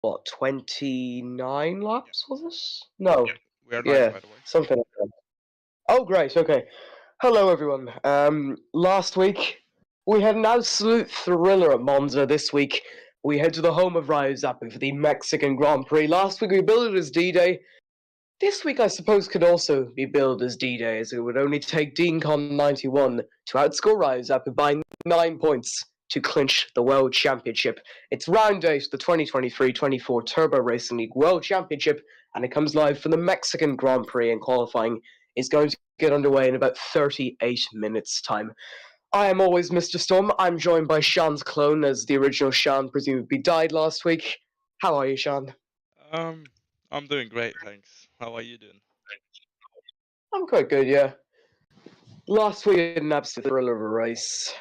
what, 29 laps, was it? No. Yep. We are live, Yeah, by the way. something like that. Oh, great, okay. Hello, everyone. Last week, we had an absolute thriller at Monza. This week, we head to the home of Rayo Zappi for the Mexican Grand Prix. Last week, we billed it as D-Day. This week, I suppose, could also be billed as D-Day, as it would only take DeanCon 91 to outscore Rayo Zappi by 9 points to clinch the World Championship. It's round 8 of the 2023-24 Turbo Racing League World Championship, and it comes live for the Mexican Grand Prix, and qualifying is going to get underway in about 38 minutes' time. I am always Mr. Storm. I'm joined by Sean's clone, as the original Sean presumably died last week. How are you, Sean? Um, I'm doing great, thanks. How are you doing? I'm quite good, yeah. Last week, we had an absolute thriller of a race.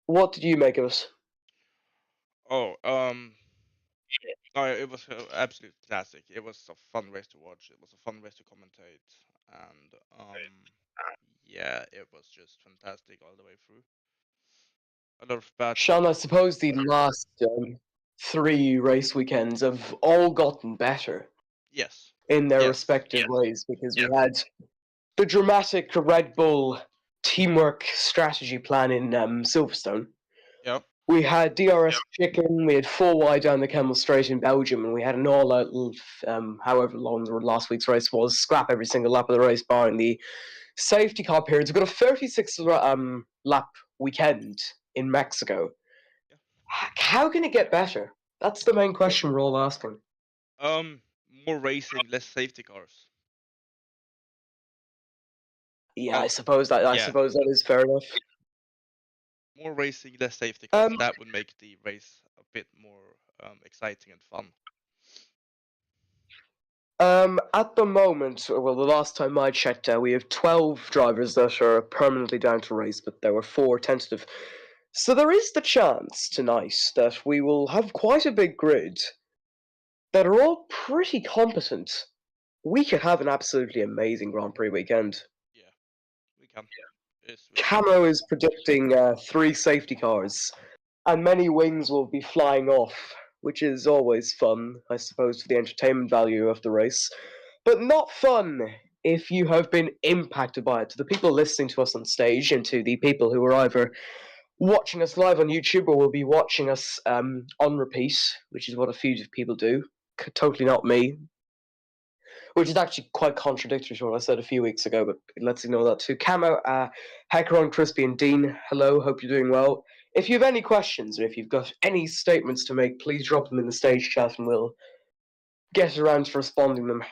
What did you make of it? Oh, no, it was an absolute classic. It was a fun race to watch. It was a fun race to commentate, and yeah, it was just fantastic all the way through. A lot of Sean, I battles. suppose the last 3 race weekends have all gotten better Yes, in their yes, respective ways, because we had the dramatic Red Bull teamwork strategy plan in Silverstone. yep, We had DRS chicken, we had 4 wide down the Kemmel Straight in Belgium, and we had an all-out, however long the last week's race was, scrap every single lap of the race, barring the safety car periods. We've got a 36 lap weekend in Mexico. yeah. How can it get better? That's the main question we're all asking. More racing, less safety cars. Yeah, I Well, suppose that yeah, is fair enough. more racing, less safety cars. Um, That would make the race a bit more exciting and fun. at the moment, well, the last time I checked, we have 12 drivers that are permanently down to race, but there were 4 tentative. So there is the chance tonight that we will have quite a big grid that are all pretty competent. We could have an absolutely amazing Grand Prix weekend. Yeah, we can. Yes, we can. Camo is predicting 3 safety cars, and many wings will be flying off, which is always fun, I suppose, for the entertainment value of the race, but not fun if you have been impacted by it. To the people listening to us on stage, and to the people who are either watching us live on YouTube or will be watching us on repeat, which is what a few people do, totally not me, which is actually quite contradictory to what I said a few weeks ago, but let's ignore that too. Camo, Hecaron, Crispy, and Dean, hello, hope you're doing well. If you have any questions, or if you've got any statements to make, please drop them in the stage chat and we'll get around to responding them.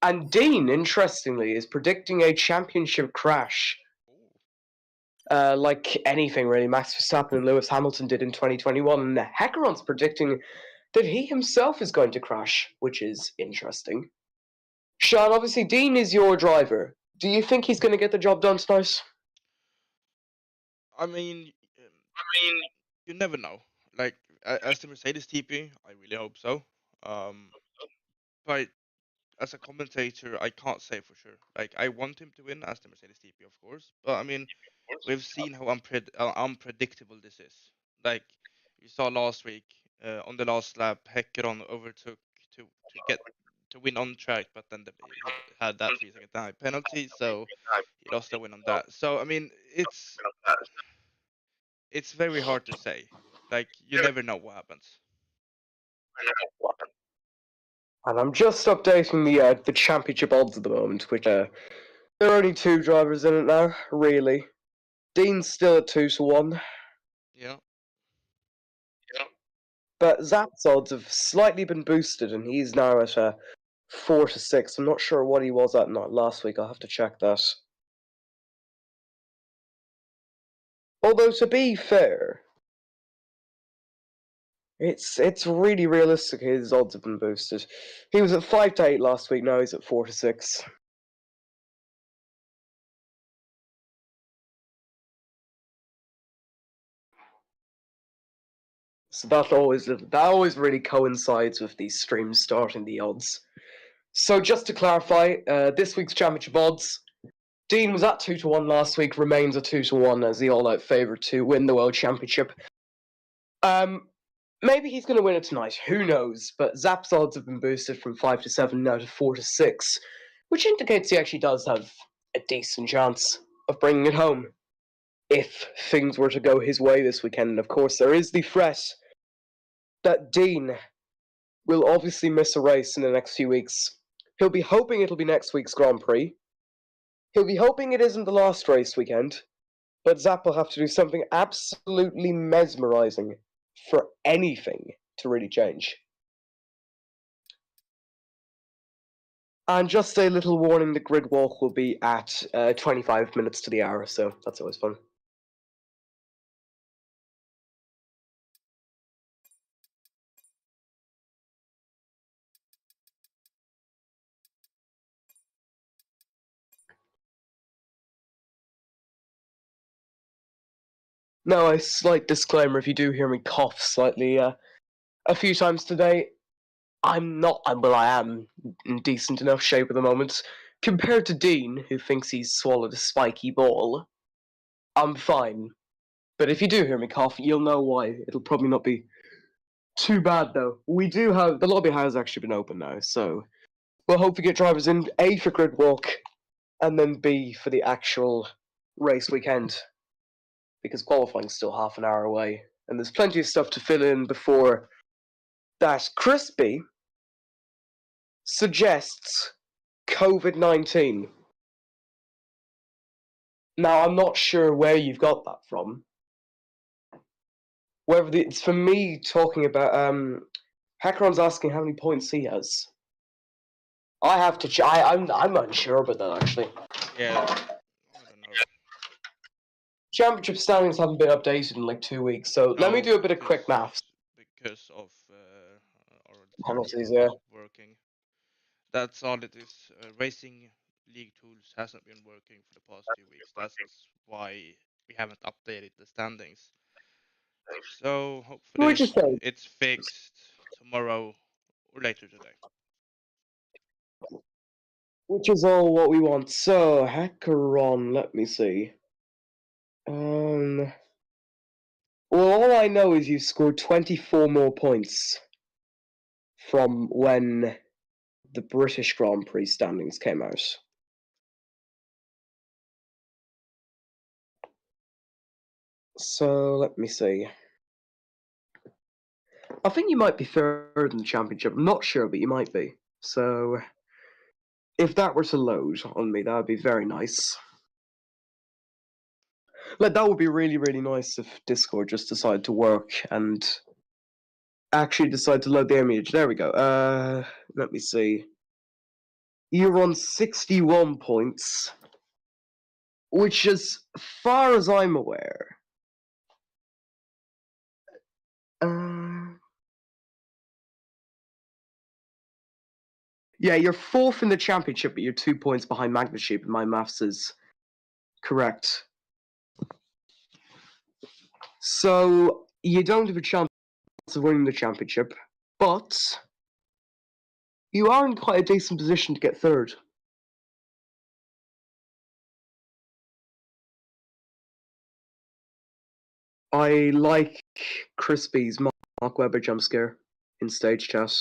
And Dean, interestingly, is predicting a championship crash, Ooh. like anything really Max Verstappen and Lewis Hamilton did in 2021. And Hecaron's predicting that he himself is going to crash, which is interesting. Sean, obviously, Dean is your driver. Do you think he's going to get the job done tonight? I mean, you never know. Like as the Mercedes TP, I really hope so. Um, but as a commentator, I can't say for sure. Like I want him to win as the Mercedes TP, of course. But I mean, we've seen how unpredictable this is. Like you saw last week on the last lap, Heckeron overtook to to win on track, but then he had that 3 second time penalty, so he lost the win on that. So I mean, it's very hard to say. Like you never know what happens. And I'm just updating the championship odds at the moment, which there are only 2 drivers in it now, really. Dean's still at 2-1, Yeah. but Zap's odds have slightly been boosted, and he's now at 4-6. I'm not sure what he was at last week. I'll have to check that. Although to be fair, it's really realistic. His odds have been boosted. He was at 5-8 last week. Now he's at 4-6. So that always really coincides with these streams starting the odds. So just to clarify, this week's championship odds: Dean was at 2-1 last week, remains at 2-1 as the all-out favourite to win the world championship. maybe he's going to win it tonight. Who knows? But Zap's odds have been boosted from 5 to 7 now to 4 to 6, which indicates he actually does have a decent chance of bringing it home if things were to go his way this weekend. And of course, there is the threat that Dean will obviously miss a race in the next few weeks. He'll be hoping it'll be next week's Grand Prix. He'll be hoping it isn't the last race weekend. But Zap will have to do something absolutely mesmerizing for anything to really change. And just a little warning, the grid walk will be at 25 minutes to the hour, so that's always fun. Now, a slight disclaimer, if you do hear me cough slightly a few times today, I am in decent enough shape at the moment. Compared to Dean, who thinks he's swallowed a spiky ball, I'm fine. But if you do hear me cough, you'll know why. It'll probably not be too bad, though. We do have... The lobby has actually been open now, so we'll hope to get drivers in, A, for grid walk, and then B, for the actual race weekend. Because qualifying's still half an hour away, and there's plenty of stuff to fill in before that. Crispy suggests COVID-19. Now, I'm not sure where you've got that from. Whether it's for me talking about... Hackeron's asking how many points he has. I have to... I'm unsure about that, actually. Yeah, I don't know. Championship standings haven't been updated in like 2 weeks, so let me do a bit of quick maths. Because of our Penalties, yeah. working. That's all it is. Racing League tools hasn't been working for the past 2 weeks. That's why we haven't updated the standings. So hopefully it's fixed tomorrow or later today. Which is all what we want. So, Hackeron, let me see. Well, all I know is you scored 24 more points from when the British Grand Prix standings came out. So, let me see. I think you might be third in the championship. I'm not sure, but you might be. So, if that were to load on me, that would be very nice. Like, that would be really, really nice if Discord just decided to work and actually decide to load the image. There we go. Let me see. You're on 61 points, which, as far as I'm aware, yeah, you're fourth in the championship, but you're 2 points behind Magnasheep, and my maths is correct. So you don't have a chance of winning the championship, but you are in quite a decent position to get third. I like Crispy's Mark Webber jump scare in stage chat.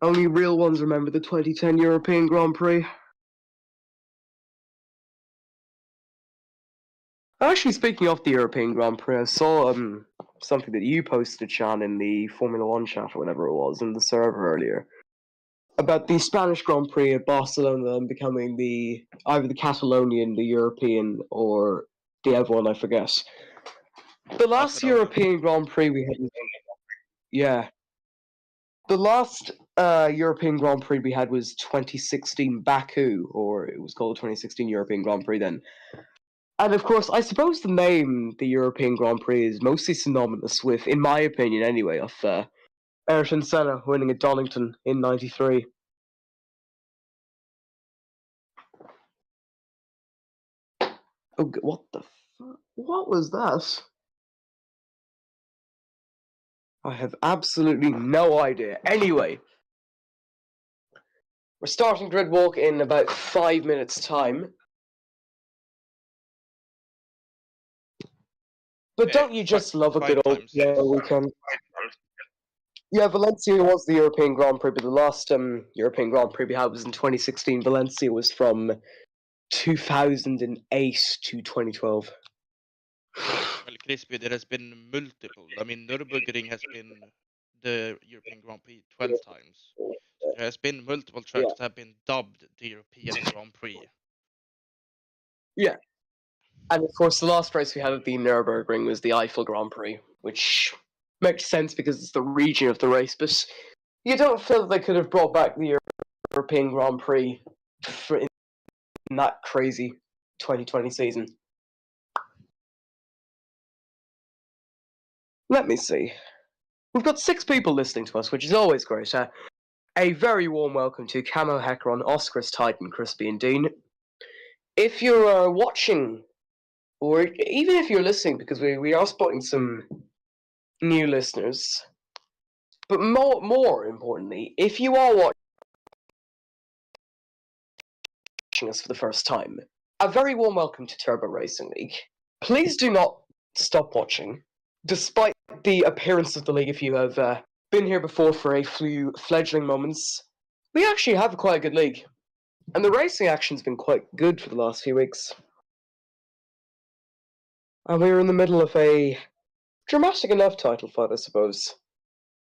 Only real ones remember the 2010 European Grand Prix. Actually, speaking of the European Grand Prix, I saw something that you posted, Sean, in the Formula One chat or whatever it was, in the server earlier, about the Spanish Grand Prix at Barcelona becoming either the Catalonian, the European, or the other one, I forget. The last European Grand Prix we had... Yeah. The last European Grand Prix we had was 2016 Baku, or it was called 2016 European Grand Prix then. And of course, I suppose the name, the European Grand Prix, is mostly synonymous with, in my opinion anyway, of Ayrton Senna winning at Donington in '93. Oh, what the fuck? What was that? I have absolutely no idea. Anyway, we're starting grid walk in about 5 minutes' time. But don't you just love a good five old times. weekend? Yeah, Valencia was the European Grand Prix, but the last European Grand Prix we had was in 2016. Valencia was from 2008 to 2012. Well, Crispy, there has been multiple. I mean, Nürburgring has been the European Grand Prix 12 times. So there has been multiple tracks that have been dubbed the European Grand Prix. Yeah. And of course, the last race we had at the Nürburgring was the Eiffel Grand Prix, which makes sense because it's the region of the race. But you don't feel that they could have brought back the European Grand Prix in that crazy 2020 season. Let me see. We've got 6 people listening to us, which is always great. A very warm welcome to Camo Hecaron, Oscar's Titan, Crispy, and Dean. If you're watching, or even if you're listening, because we are spotting some new listeners, but more importantly, if you are watching us for the first time, a very warm welcome to Turbo Racing League. Please do not stop watching, despite the appearance of the league. If you have been here before for a few fledgling moments, we actually have quite a good league. And the racing action's been quite good for the last few weeks. And we're in the middle of a dramatic enough title fight, I suppose.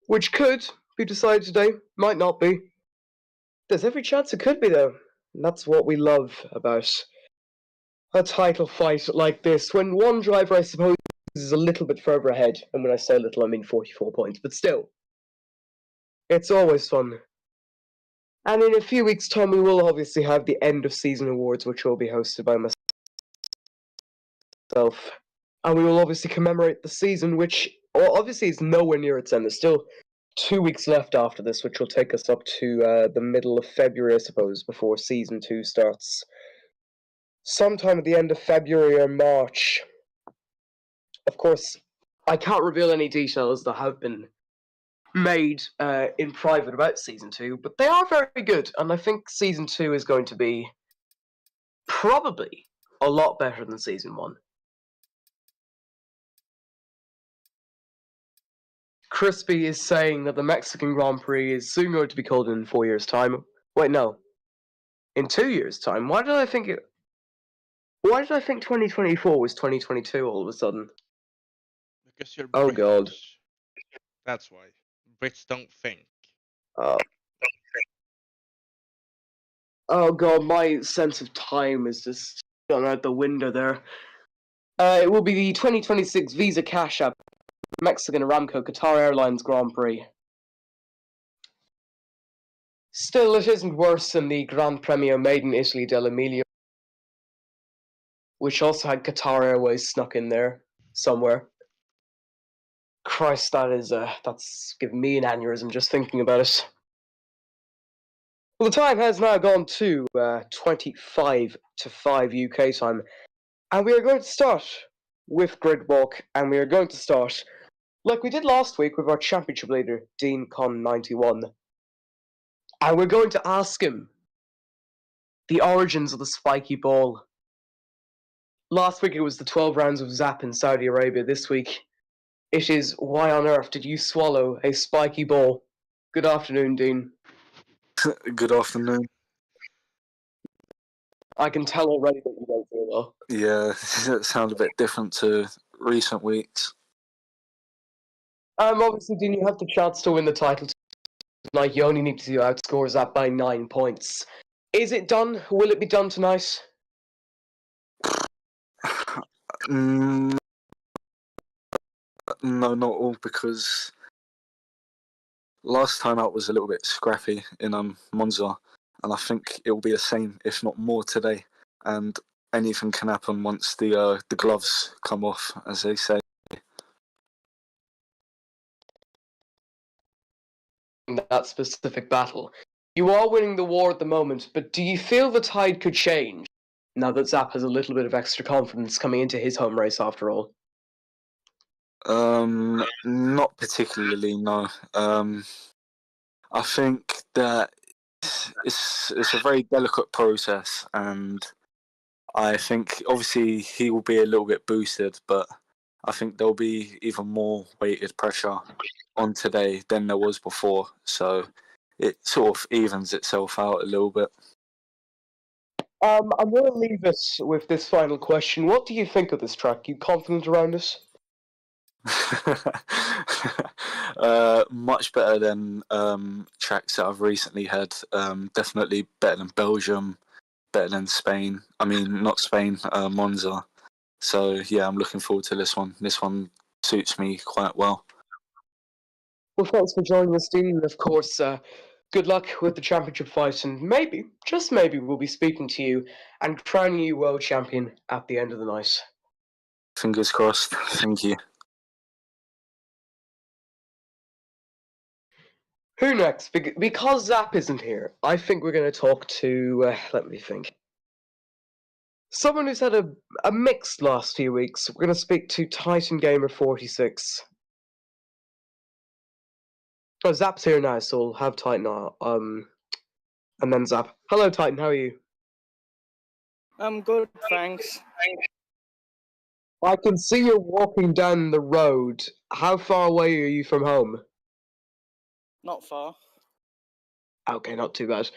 Which could be decided today, might not be. There's every chance it could be, though. And that's what we love about a title fight like this, when one driver, I suppose, is a little bit further ahead. And when I say little, I mean 44 points. But still, it's always fun. And in a few weeks' time, we will obviously have the end of season awards, which will be hosted by myself. And we will obviously commemorate the season, which obviously is nowhere near its end. There's still 2 weeks left after this, which will take us up to the middle of February, I suppose, before season 2 starts. Sometime at the end of February or March. Of course, I can't reveal any details that have been made in private about season 2, but they are very good, and I think season 2 is going to be probably a lot better than season 1. Crispy is saying that the Mexican Grand Prix is soon going to be called in 4 years' time. Wait, no. In 2 years' time? Why did I think 2024 was 2022 all of a sudden? Because you're Oh, British. God. That's why. Brits don't think. Oh god, my sense of time is just gone out the window there. It will be the 2026 Visa Cash App Mexican Aramco Qatar Airlines Grand Prix. Still, it isn't worse than the Gran Premio Made in Italy dell'Emilia, which also had Qatar Airways snuck in there somewhere. Christ, that's giving me an aneurysm just thinking about it. Well, the time has now gone to 25 to 5 UK time, and we are going to start with Grid Walk, and we are going to start like we did last week with our championship leader, Dean Con 91. And we're going to ask him the origins of the spiky ball. Last week it was the 12 rounds of Zap in Saudi Arabia. This week it is why on earth did you swallow a spiky ball? Good afternoon, Dean. Good afternoon. I can tell already that you don't feel well. Yeah, it sounds a bit different to recent weeks. Obviously, Dean, you have the chance to win the title tonight. You only need to outscore Zap by 9 points. Is it done? Will it be done tonight? No, not all, because last time out was a little bit scrappy in Monza, and I think it will be the same, if not more, today. And anything can happen once the gloves come off, as they say. In that specific battle. You are winning the war at the moment, but do you feel the tide could change now that Zap has a little bit of extra confidence coming into his home race after all? Not particularly, no. I think that it's a very delicate process, and I think obviously he will be a little bit boosted, but I think there'll be even more weighted pressure on today than there was before. So it sort of evens itself out a little bit. I'm going to leave us with this final question. What do you think of this track? You confident around this? Much better than tracks that I've recently had. Definitely better than Belgium, better than Spain. I mean, not Spain, Monza. So yeah, I'm looking forward to this one. This one suits me quite well. Well, thanks for joining us, Dean. And of course, good luck with the championship fight. And maybe, just maybe, we'll be speaking to you and crowning you world champion at the end of the night. Fingers crossed. Thank you. Who next? Because Zap isn't here, I think we're going to talk to, let me think. Someone who's had a mixed last few weeks. We're going to speak to Titan Gamer 46. Oh, Zap's here now, so we'll have Titan and then Zap. Hello, Titan, how are you? I'm good, thanks. I can see you walking down the road. How far away are you from home? Not far. Okay, not too bad.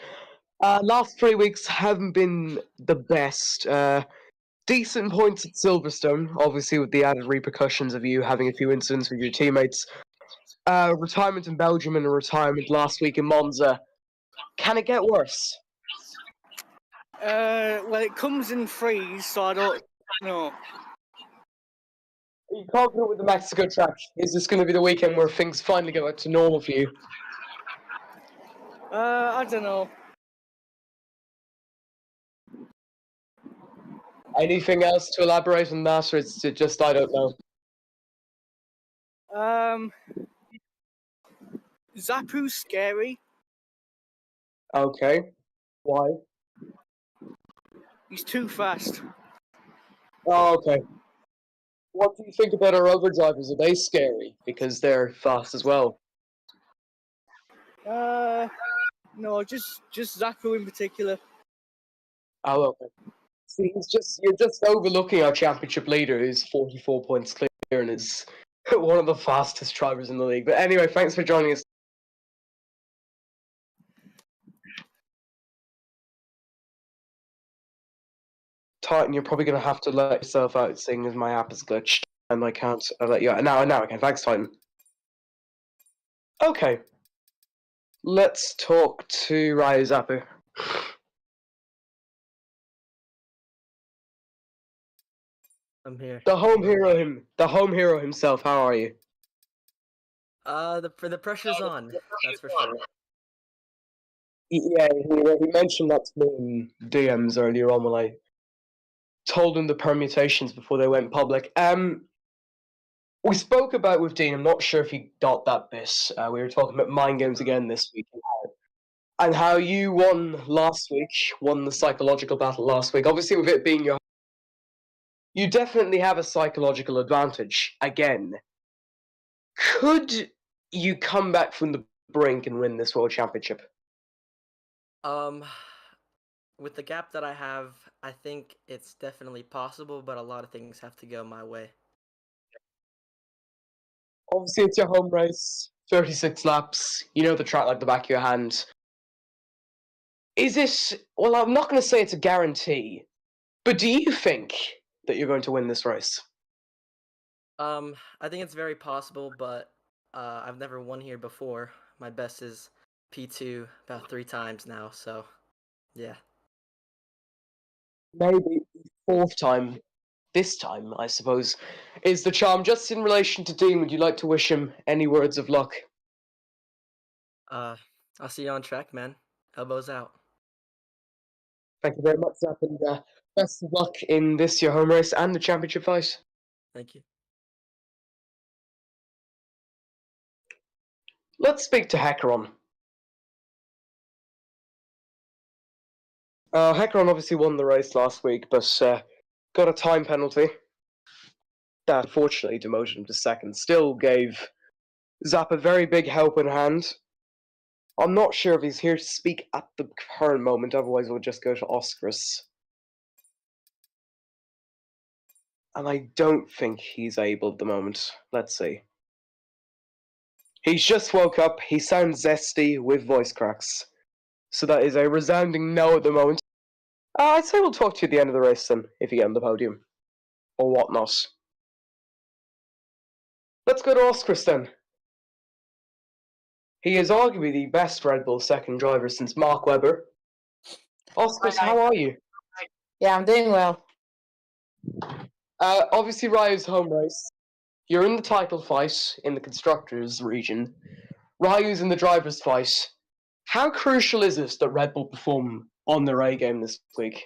Last 3 weeks haven't been the best. Decent points at Silverstone, obviously with the added repercussions of you having a few incidents with your teammates. Retirement in Belgium and a retirement last week in Monza. Can it get worse? Well, it comes in threes, so I don't know. Are you confident with the Mexico track? Is this going to be the weekend where things finally get back to normal for you? I don't know. Anything else to elaborate on that, or is it just I don't know? Zapu's scary. Okay. Why? He's too fast. Oh, okay. What do you think about our other drivers? Are they scary? Because they're fast as well. No, just Zapu in particular. Oh, okay. See, you're just overlooking our championship leader, who's 44 points clear and is one of the fastest drivers in the league. But anyway, thanks for joining us. Titan, you're probably going to have to let yourself out, seeing as my app is glitched and I can't let you out. Now I can. Thanks, Titan. Okay. Let's talk to Ryu Zapu. I'm here. The home hero himself. How are you? The pressure's on. That's for sure. Yeah, he mentioned that to me in DMs earlier on when I told him the permutations before they went public. We spoke about with Dean. I'm not sure if he got that bit. We were talking about mind games again this week, and how you won last week, won the psychological battle last week. Obviously, with it being your, you definitely have a psychological advantage again. Could you come back from the brink and win this world championship? With the gap that I have, I think it's definitely possible, but a lot of things have to go my way. Obviously, it's your home race, 36 laps. You know the track like the back of your hand. Is it? Well, I'm not going to say it's a guarantee, but do you think that you're going to win this race? I think it's very possible, but I've never won here before. My best is P2 about 3 times now, so yeah. Maybe fourth time. This time, I suppose, is the charm. Just in relation to Dean, would you like to wish him any words of luck? I'll see you on track, man. Elbows out. Thank you very much, Zap, and best of luck in this your home race and the championship fight. Thank you. Let's speak to Hecaron. Hecaron obviously won the race last week, but got a time penalty that unfortunately demoted him to second. Still gave Zap a very big helping hand. I'm not sure if he's here to speak at the current moment, otherwise we'll just go to Oscarus. and I don't think he's able at the moment. Let's see. He's just woke up. He sounds zesty with voice cracks. So that is a resounding no at the moment. I'd say we'll talk to you at the end of the race then, if you get on the podium. Or whatnot. Let's go to Oscars then. He is arguably the best Red Bull second driver since Mark Webber. Oscars, how are you? Yeah, I'm doing well. Obviously, Ryu's home race. You're in the title fight in the constructors region. Ryu's in the drivers' fight. How crucial is it that Red Bull perform on their A game this week?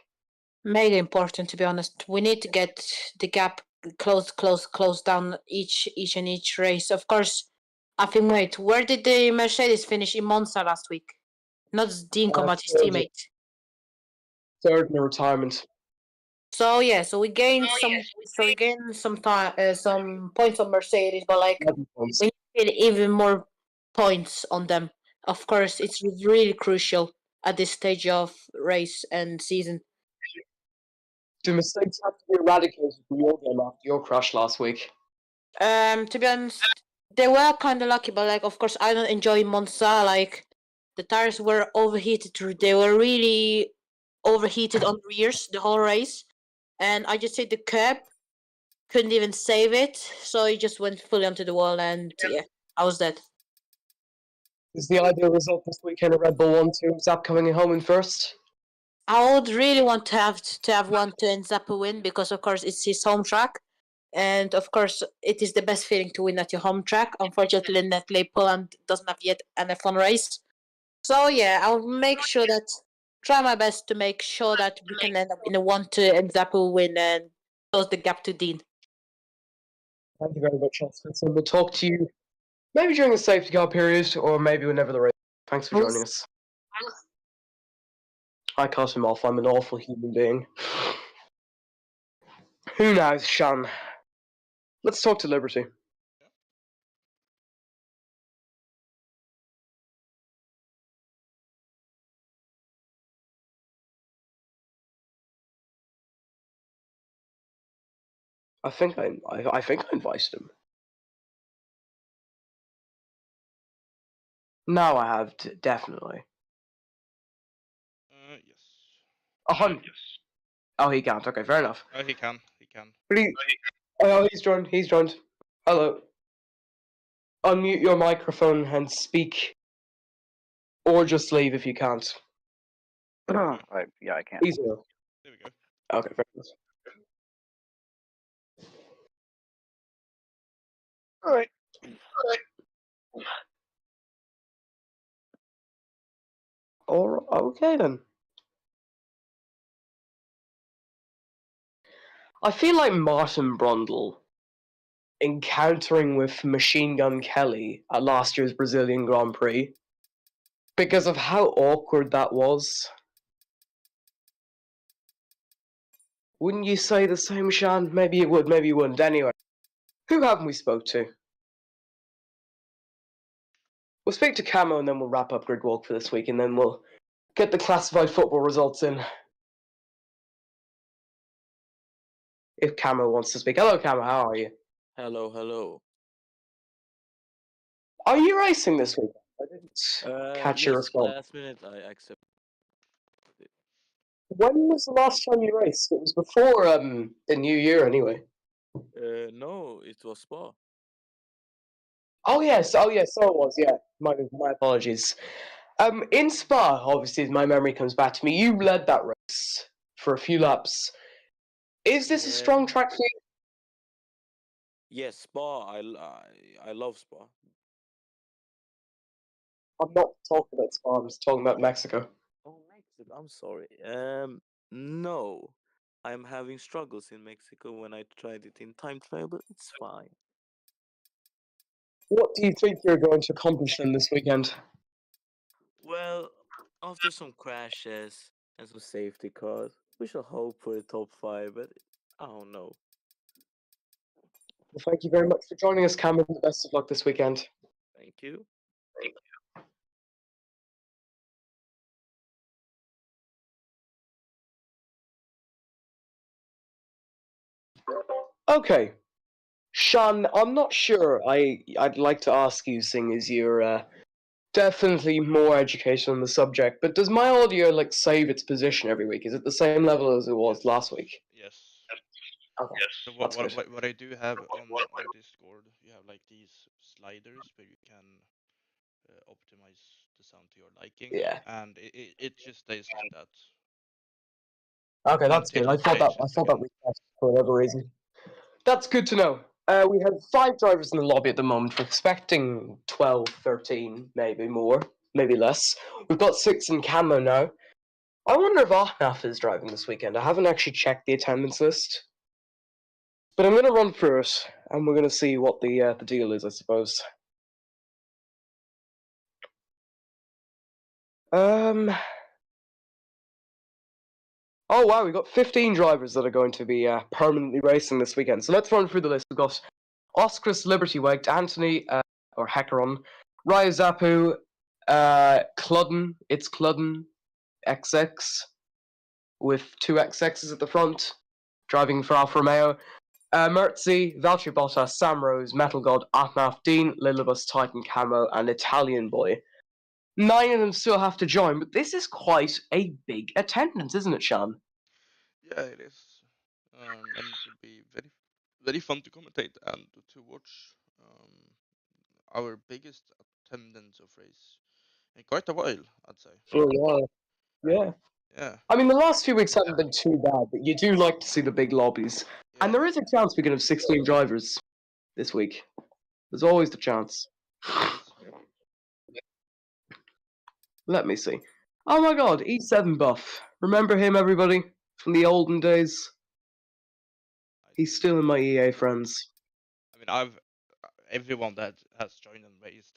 Made important, to be honest. We need to get the gap close down each race. Of course, I think. Wait, where did the Mercedes finish in Monza last week? Not Dean Comat, his third. teammate. Third in the retirement. So yeah, so we gained some time, some points on Mercedes, but like we need to get even more points on them. Of course, it's really crucial at this stage of race and season. Do mistakes have to be eradicated from your game after your crash last week? To be honest, they were kind of lucky, but like, of course, I don't enjoy Monza. Like, the tires were overheated. They were really overheated on rears the whole race, and I just hit the curb, couldn't even save it, so it just went fully onto the wall, and yeah, I was dead. Is the ideal result this weekend a Red Bull 1-2, Zap coming home in first? I would really want to have one to end Zappa win because, of course, it's his home track. And of course, it is the best feeling to win at your home track. Unfortunately, Netley Poland doesn't have yet an F1 race. So yeah, I'll try my best to make sure that we can end up in a 1-2 and Zappa win and close the gap to Dean. Thank you very much, Oscar. So we'll talk to you maybe during the safety car period, or maybe whenever the race. Thanks for joining us. I cut him off. I'm an awful human being. Who knows, Shan? Let's talk to Liberty. I think I invited him. Now I have definitely. Yes. 100. Oh, he can't. Okay, fair enough. Oh, he can. He can. But oh, he's joined. He's joined. Hello. Unmute your microphone and speak, or just leave if you can't. Yeah, I can. Easy enough. There we go. Okay, fair enough. All right. Okay then. I feel like Martin Brundle encountering with Machine Gun Kelly at last year's Brazilian Grand Prix because of how awkward that was. Wouldn't you say the same, Shan? Maybe you would, maybe you wouldn't. Anyway, who haven't we spoke to? We'll speak to Camo and then we'll wrap up Grid Walk for this week and then we'll get the classified football results in. If Camo wants to speak. Hello, Camo, how are you? Hello. Are you racing this week? I didn't catch your Yes, response. last minute I accepted it. When was the last time you raced? It was before the new year anyway. No, it was Spa. Oh yes, so it was, yeah. My apologies. In Spa, obviously, as my memory comes back to me, you led that race for a few laps. Is this a strong track for you? Yes, Spa. I love Spa. I'm not talking about Spa, I'm just talking about Mexico. Oh, Mexico. I'm sorry. No, I'm having struggles in Mexico when I tried it in time trial, but it's fine. What do you think you're going to accomplish then this weekend? Well, after some crashes and some safety cars, we shall hope for the top 5, but I don't know. Well, thank you very much for joining us, Cameron. Best of luck this weekend. Thank you. Okay. Sean, I'm not sure. I'd like to ask you, seeing as you're definitely more educated on the subject, but does my audio like save its position every week? Is it the same level as it was last week? Yes. Okay. So That's good. what I do have on our Discord, you have like these sliders where you can optimize the sound to your liking, Yeah. and it just stays like that. Okay, that's Until good. you change it I thought that again. was best for whatever reason. That's good to know. We have 5 drivers in the lobby at the moment. We're expecting 12, 13, maybe more, maybe less. We've got 6 in camo now. I wonder if Ahnaf is driving this weekend. I haven't actually checked the attendance list. But I'm going to run through it, and we're going to see what the deal is, I suppose. Oh wow, we've got 15 drivers that are going to be permanently racing this weekend. So let's run through the list. We've got Oscris Liberty Waked, Anthony, or Hackeron, Raya Zapu, Cludden, it's Cludden, XX, with 2 XXs at the front, driving for Alfa Romeo. Mertzi, Valtteri Bottas, Sam Rose, Metal God, Atnaf, Dean, Lilibus, Titan Camo, and Italian Boy. 9 of them still have to join, but this is quite a big attendance, isn't it, Sean? Yeah, it is. And it will be very fun to commentate and to watch our biggest attendance of race in quite a while, I'd say. For a while. Yeah. Yeah. I mean, the last few weeks haven't been too bad, but you do like to see the big lobbies. And there is a chance we could have 16 drivers this week. There's always the chance. Let me see. Oh my god, E7 Buff. Remember him, everybody? From the olden days? He's still in my EA friends. I mean, everyone that has joined and raised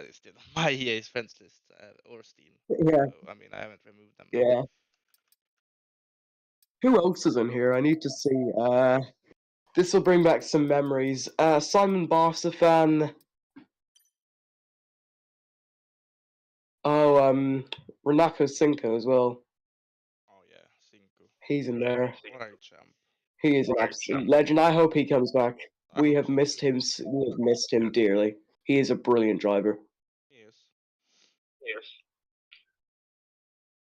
is still on my EA's friends list or Steam. Yeah. So, I mean, I haven't removed them. Yeah. Who else is in here? I need to see. This will bring back some memories. Simon Barca fan. Oh, Renako Cinco as well. Oh yeah, Cinco. He's in there. What a champ. He is an absolute legend. I hope he comes back. I We hope have so missed too. him. We have missed him dearly. He is a brilliant driver. Yes.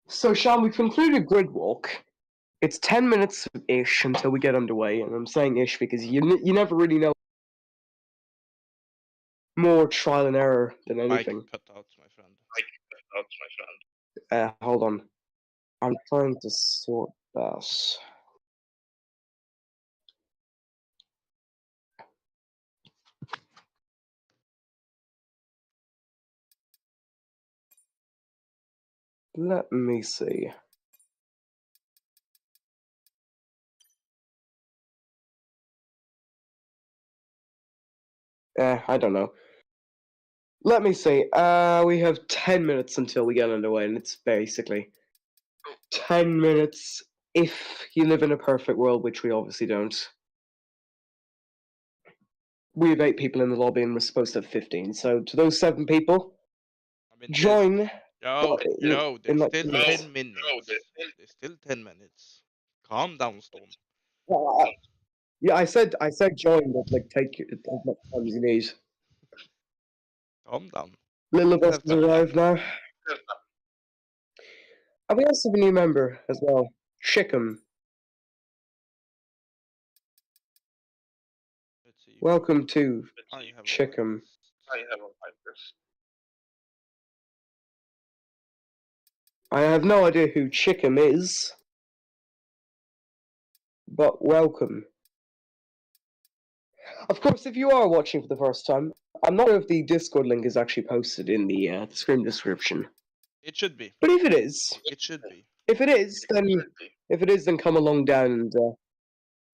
So, Sean, we've concluded grid walk. It's 10 minutes ish until we get underway, and I'm saying ish because you never really know. More trial and error than Mike anything. cut out, my friend. Hold on. I'm trying to sort that. Let me see. I don't know. Let me see. We have 10 minutes until we get underway, and it's basically 10 minutes if you live in a perfect world, which we obviously don't. We have 8 people in the lobby, and we're supposed to have 15. So, to those 7 people, I mean, join. No, in there's like still 10 minutes. 10 minutes. There's still 10 minutes. Calm down, Storm. Yeah, I said join, but like take as much time as you need. Calm down. Little Still Boss have has time. arrived now. And we also have a new member as well, Chickham. Let's see. Welcome to I have Chickham. I have no idea who Chickham is, but welcome. Of course, if you are watching for the first time, I'm not sure if the Discord link is actually posted in the stream description. It should be. But if it is, It should be. if it is, then come along down and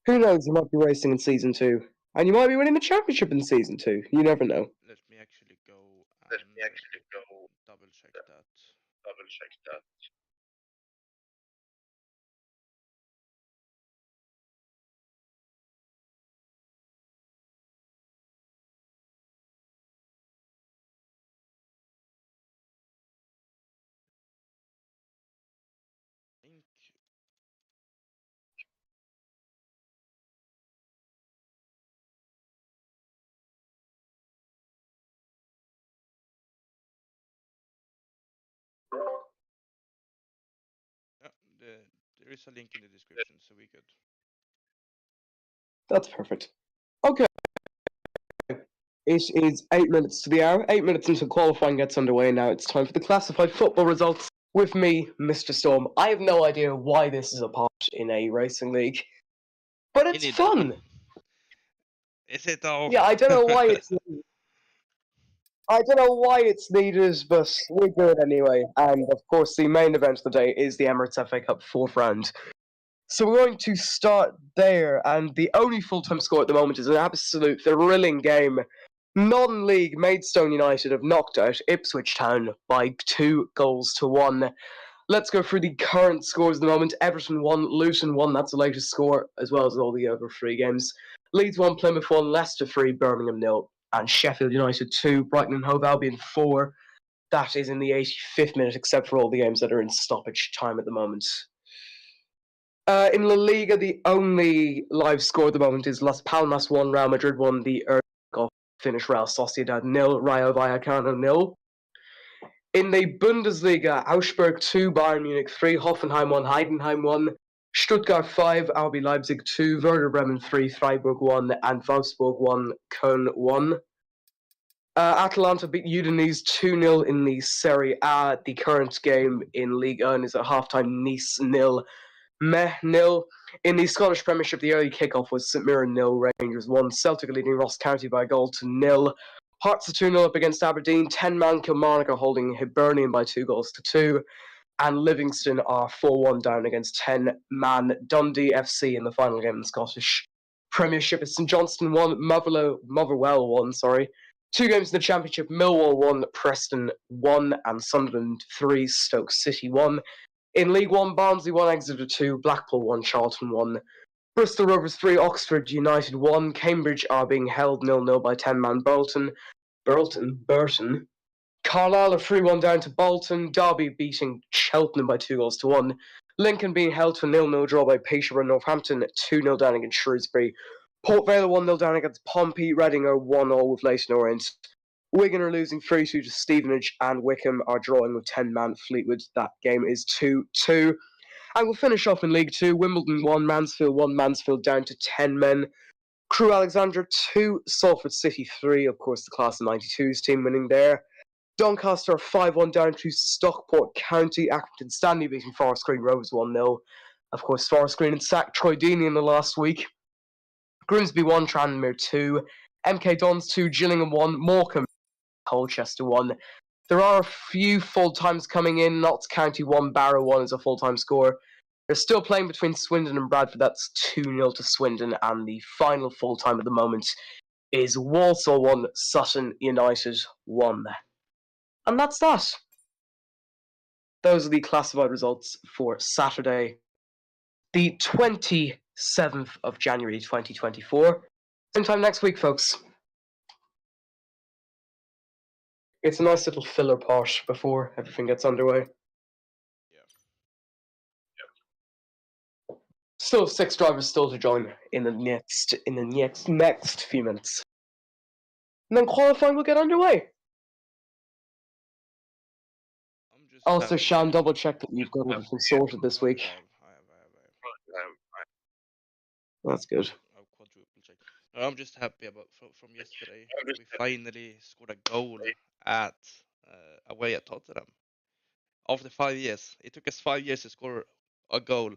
who knows, you might be racing in season 2, and you might be winning the championship in season 2. You never know. Let me actually go and double check that. Think there is a link in the description, so we could. That's perfect. Okay. It is 8 minutes to the hour. 8 minutes until qualifying gets underway. Now it's time for the classified football results with me, Mr. Storm. I have no idea why this is a part in a racing league, but it's need- fun. Is it though? Yeah, I don't know why it's. I don't know why it's needed, but we do it anyway. And of course, the main event of the day is the Emirates FA Cup 4th round. So we're going to start there, and the only full-time score at the moment is an absolute thrilling game. Non-league Maidstone United have knocked out Ipswich Town by 2-1. Let's go through the current scores at the moment. Everton 1, Luton 1, that's the latest score, as well as all the other 3 games. Leeds 1, Plymouth 1, Leicester 3, Birmingham 0, and Sheffield United 2, Brighton and Hove Albion 4. That is in the 85th minute, except for all the games that are in stoppage time at the moment. In La Liga, the only live score at the moment is Las Palmas 1, Real Madrid 1, the Golf finish Real Sociedad 0, Rayo Vallecano 0. In the Bundesliga, Augsburg 2, Bayern Munich 3, Hoffenheim 1, Heidenheim 1, Stuttgart 5, RB Leipzig 2, Werder Bremen 3, Freiburg 1, and Wolfsburg 1, Köln 1. Atalanta beat Udinese 2-0 in the Serie A. The current game in Ligue 1 is at halftime Nice 0, Meh 0. In the Scottish Premiership, the early kickoff was St Mirren 0, Rangers 1, Celtic leading Ross County by a goal to 0. Hearts are 2-0 up against Aberdeen, 10-man Kilmarnock are holding Hibernian by 2-2, and Livingston are 4-1 down against 10-man Dundee FC in the final game in the Scottish Premiership. It's St Johnstone 1, Motherwell 1, 2 games in the Championship, Millwall 1, Preston 1, and Sunderland 3, Stoke City 1. In League 1, Barnsley 1, Exeter 2, Blackpool 1, Charlton 1, Bristol Rovers 3, Oxford United 1, Cambridge are being held 0-0 by 10-man Burton. Carlisle are 3-1 down to Bolton, Derby beating Cheltenham by 2-1, Lincoln being held to a 0-0 draw by Peterborough, Northampton 2-0 down against Shrewsbury, Port Vale 1-0 down against Pompey, Reading are 1-0 with Leyton Orient, Wigan are losing 3-2 to Stevenage, and Wickham are drawing with 10-man Fleetwood. That game is 2-2. And we'll finish off in League 2. Wimbledon 1, Mansfield 1, Mansfield down to 10 men. Crewe Alexandra 2, Salford City 3, of course the class of 92's team winning there. Doncaster 5-1 down to Stockport County. Accrington Stanley beating Forest Green Rovers 1-0. Of course, Forest Green had sacked Troy Deeney in the last week. Grimsby 1, Tranmere 2, MK Dons 2, Gillingham 1, Morecambe, Colchester 1. There are a few full-times coming in. Notts County 1, Barrow 1 is a full-time score. They're still playing between Swindon and Bradford. That's 2-0 to Swindon. And the final full-time at the moment is Walsall 1, Sutton United 1. And that's that. Those are the classified results for Saturday, the 27th of January 2024. Same time next week, folks. It's a nice little filler part before everything gets underway. Still 6 drivers still to join in the next few minutes. And then qualifying will get underway. Also, Sean, double check that you've got everything sorted this week. That's good. I'll quadruple check. No, I'm just happy about from yesterday. We finally scored a goal at away at Tottenham. After 5 years, it took us 5 years to score a goal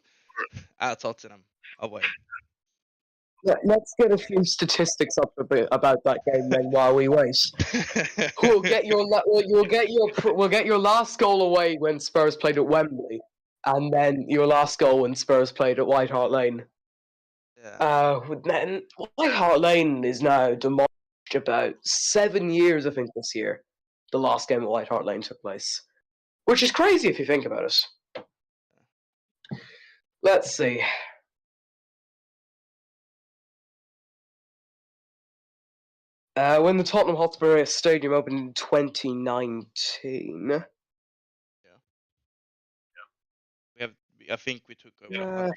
at Tottenham away. Let's get a few statistics up about that game then while we wait. We'll get your last goal away when Spurs played at Wembley, and then your last goal when Spurs played at White Hart Lane. Yeah. Then White Hart Lane is now demolished. About 7 years, I think, this year. The last game at White Hart Lane took place, which is crazy if you think about it. Let's see. When the Tottenham Hotspur Stadium opened in 2019. I think we took over. 100.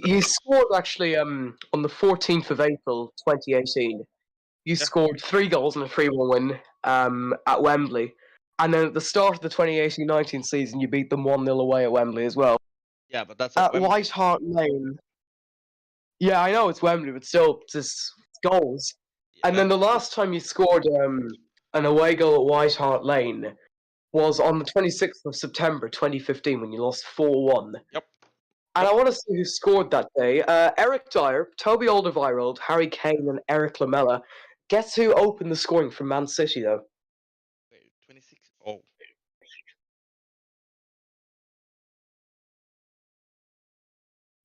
You scored actually on the 14th of April 2018. You scored 3 goals and a 3-1 win at Wembley. And then at the start of the 2018-19 season, you beat them 1-0 away at Wembley as well. Yeah, but that's at at Wembley. White Hart Lane. Yeah, I know it's Wembley, but still, it's just goals. Yeah, And then the last time you scored an away goal at White Hart Lane was on the 26th of September 2015 when you lost 4-1. Yep. And I want to see who scored that day. Eric Dyer, Toby Alderweireld, Harry Kane, and Eric Lamella. Guess who opened the scoring for Man City, though? Wait, 26. Oh.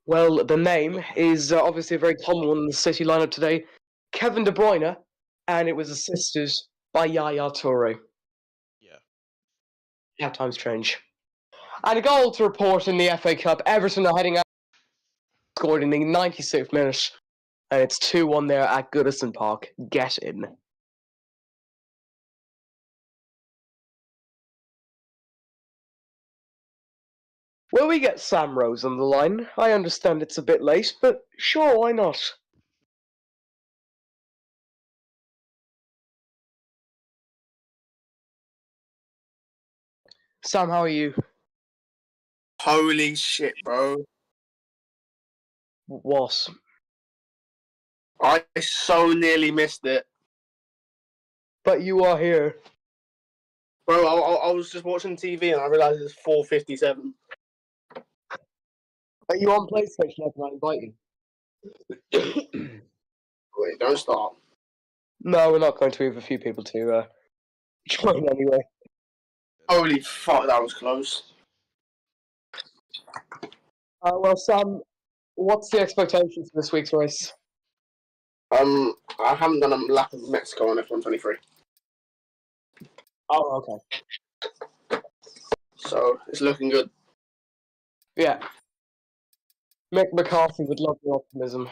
Well, the name is obviously a very common one in the City lineup today. Kevin De Bruyne, and it was assisted by Yaya Toure. Yeah. How times change. And a goal to report in the FA Cup. Everton are heading out, scored in the 96th minute, and it's 2-1 there at Goodison Park. Get in. Will we get Sam Rose on the line? I understand it's a bit late, but sure, why not? Sam, how are you? Holy shit, bro. What? I so nearly missed it. But you are here. Bro, I was just watching TV and I realised it's 4:57. Are you on PlayStation? Can I invite you? Wait, don't start. No, we're not going to. We have a few people to join anyway. Holy fuck, that was close. Well, Sam, what's the expectations for this week's race? I haven't done a lap of Mexico on F123, Oh, okay. so it's looking good. Yeah. Mick McCarthy would love your optimism.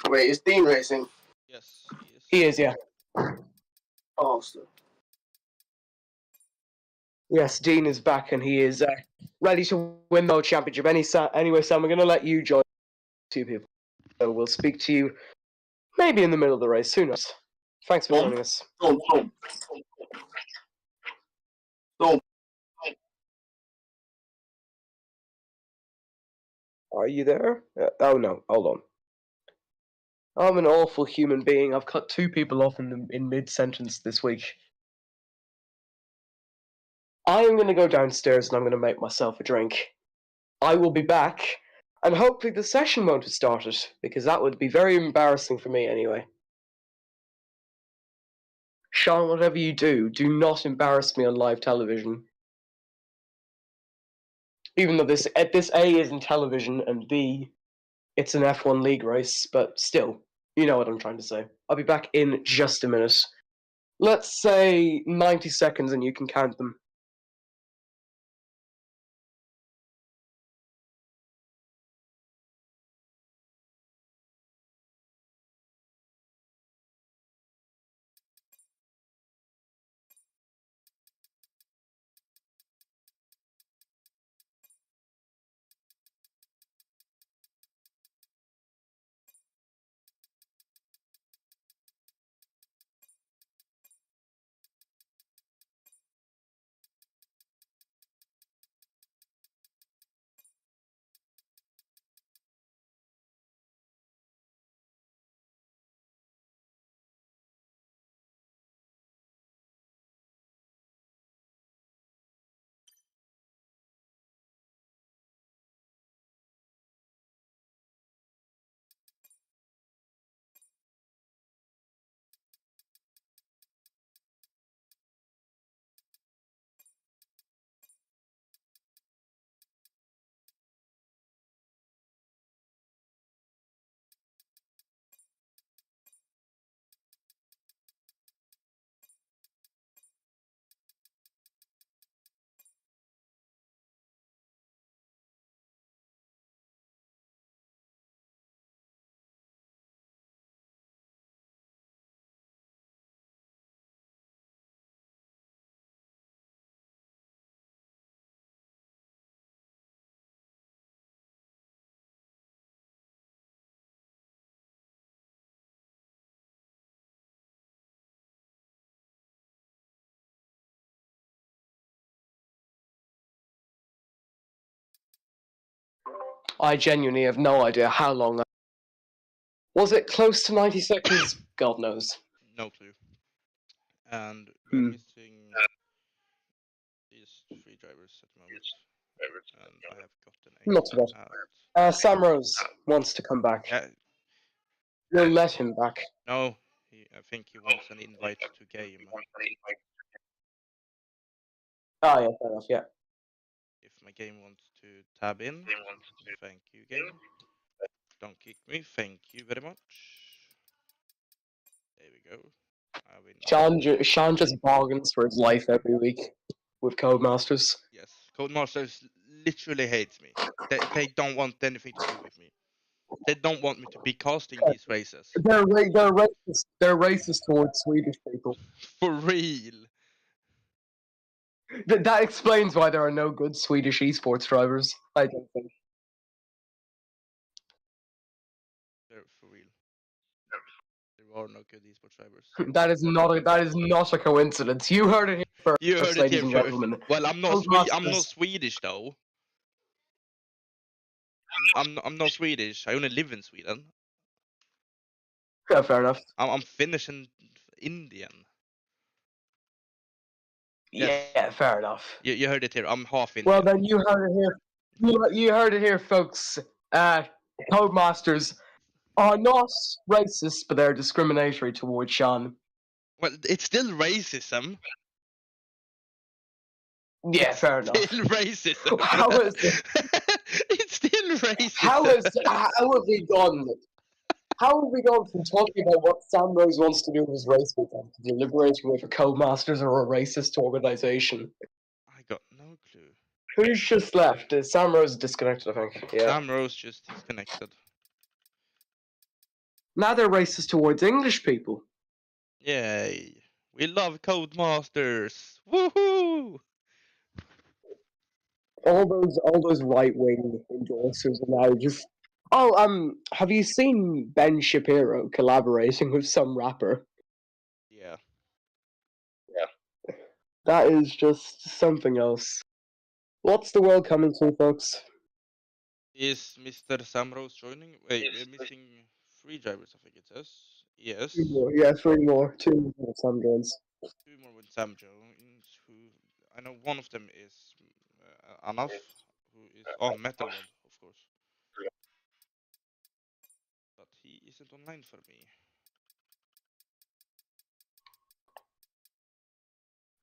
Wait, is Dean racing? Yes, he is. He is, yeah. Bastard. Yes, Dean is back and he is ready to win the championship. Anyway, Sam, we're going to let you join two people. So we'll speak to you maybe in the middle of the race. Who knows? Thanks for joining us. Tom. Are you there? Oh no, hold on. I'm an awful human being. I've cut two people off in mid-sentence this week. I am going to go downstairs and I'm going to make myself a drink. I will be back, and hopefully the session won't have started, because that would be very embarrassing for me anyway. Sean, whatever you do not embarrass me on live television. Even though this A isn't television and B, it's an F1 league race, but still, you know what I'm trying to say. I'll be back in just a minute. Let's say 90 seconds and you can count them. I genuinely have no idea how long. Was it close to 90 seconds? God knows. No clue. And we're Hmm. missing these 3 drivers at the moment. And I have gotten a Not too bad. out. Sam Rose wants to come back. Yeah, We'll let him back. no, I think he wants an invite to game. Oh, yeah, fair enough, yeah. If my game wants to tab in, thank you, game. Don't kick me, thank you very much. There we go. I win. Sean just bargains for his life every week with Codemasters. Yes, Codemasters literally hates me. They don't want anything to do with me. They don't want me to be casting these races. They're racist. They're racist towards Swedish people. For real. That explains why there are no good Swedish esports drivers. I don't think. They're for real. There are no good esports drivers. That is not a coincidence. You heard it here first, You heard it ladies here and first. gentlemen. Well, I'm not Codemasters- Swedish though. I'm not Swedish. I only live in Sweden. Yeah, fair enough. I'm Finnish and Indian. Yes. Yeah, fair enough. You heard it here. I'm half Indian. Well, then you heard it here. You heard it here, folks. Codemasters are not racist, but they're discriminatory towards Sean. Well, it's still racism. Yeah, fair enough. Still racism. How is it? It's still racism. How have we gone? How have we gone from talking about what Sam Rose wants to do with his race weekend to deliberating whether Codemasters are a racist organization? I got no clue. Who's just left? Sam Rose is disconnected, I think. Yeah. Sam Rose just disconnected. Now they're racist towards English people. Yay. We love Codemasters. Woohoo! All those right wing endorsers are now just. Oh, have you seen Ben Shapiro collaborating with some rapper? Yeah. That is just something else. What's the world coming to, folks? Is Mr. Sam Rose joining? Wait, we're missing 3 drivers, I think it says. Yes. 3 more, yeah, 3 more. 2 more Sam joins. 2 more with Sam joins. Who I know one of them is Anaf, who is Metal God, of course. But he isn't online for me.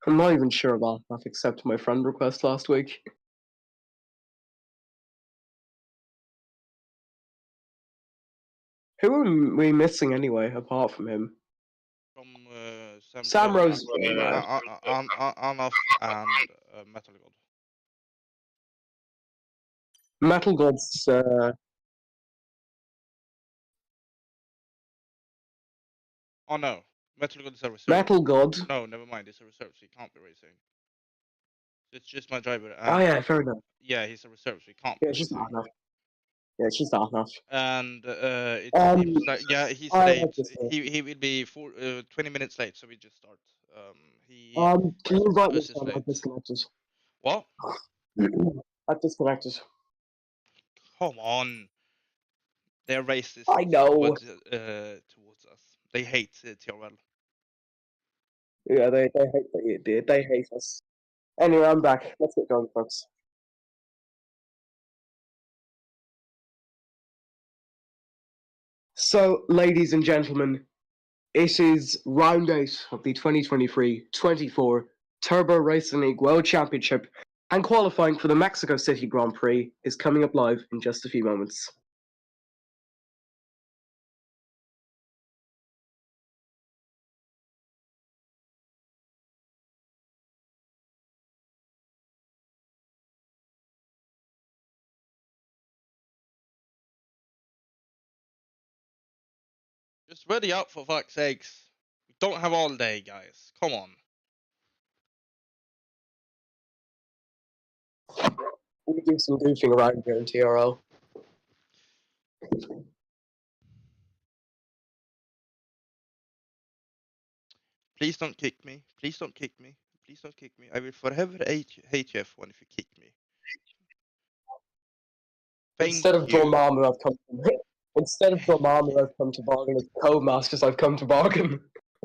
I'm not even sure about that, except my friend request last week. Who are we missing anyway, apart from him? From Sam Rose. Anaf and Metal God. Metal God's. Oh no, Metal God is a reserve. Metal God. No, never mind. It's a reserve, so he can't be racing. It's just my driver. Oh yeah, fair enough. Yeah, he's a reserve, so he can't. Yeah, it's just not enough. Yeah, it's just not enough. And it Um, seems like he's I late. have to say- He will be 20 minutes late, so we just start. He can you invite me? versus I've late. disconnected. What? I've disconnected. Come on. They're racist. I know. Towards us. They hate TRL. Yeah, they hate us. Anyway, I'm back. Let's get going, folks. So, ladies and gentlemen, it is round 8 of the 2023-24 Turbo Racing League World Championship, and qualifying for the Mexico City Grand Prix is coming up live in just a few moments. Just ready up, for fuck's sakes. We don't have all day, guys. Come on. We do some goofing around here in TRL. Please don't kick me. Please don't kick me. Please don't kick me. I will forever hate you, F1, if you kick me. Instead of Dormammu, I've come to instead of Dormammu, I've come to bargain. As Codemasters, I've come to bargain.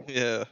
Yeah.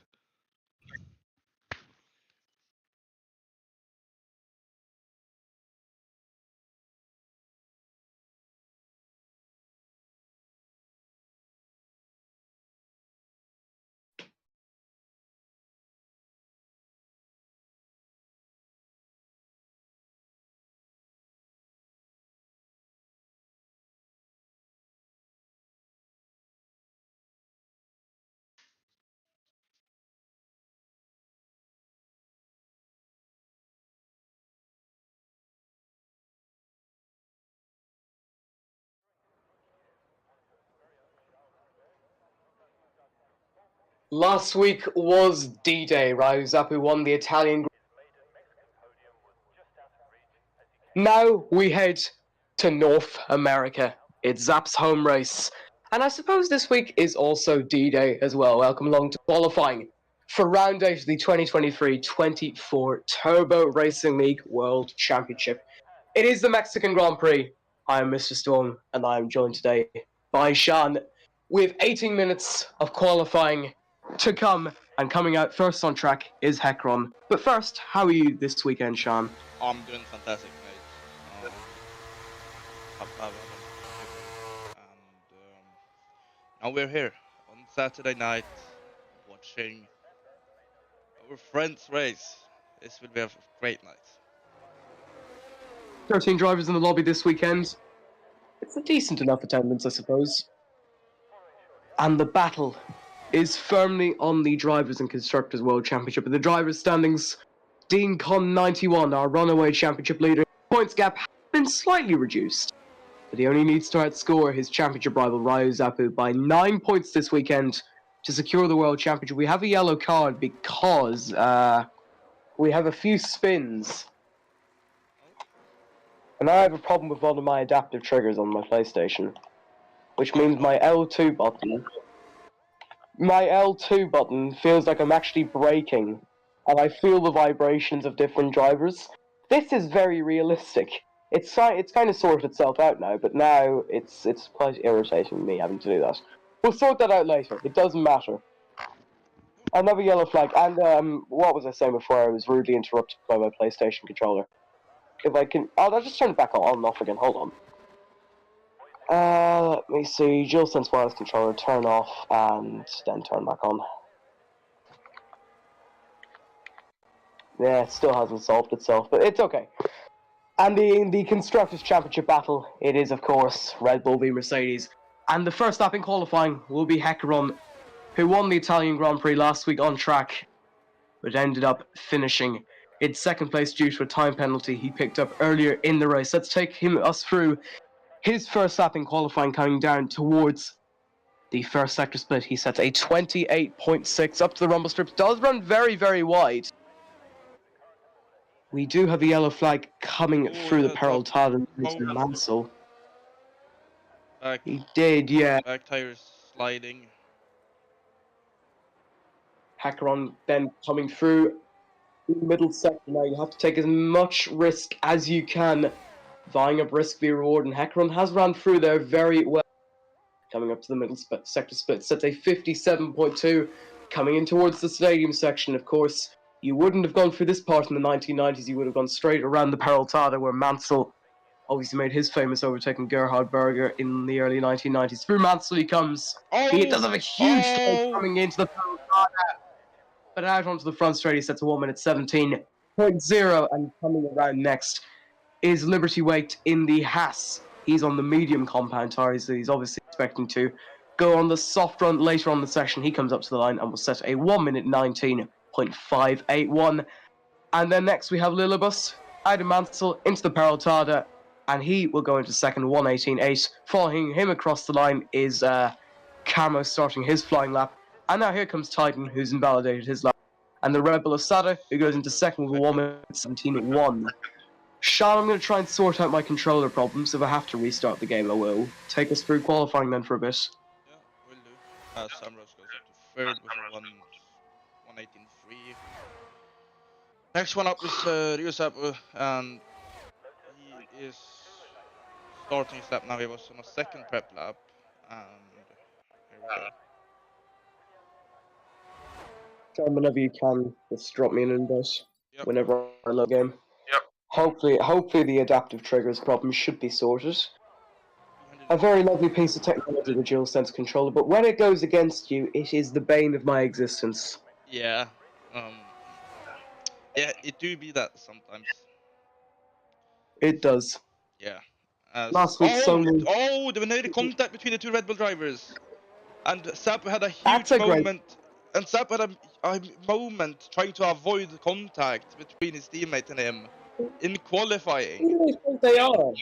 Last week was D-Day. Ryu Zappu won the Italian. Now we head to North America. It's Zap's home race. And I suppose this week is also D-Day as well. Welcome along to qualifying for round 8 of the 2023-24 Turbo Racing League World Championship. It is the Mexican Grand Prix. I am Mr. Storm, and I am joined today by Sean with 18 minutes of qualifying to come, and coming out first on track is Hecaron. But first, how are you this weekend, Sean? I'm doing fantastic, mate. I've had a good week, and now we're here on Saturday night watching our friends race. This will be a great night. 13 drivers in the lobby this weekend. It's a decent enough attendance, I suppose. And the battle is firmly on the Drivers and Constructors World Championship. In the drivers' standings, Dean Con 91, our runaway championship leader, points gap has been slightly reduced, but he only needs to outscore his championship rival Ryu Zappu by 9 points this weekend to secure the World Championship. We have a yellow card because we have a few spins. And I have a problem with one of my adaptive triggers on my PlayStation, which means my L2 button feels like I'm actually braking, and I feel the vibrations of different drivers. This is very realistic. It's kind of sorted itself out now, but now it's quite irritating me having to do that. We'll sort that out later. It doesn't matter. Another yellow flag, and what was I saying before? I was rudely interrupted by my PlayStation controller. If I can, I'll just turn it back on and off again. Hold on. Let me see. DualSense wireless controller, turn off, and then turn back on. Yeah, it still hasn't solved itself, but it's okay. And the Constructors' Championship battle, it is, of course, Red Bull v Mercedes. And the first lap in qualifying will be Hecaron, who won the Italian Grand Prix last week on track, but ended up finishing in second place due to a time penalty he picked up earlier in the race. Let's take us through his first lap in qualifying, coming down towards the first sector split. He sets a 28.6 up to the rumble strips. Does run very, very wide. We do have a yellow flag coming through the Peraltada, Mr. Mansell. He did, yeah. Back tires sliding. Hecaron then coming through the middle sector. Now you have to take as much risk as you can, vying up risk v reward, and Hecaron has run through there very well. Coming up to the middle sector split, sets a 57.2. Coming in towards the stadium section, of course, you wouldn't have gone through this part in the 1990s, you would have gone straight around the Peraltada, where Mansell obviously made his famous overtaking Gerhard Berger in the early 1990s. Through Mansell he comes. He does have a huge strike coming into the Peraltada, but out onto the front straight he sets a 1 minute 17.0, and coming around next is Liberty Waked in the Haas. He's on the medium compound tire, so he's obviously expecting to go on the soft run later on the session. He comes up to the line and will set a 1 minute 19.581. And then next we have Lillibus, Adam Mansell into the Peraltada, and he will go into second, 1:18.8. Following him across the line is Camo starting his flying lap. And now here comes Titan, who's invalidated his lap. And the Red Bull Asada, who goes into second with 1 minute 17.1. Sean, I'm going to try and sort out my controller problems. If I have to restart the game, I will. Take us through qualifying then for a bit. Yeah, will do. Samros goes up to third with a 1:18.3. Next one up is Ryu Zappu, and he is starting his lap now. He was on a second prep lap, and here we go. John, whenever you can, just drop me an invite. Yep. Whenever I log game. Yep. Hopefully the adaptive triggers problem should be sorted. A very lovely piece of technology, the DualSense controller, but when it goes against you, it is the bane of my existence. Yeah. Yeah, it do be that sometimes. It does. Yeah. Last week, Sony... Oh, there was no contact between the two Red Bull drivers. And Zappo had a That's huge a great- moment. And Zappo had a moment trying to avoid contact between his teammate and him in qualifying. Who do they think they are?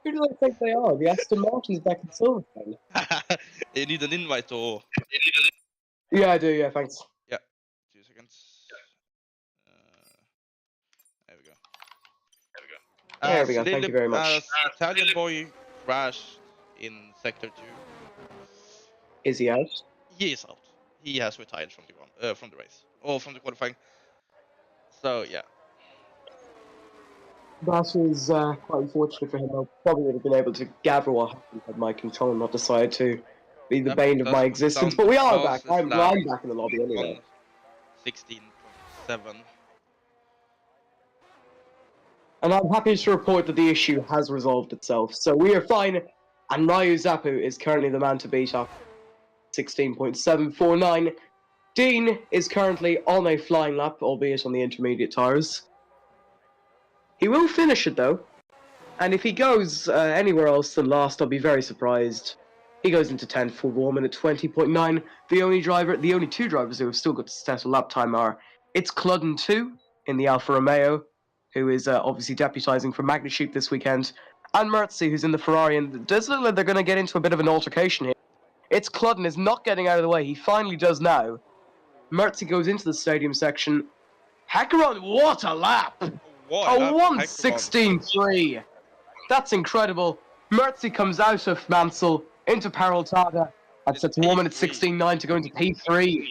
Who do they think they are? The Aston Martins back in Silverstone. You need an invite or... Yeah, I do, yeah, thanks. 2 seconds. There we go. There we go, thank you very much. Italian boy crashed in Sector 2. Is he out? He is out. He has retired from the race. Or from the qualifying. So, yeah. That was quite unfortunate for him. I probably would have been able to gather what happened had my controller not decided to be the Yep, bane of my that's existence. down But we to are fastest back. I'm lap. back in the lobby anyway. 16.7. And I'm happy to report that the issue has resolved itself. So we are fine. And Ryu Zappu is currently the man to beat up 16.749. Dean is currently on a flying lap, albeit on the intermediate tires. He will finish it though. And if he goes anywhere else than last, I'll be very surprised. He goes into 10th for 1 minute 20.9. The only two drivers who have still got to set a lap time are it's Cludden 2 in the Alfa Romeo, who is obviously deputizing for Magnachip this weekend, and Mertzi, who's in the Ferrari, and it does look like they're going to get into a bit of an altercation here. It's Cludden is not getting out of the way. He finally does now. Mertzi goes into the stadium section. Hackeron, what a lap! What? A 1:16.3. That's incredible. Mertzi comes out of Mansell into Paraltada and sets 1 minute 16.9 to go into P3.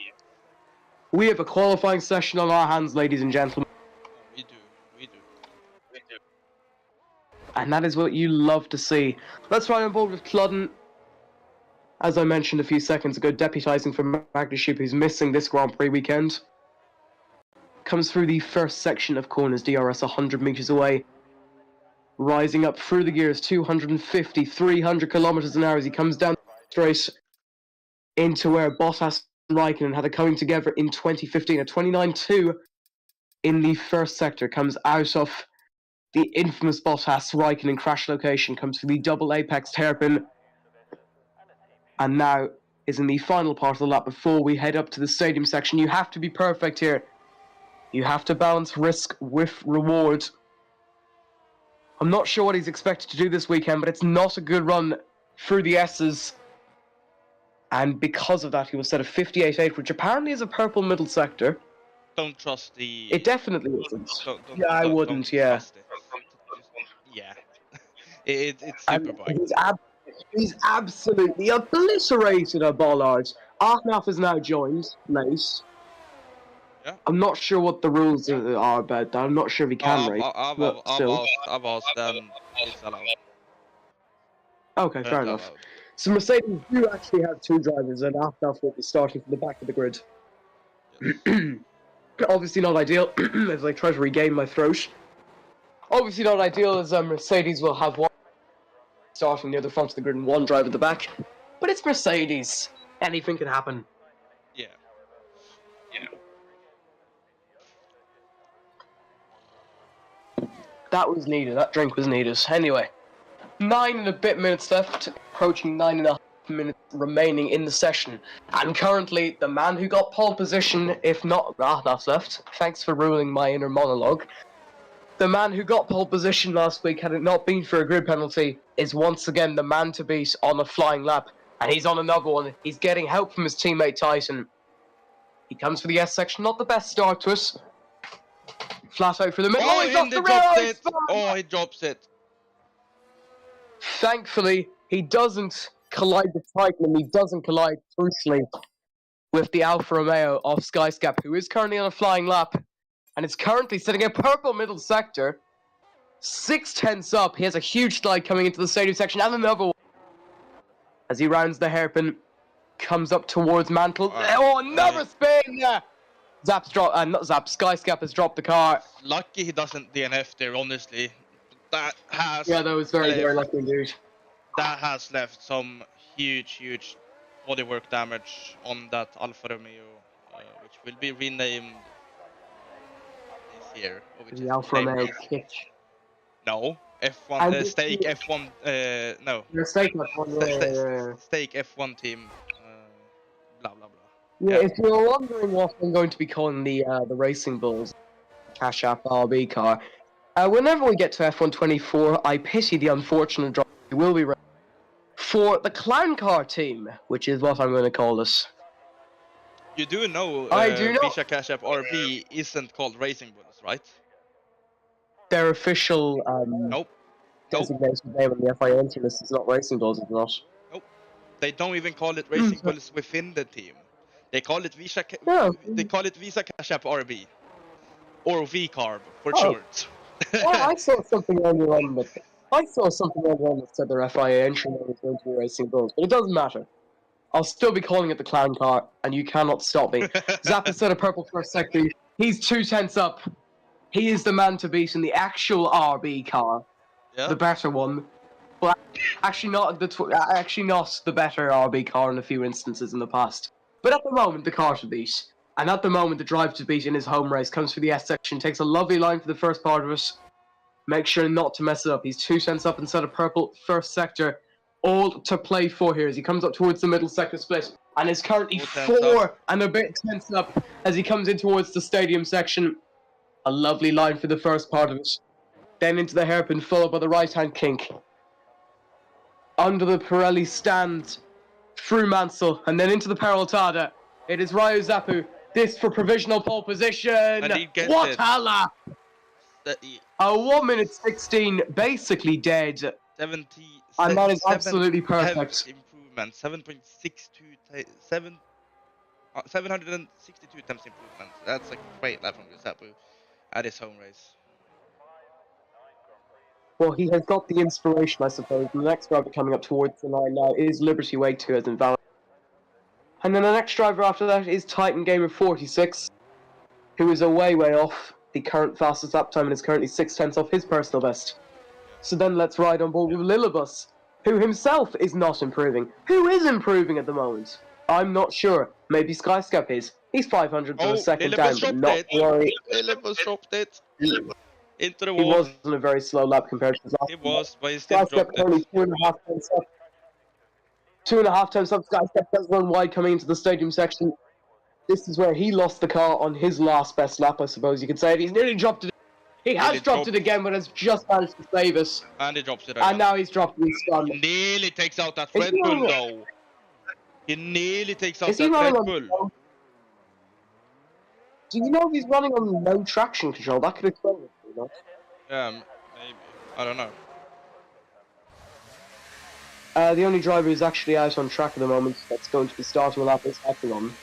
We have a qualifying session on our hands, ladies and gentlemen. We do. And that is what you love to see. Let's ride on board with Cludden. As I mentioned a few seconds ago, deputizing for Magnachip, who's missing this Grand Prix weekend. Comes through the first section of corners, DRS 100 meters away. Rising up through the gears, 250, 300 kilometers an hour as he comes down straight into where Bottas and Raikkonen had it coming together in 2015. A 29.2 in the first sector comes out of the infamous Bottas Raikkonen crash location, comes through the double apex hairpin, and now is in the final part of the lap before we head up to the stadium section. You have to be perfect here. You have to balance risk with reward. I'm not sure what he's expected to do this weekend, but it's not a good run through the S's. And because of that, he will set a 58.8, which apparently is a purple middle sector. Don't trust the... It definitely isn't. Don't, Yeah, I wouldn't, don't yeah. trust it. Yeah. It's super bike. He's absolutely obliterated a bollard. Arnaf is now joined, late. Yeah. I'm not sure what the rules are about that. I'm not sure if he can race. but still. I've asked them. It's allowed. Okay, fair It's enough. allowed. So Mercedes do actually have two drivers, and Arnaf will be starting from the back of the grid. Yes. Obviously not ideal, as I try to regain my throat. Obviously not ideal, as Mercedes will have one starting near the front of the grid and one driver at the back. But it's Mercedes. Anything can happen. Yeah. That was needed. That drink was needed. Anyway, 9 and a bit minutes left, approaching 9.5 minutes remaining in the session. And currently, the man who got pole position, if not... that's left. Thanks for ruining my inner monologue. The man who got pole position last week, had it not been for a grid penalty, is once again the man to beat on a flying lap. And he's on another one. He's getting help from his teammate Tyson. He comes for the S section, not the best start to it. Flat out for the middle. Oh, he's off he the drops rail! it! Oh, he drops it. Thankfully, he doesn't collide with Titan, and he doesn't collide, crucially, with the Alfa Romeo of Skyscap, who is currently on a flying lap, and is currently sitting a purple middle sector. 6/10 up. He has a huge slide coming into the stadium section, and another one. As he rounds the hairpin, comes up towards Mantle. Oh, another spin! Zap's dropped, not Zap, Skyscap has dropped the car. Lucky he doesn't DNF there, honestly. That has Yeah, that was very, very left, lucky indeed. that has left some huge bodywork damage on that Alfa Romeo, which will be renamed this year. Or which The is Alfa renamed Romeo this- kick. No, F1 And this stake is- F1. No, Mistake that one. Yeah. stake F1 team. Blah blah blah. Yeah, if you're wondering what I'm going to be calling the Racing Bulls Cash App RB car, whenever we get to F124, I pity the unfortunate driver who will be racing for the Clown Car team, which is what I'm going to call this. You do know I do know. Visha Cash App RB isn't called Racing Bulls, right? Their official Nope. designated name on the FIA entry list is not Racing Bulls, it's not. They don't even call it Racing Bulls within the team. They call it Visa. No. They call it Visa Cash App RB, or VCarb for Oh. short. I saw something earlier on that said their FIA entry name was going to be Racing Bulls, but it doesn't matter. I'll still be calling it the Clown Car, and you cannot stop me. Zap instead of purple first sector. He's 2/10 up. He is the man to beat in the actual RB car, Yeah. the better one. Well, actually not the better RB car in a few instances in the past. But at the moment, the car to beat. And at the moment, the drive to beat in his home race comes through the S section, takes a lovely line for the first part of it. Make sure not to mess it up. He's 2/10 up instead of purple first sector. All to play for here as he comes up towards the middle sector split. And is currently 4/10 4 and a bit tense up as he comes in towards the stadium section. A lovely line for the first part of it. Then into the hairpin, followed by the right-hand kink. Under the Pirelli stand, through Mansell, and then into the Peraltada. It is Ryo Zappu. This for provisional pole position. And he gets What it. a lap! A 1:16, basically dead. 70. And that is 7 absolutely perfect. Improvement. 762 temps improvement. That's a great lap from Giuseppe at his home race. Well, he has got the inspiration, I suppose. The next driver coming up towards the line now is Liberty Wake 2 as invalid. And then the next driver after that is Titan Gamer 46, who is way off the current fastest lap time and is currently 6/10 off his personal best. So then let's ride on board with Lillibus, who himself is not improving. Who is improving at the moment? I'm not sure. Maybe Skyscap is. He's 500 Oh, a second Lillibus down, but dropped not it. to worry. Lillibus dropped it into the He wall. was on a very slow lap compared to his last It was, but he still Skyscap dropped only it. 2.5 times up. 2.5 times up. Skyscap does run wide coming into the stadium section. This is where he lost the car on his last best lap, I suppose you could say. He's nearly dropped it. He has Nearly dropped dropped. it again, but has just managed to save us. And he drops it And again. now he's dropped his gun. He nearly takes out that Is Red he Bull running though. He nearly takes out Is he that running Red on Bull. Do you know if he's running on no traction control? That could explain it, you know? Maybe. I don't know. The only driver who's actually out on track at the moment that's going to be starting a lap is Epsilon.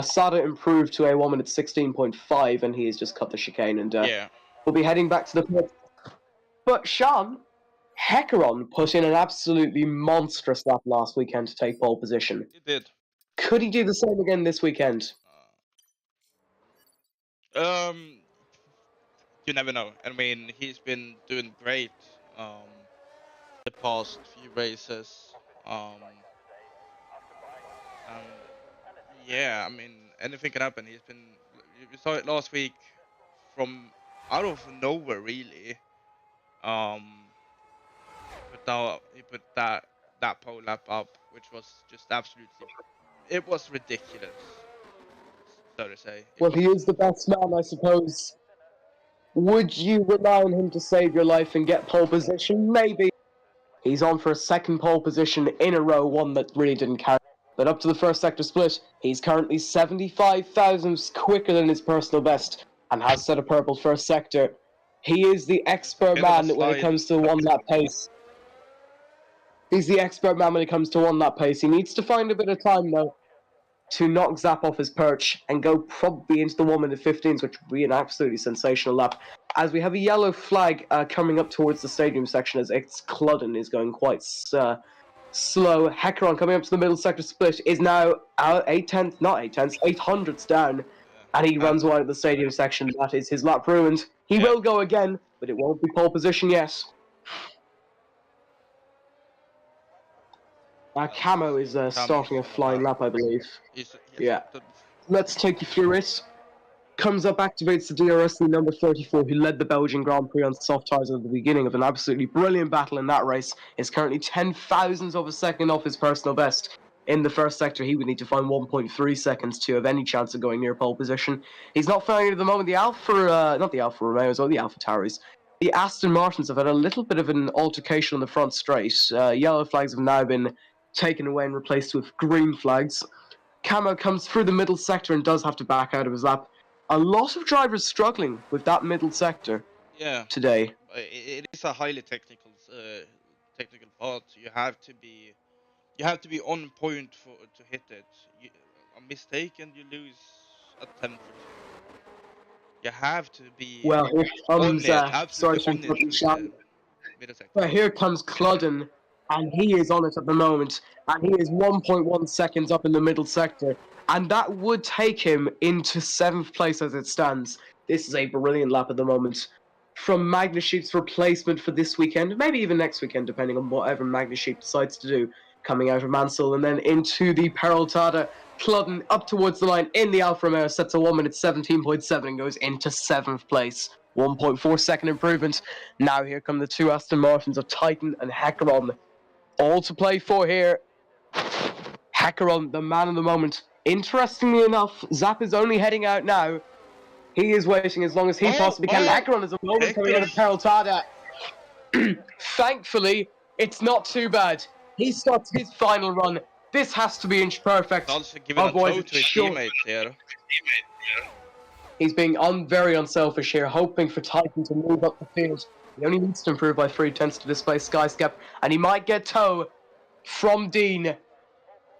Sada improved to a 1:16.5 and he has just cut the chicane and Yeah. we'll be heading back to the pit. But Sean, Hecaron put in an absolutely monstrous lap last weekend to take pole position. He did. Could he do the same again this weekend? You never know. I mean, he's been doing great the past few races. And yeah, I mean, anything can happen. He's been, we saw it last week from out of nowhere, really. He put that pole lap up, which was just absolutely, it was ridiculous, so to say. Well, he is the best man, I suppose. Would you rely on him to save your life and get pole position? Maybe. He's on for a second pole position in a row, one that really didn't count. But up to the first sector split, he's currently 75 thousandths quicker than his personal best and has set a purple first sector. He is the expert Bit of a man when it slide. comes to one lap pace. He's the expert man when it comes to one lap pace. He needs to find a bit of time, though, to knock Zap off his perch and go probably into the 1:15s, which would be an absolutely sensational lap. as we have a yellow flag coming up towards the stadium section as Cludden is going quite slow. Hecaron coming up to the middle sector split is now out 800ths down, and he runs wide of the stadium section. That is his lap ruined. He will go again, but it won't be pole position yet. Camo is starting a flying lap, I believe. Yeah. Let's take you through it. Comes up, activates the DRS, the number 34, who led the Belgian Grand Prix on soft tyres at the beginning of an absolutely brilliant battle in that race, is currently 10,000ths of a second off his personal best. In the first sector, he would need to find 1.3 seconds to have any chance of going near pole position. He's not finding it at the moment. The not the Alfa Romeos or the Alfa Tauris. The Aston Martins have had a little bit of an altercation on the front straight. Yellow flags have now been taken away and replaced with green flags. Camo comes through the middle sector and does have to back out of his lap. A lot of drivers struggling with that middle sector today. It is a highly technical part. You have to be on point to hit it. A mistake and you lose a 10%. You have to be. Well, here comes absolutely on it. Well, here comes Cludden, and he is on it at the moment, and he is 1.1 seconds up in the middle sector. And that would take him into 7th place as it stands. This is a brilliant lap at the moment. From Magnasheep's replacement for this weekend, maybe even next weekend, depending on whatever Magnasheep decides to do, coming out of Mansell, and then into the Peraltada, Cludden up towards the line in the Alfa Romeo, sets a 1 minute 17.7 and goes into 7th place. 1.4 second improvement. Now here come the two Aston Martins of Titan and Hecaron. All to play for here. Hecaron, the man of the moment. Interestingly enough, Zap is only heading out now. He is waiting as long as he possibly can. Hecaron is a moment coming out of Peraltada. Thankfully, it's not too bad. He starts his final run. This has to be inch perfect. Also giving a toe to his teammate here. He's being very unselfish here, hoping for Titan to move up the field. He only needs to improve by 0.3 to display Skyscap, and he might get toe from Dean.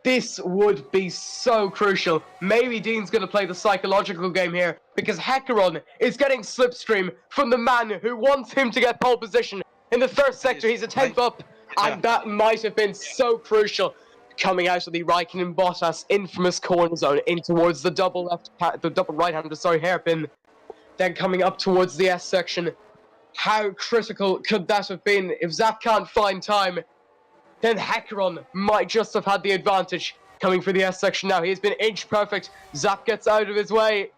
This would be so crucial. Maybe Dean's going to play the psychological game here, because Hecaron is getting slipstream from the man who wants him to get pole position. In the first sector, he's a 10th up, and that might have been so crucial. Coming out of the Raikkonen Bottas infamous corner zone in towards the double right-hander, hairpin. Then coming up towards the S section. How critical could that have been? If Zap can't find time, then Hecaron might just have had the advantage. Coming for the S section now, he has been inch perfect. Zap gets out of his way.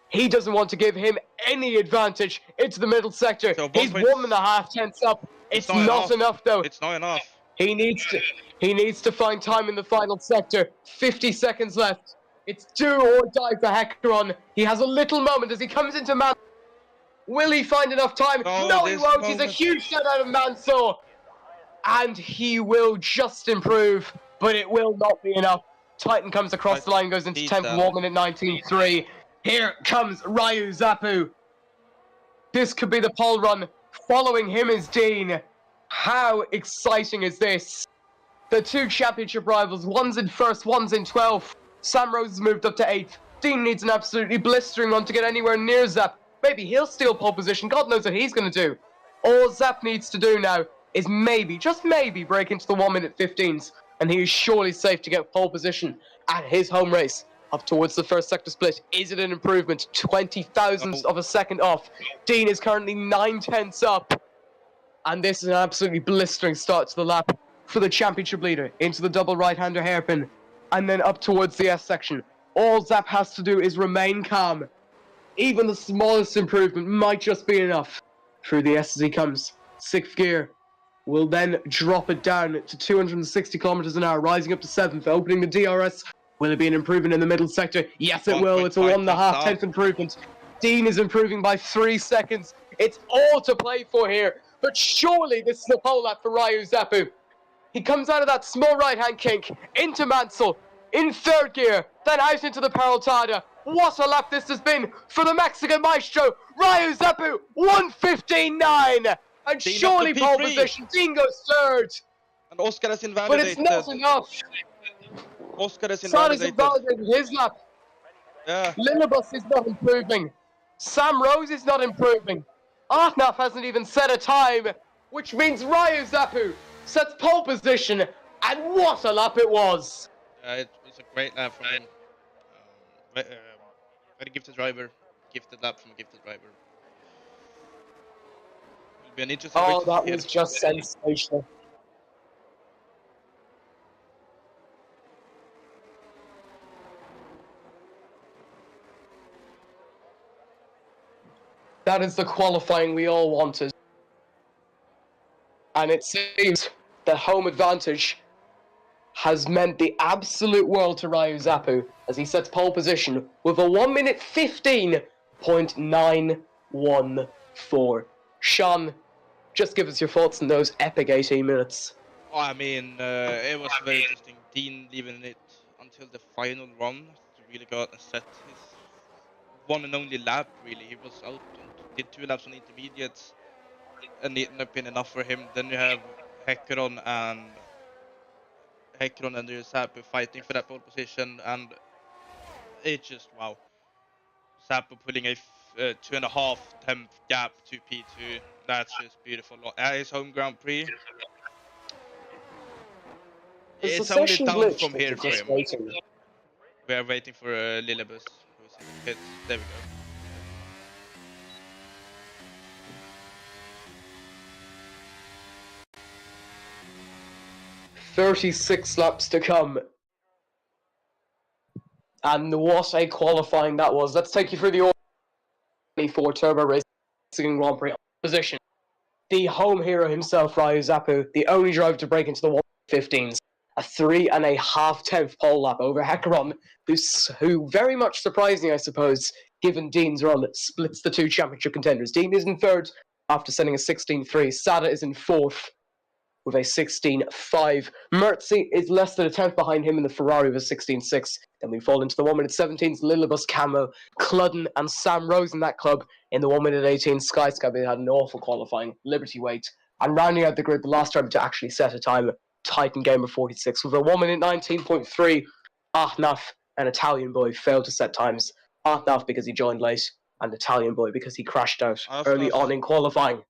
He doesn't want to give him any advantage into the middle sector. So he's 1.5 tenths up. It's not enough though. It's not enough. He needs to find time in the final sector. 50 seconds left. It's do or die for Hecaron. He has a little moment as he comes into Man. Will he find enough time? No, he won't. He's a huge shot out of Mansour. And he will just improve, but it will not be enough. Titan comes across the line, goes into 10th, 1 minute 19.3. Here comes Ryu Zapu. This could be the pole run. Following him is Dean. How exciting is this? The two championship rivals, one's in 1st, one's in 12th. Sam Rose has moved up to 8th. Dean needs an absolutely blistering one to get anywhere near Zap. Maybe he'll steal pole position. God knows what he's going to do. All Zap needs to do now is maybe, just maybe, break into the 1 minute 15s. And he is surely safe to get pole position at his home race. Up towards the first sector split. Is it an improvement? 20,000ths of a second off. Dean is currently 9 tenths up. And this is an absolutely blistering start to the lap for the championship leader. Into the double right-hander hairpin. And then up towards the S section. All Zap has to do is remain calm. Even the smallest improvement might just be enough. Through the S as he comes. 6th gear. Will then drop it down to 260 kilometers an hour. Rising up to 7th. Opening the DRS. Will it be an improvement in the middle sector? Yes, it will. It's a 1.5 tenth improvement. Dean is improving by 3 seconds. It's all to play for here. But surely this is a pole lap for Ryu Zapu. He comes out of that small right-hand kink into Mansell in 3rd gear, then out into the Peraltada. What a lap this has been for the Mexican maestro, Ryu Zapu, 1:15.9. And Dean surely up to pole P3. position. Dean goes 3rd. And Oscar is But invalidated. it's not enough. Oscar is Sonic invalidated. invalidated his lap. Yeah. Lillibus is not improving. Sam Rose is not improving. Arnaf hasn't even set a time, which means Ryu Zapu sets pole position, and what a lap it was! It was a great lap from him. Very gifted driver. Gifted lap from a gifted driver. Will be an interesting Oh, race to that see was here. just sensational. That is the qualifying we all wanted. And it seems the home advantage has meant the absolute world to Ryu Zapu as he sets pole position with a 1 minute 15.914. Sean, just give us your thoughts on those epic 18 minutes. Oh, I mean, it was very interesting. Dean leaving it until the final run to really go out and set his one and only lap, really. He was out and did 2 laps on intermediates, and it ended up being enough for him. Then you have Hecron and Zapu fighting for that pole position, and it's just wow. Zapu pulling a 2.5 tenth gap to P2. That's just beautiful. His home Grand Prix. It's It's a only session down glitch from that here you're for just him. waiting. We are waiting for Lillibus, who's in the pits. There we go. 36 laps to come. And what a qualifying that was. Let's take you through the 24 Turbo Racing Grand Prix position. The home hero himself, Ryu Zapu, the only driver to break into the 115s. A 3.5 tenth pole lap over Hecron, who very much surprising, I suppose, given Dean's run, splits the 2 championship contenders. Dean is in 3rd after setting a 16.3. Sada is in 4th with a 16.5. Mertzi is less than a tenth behind him in the Ferrari with a 16.6. Then we fall into the 1 minute 17s, Lillibus Camo, Cludden, and Sam Rose in that club in the 1 minute 18. Skysky had an awful qualifying, Liberty Weight, and rounding out the grid, the last driver to actually set a time, Titan Gamer 46 with a 1 minute 19.3. Ahnaf, an Italian boy, failed to set times. Ahnaf because he joined late, and Italian boy because he crashed out early on in qualifying.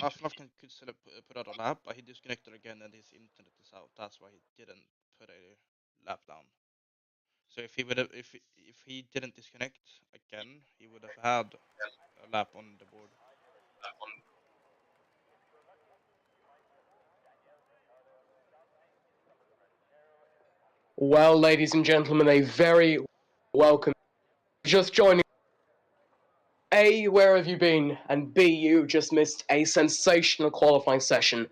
Afnaf could still have put out a lap, but he disconnected again and his internet is out. That's why he didn't put a lap down. So if he would have, if he didn't disconnect again, he would have had a lap on the board. Well, ladies and gentlemen, a very welcome. Just joining. A, where have you been? And B, you just missed a sensational qualifying session.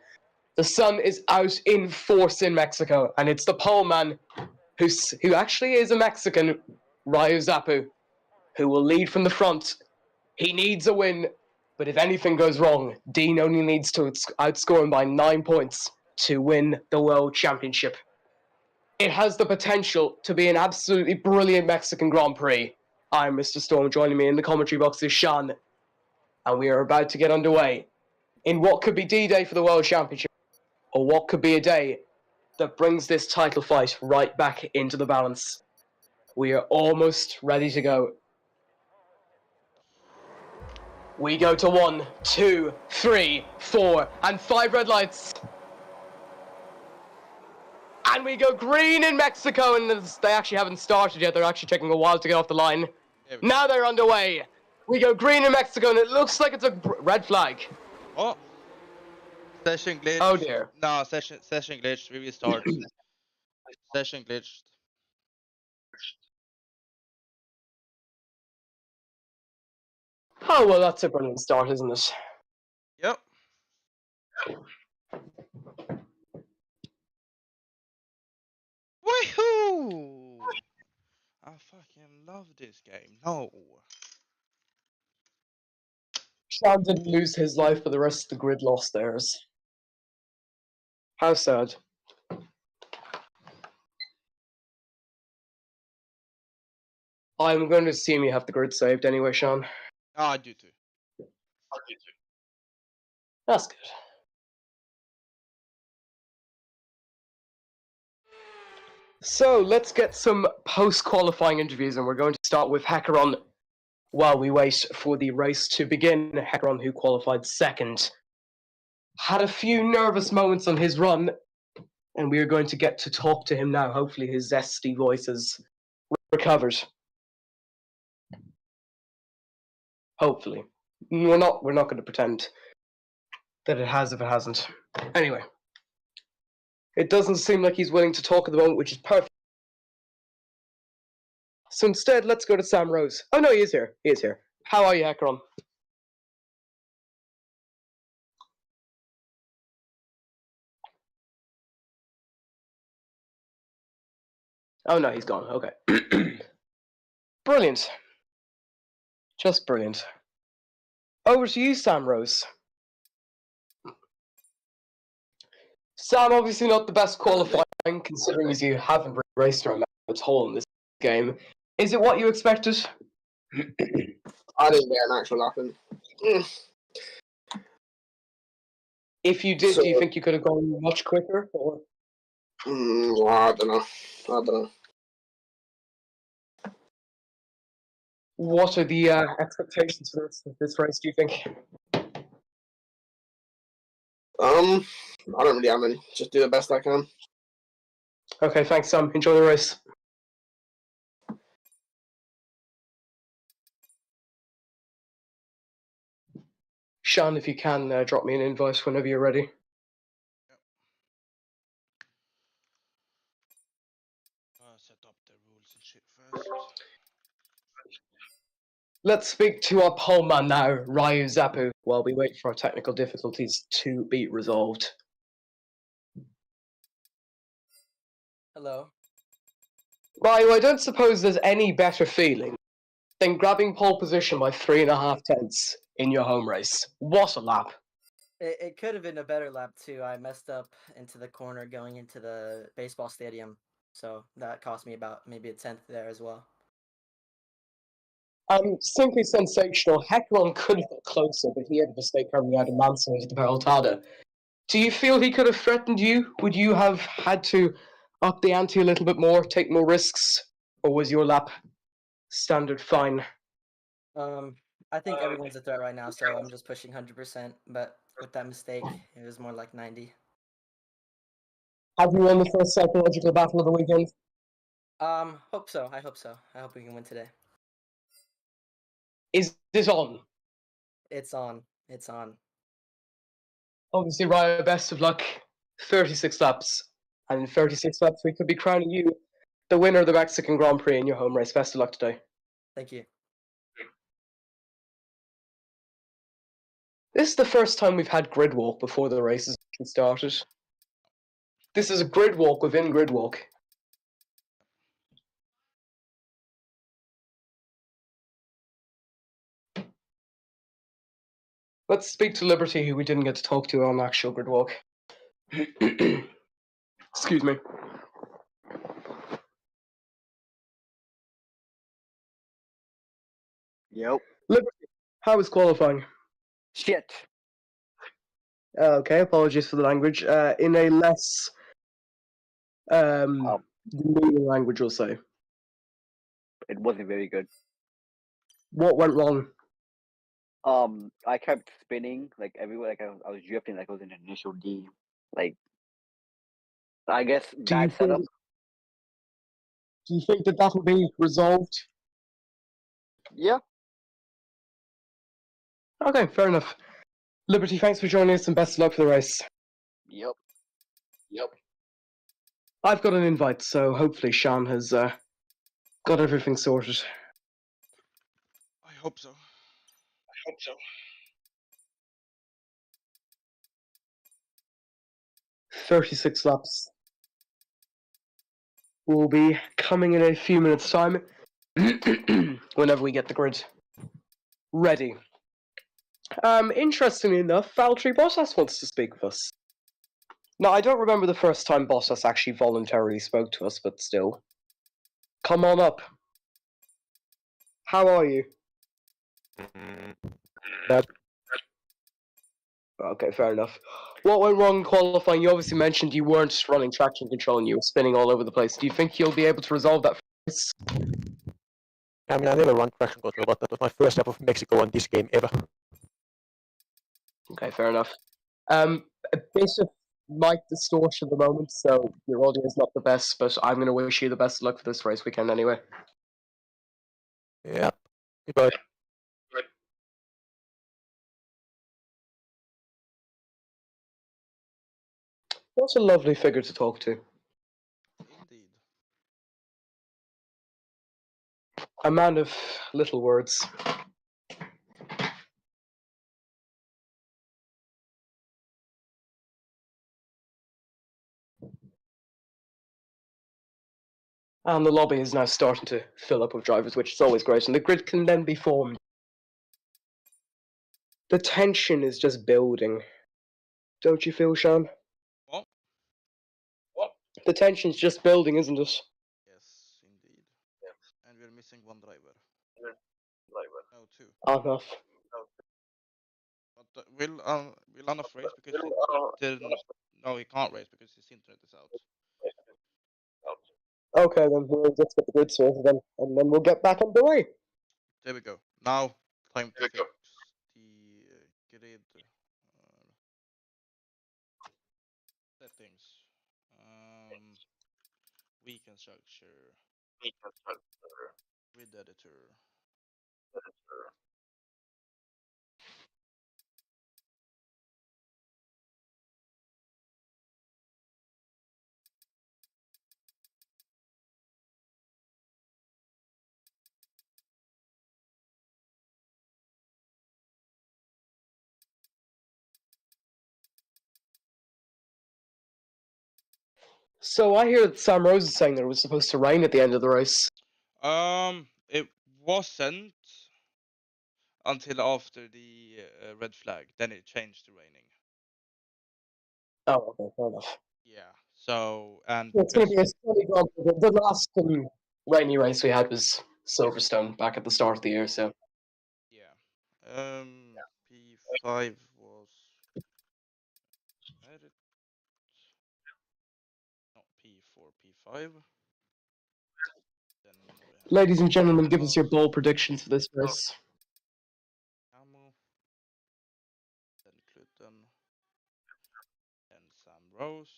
The sun is out in force in Mexico, and it's the pole man, who actually is a Mexican, Ryu Zapu, who will lead from the front. He needs a win, but if anything goes wrong, Dean only needs to outscore him by 9 points to win the World Championship. It has the potential to be an absolutely brilliant Mexican Grand Prix. I'm Mr. Storm. Joining me in the commentary box is Sean, and we are about to get underway in what could be D-Day for the World Championship, or what could be a day that brings this title fight right back into the balance. We are almost ready to go. We go to 1, 2, 3, 4, and 5 red lights. And we go green in Mexico, and they actually haven't started yet. They're actually taking a while to get off the line. Now they're underway. We go green in Mexico, and it looks like it's a red flag. Oh, session glitch. Oh dear. No, session glitch. We restart. Session glitched. Oh, well, that's a brilliant start, isn't it? Yep. Woohoo! I fucking love this game. No. Sean didn't lose his life, but the rest of the grid lost theirs. How sad. I'm going to assume you have the grid saved anyway, Sean. Oh, I do too. That's good. So let's get some post-qualifying interviews, and we're going to start with Hackeron while we wait for the race to begin, Hecaron, who qualified second, had a few nervous moments on his run, and we are going to get to talk to him now. Hopefully his zesty voice has recovered. Hopefully. We're not going to pretend that it has if it hasn't. Anyway. It doesn't seem like he's willing to talk at the moment, which is perfect. So instead, let's go to Sam Rose. Oh no, he is here. He is here. How are you, Hecaron? Oh no, he's gone. Okay. Brilliant. Just brilliant. Over to you, Sam Rose. Sam, obviously not the best qualifying, considering as you haven't raced around at all in this game. Is it what you expected? I didn't get an actual lap in. If you did, So- do you think you could have gone much quicker? Or? I don't know. What are the expectations for this race, do you think? I don't really have any. Just do the best I can. Okay, thanks, Sam. Enjoy the race. Sean, if you can, drop me an invite whenever you're ready. Set up the rules and shit first. Let's speak to our pole man now, Ryu Zapu, while we wait for our technical difficulties to be resolved. Hello. Ryu, I don't suppose there's any better feeling than grabbing pole position by 3.5 tenths in your home race. What a lap. It could have been a better lap too. I messed up into the corner going into the baseball stadium, so that cost me about maybe a tenth there as well. Simply sensational. Hecaron could have got closer, but he had a mistake coming out of Manson into the Peraltada. Do you feel he could have threatened you? Would you have had to up the ante a little bit more, take more risks? Or was your lap standard fine? I think everyone's a threat right now, so I'm just pushing 100%. But with that mistake, it was more like 90. Have you won the first psychological battle of the weekend? Hope so. I hope so. I hope we can win today. Is this on? It's on. It's on. Obviously, Ryan, best of luck. 36 laps. And in 36 laps, we could be crowning you the winner of the Mexican Grand Prix in your home race. Best of luck today. Thank you. This is the first time we've had grid walk before the races started. This is a grid walk within grid walk. Let's speak to Liberty, who we didn't get to talk to on actual grid walk. Excuse me. Yep. Liberty, how was qualifying? Shit. Okay, apologies for the language. In a less demeaning language, we'll say. It wasn't very good. What went wrong? I kept spinning like everywhere. Like I was drifting. Like I was in initial D. Like I guess Do you bad setup. think that will be resolved? Yeah. Okay, fair enough. Liberty, thanks for joining us and best of luck for the race. Yep. I've got an invite, so hopefully Sean has got everything sorted. I hope so. 36 laps. Will be coming in a few minutes' time. Whenever we get the grid ready. Interestingly enough, Valtteri Bottas wants to speak with us. Now, I don't remember the first time Bottas actually voluntarily spoke to us, but still. Come on up. How are you? Okay, fair enough. What went wrong in qualifying? You obviously mentioned you weren't running traction control and you were spinning all over the place. Do you think you'll be able to resolve that? I mean, I never run traction control, but that was my first lap of Mexico on this game ever. Okay, fair enough. A bit of mic distortion at the moment, so your audio is not the best, but I'm going to wish you the best of luck for this race weekend anyway. Yeah. Goodbye. What a lovely figure to talk to. Indeed. A man of little words. And the lobby is now starting to fill up with drivers, which is always great, and the grid can then be formed. The tension is just building. Don't you feel, Sean? What? The tension's just building, isn't it? Yes, indeed. And we're missing one driver. No, two. Enough. But will Anaf race because no, he can't race because his internet is out. Okay, then we'll just get the grid sorted then, and then we'll get back on the way. There we go. Now, time to fix the grid settings. Weekend structure. Grid editor. So I hear that Sam Rose is saying that it was supposed to rain at the end of the race. It wasn't until after the red flag. Then it changed to raining. Oh, okay, fair enough. Yeah. So and It's going to because be a sunny Grand Prix. The last rainy race we had was Silverstone back at the start of the year, so. yeah. P5 was edit. Not P4, P5. Then we have Ladies and gentlemen, give us your bold predictions for this race. Camo. Then Clutten. Then Sam Rose.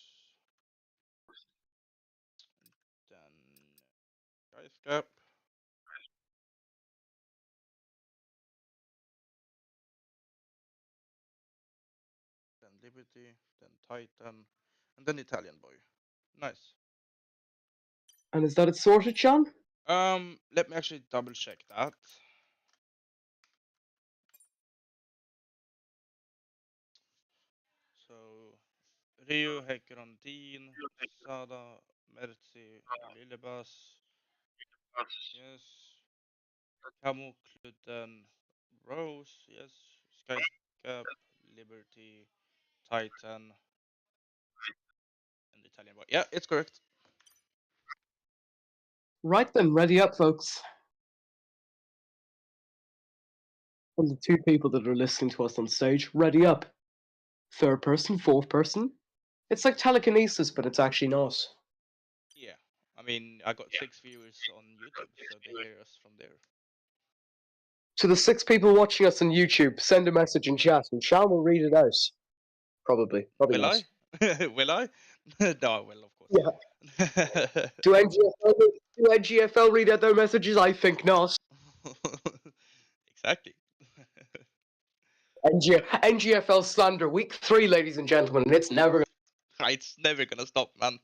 Then Ice Cap. Then Liberty. Then Titan. And then Italian Boy. Nice. And is that it sorted, Sean? Let me actually double check that. So Rio, Häckeron, Dean, Sada, Merzi, Lillebas. Yes. Camo, Clutten, Rose. Yes. Skycap, Liberty, Titan, and Italian Boy. Yeah, it's correct. Right then, ready up, folks. And the two people that are listening to us on stage, ready up. Third person, fourth person. It's like telekinesis, but it's actually not. Yeah. I mean, I got 6 viewers on YouTube, so they hear us from there. To the 6 people watching us on YouTube, send a message in chat, and Sean will read it out. Probably. Probably Will not. I? Will I? No, I will, of course. Yeah. Do NGFL read out their messages? I think not. Exactly. NGFL slander week 3, ladies and gentlemen, and it's never. It's never gonna stop, man.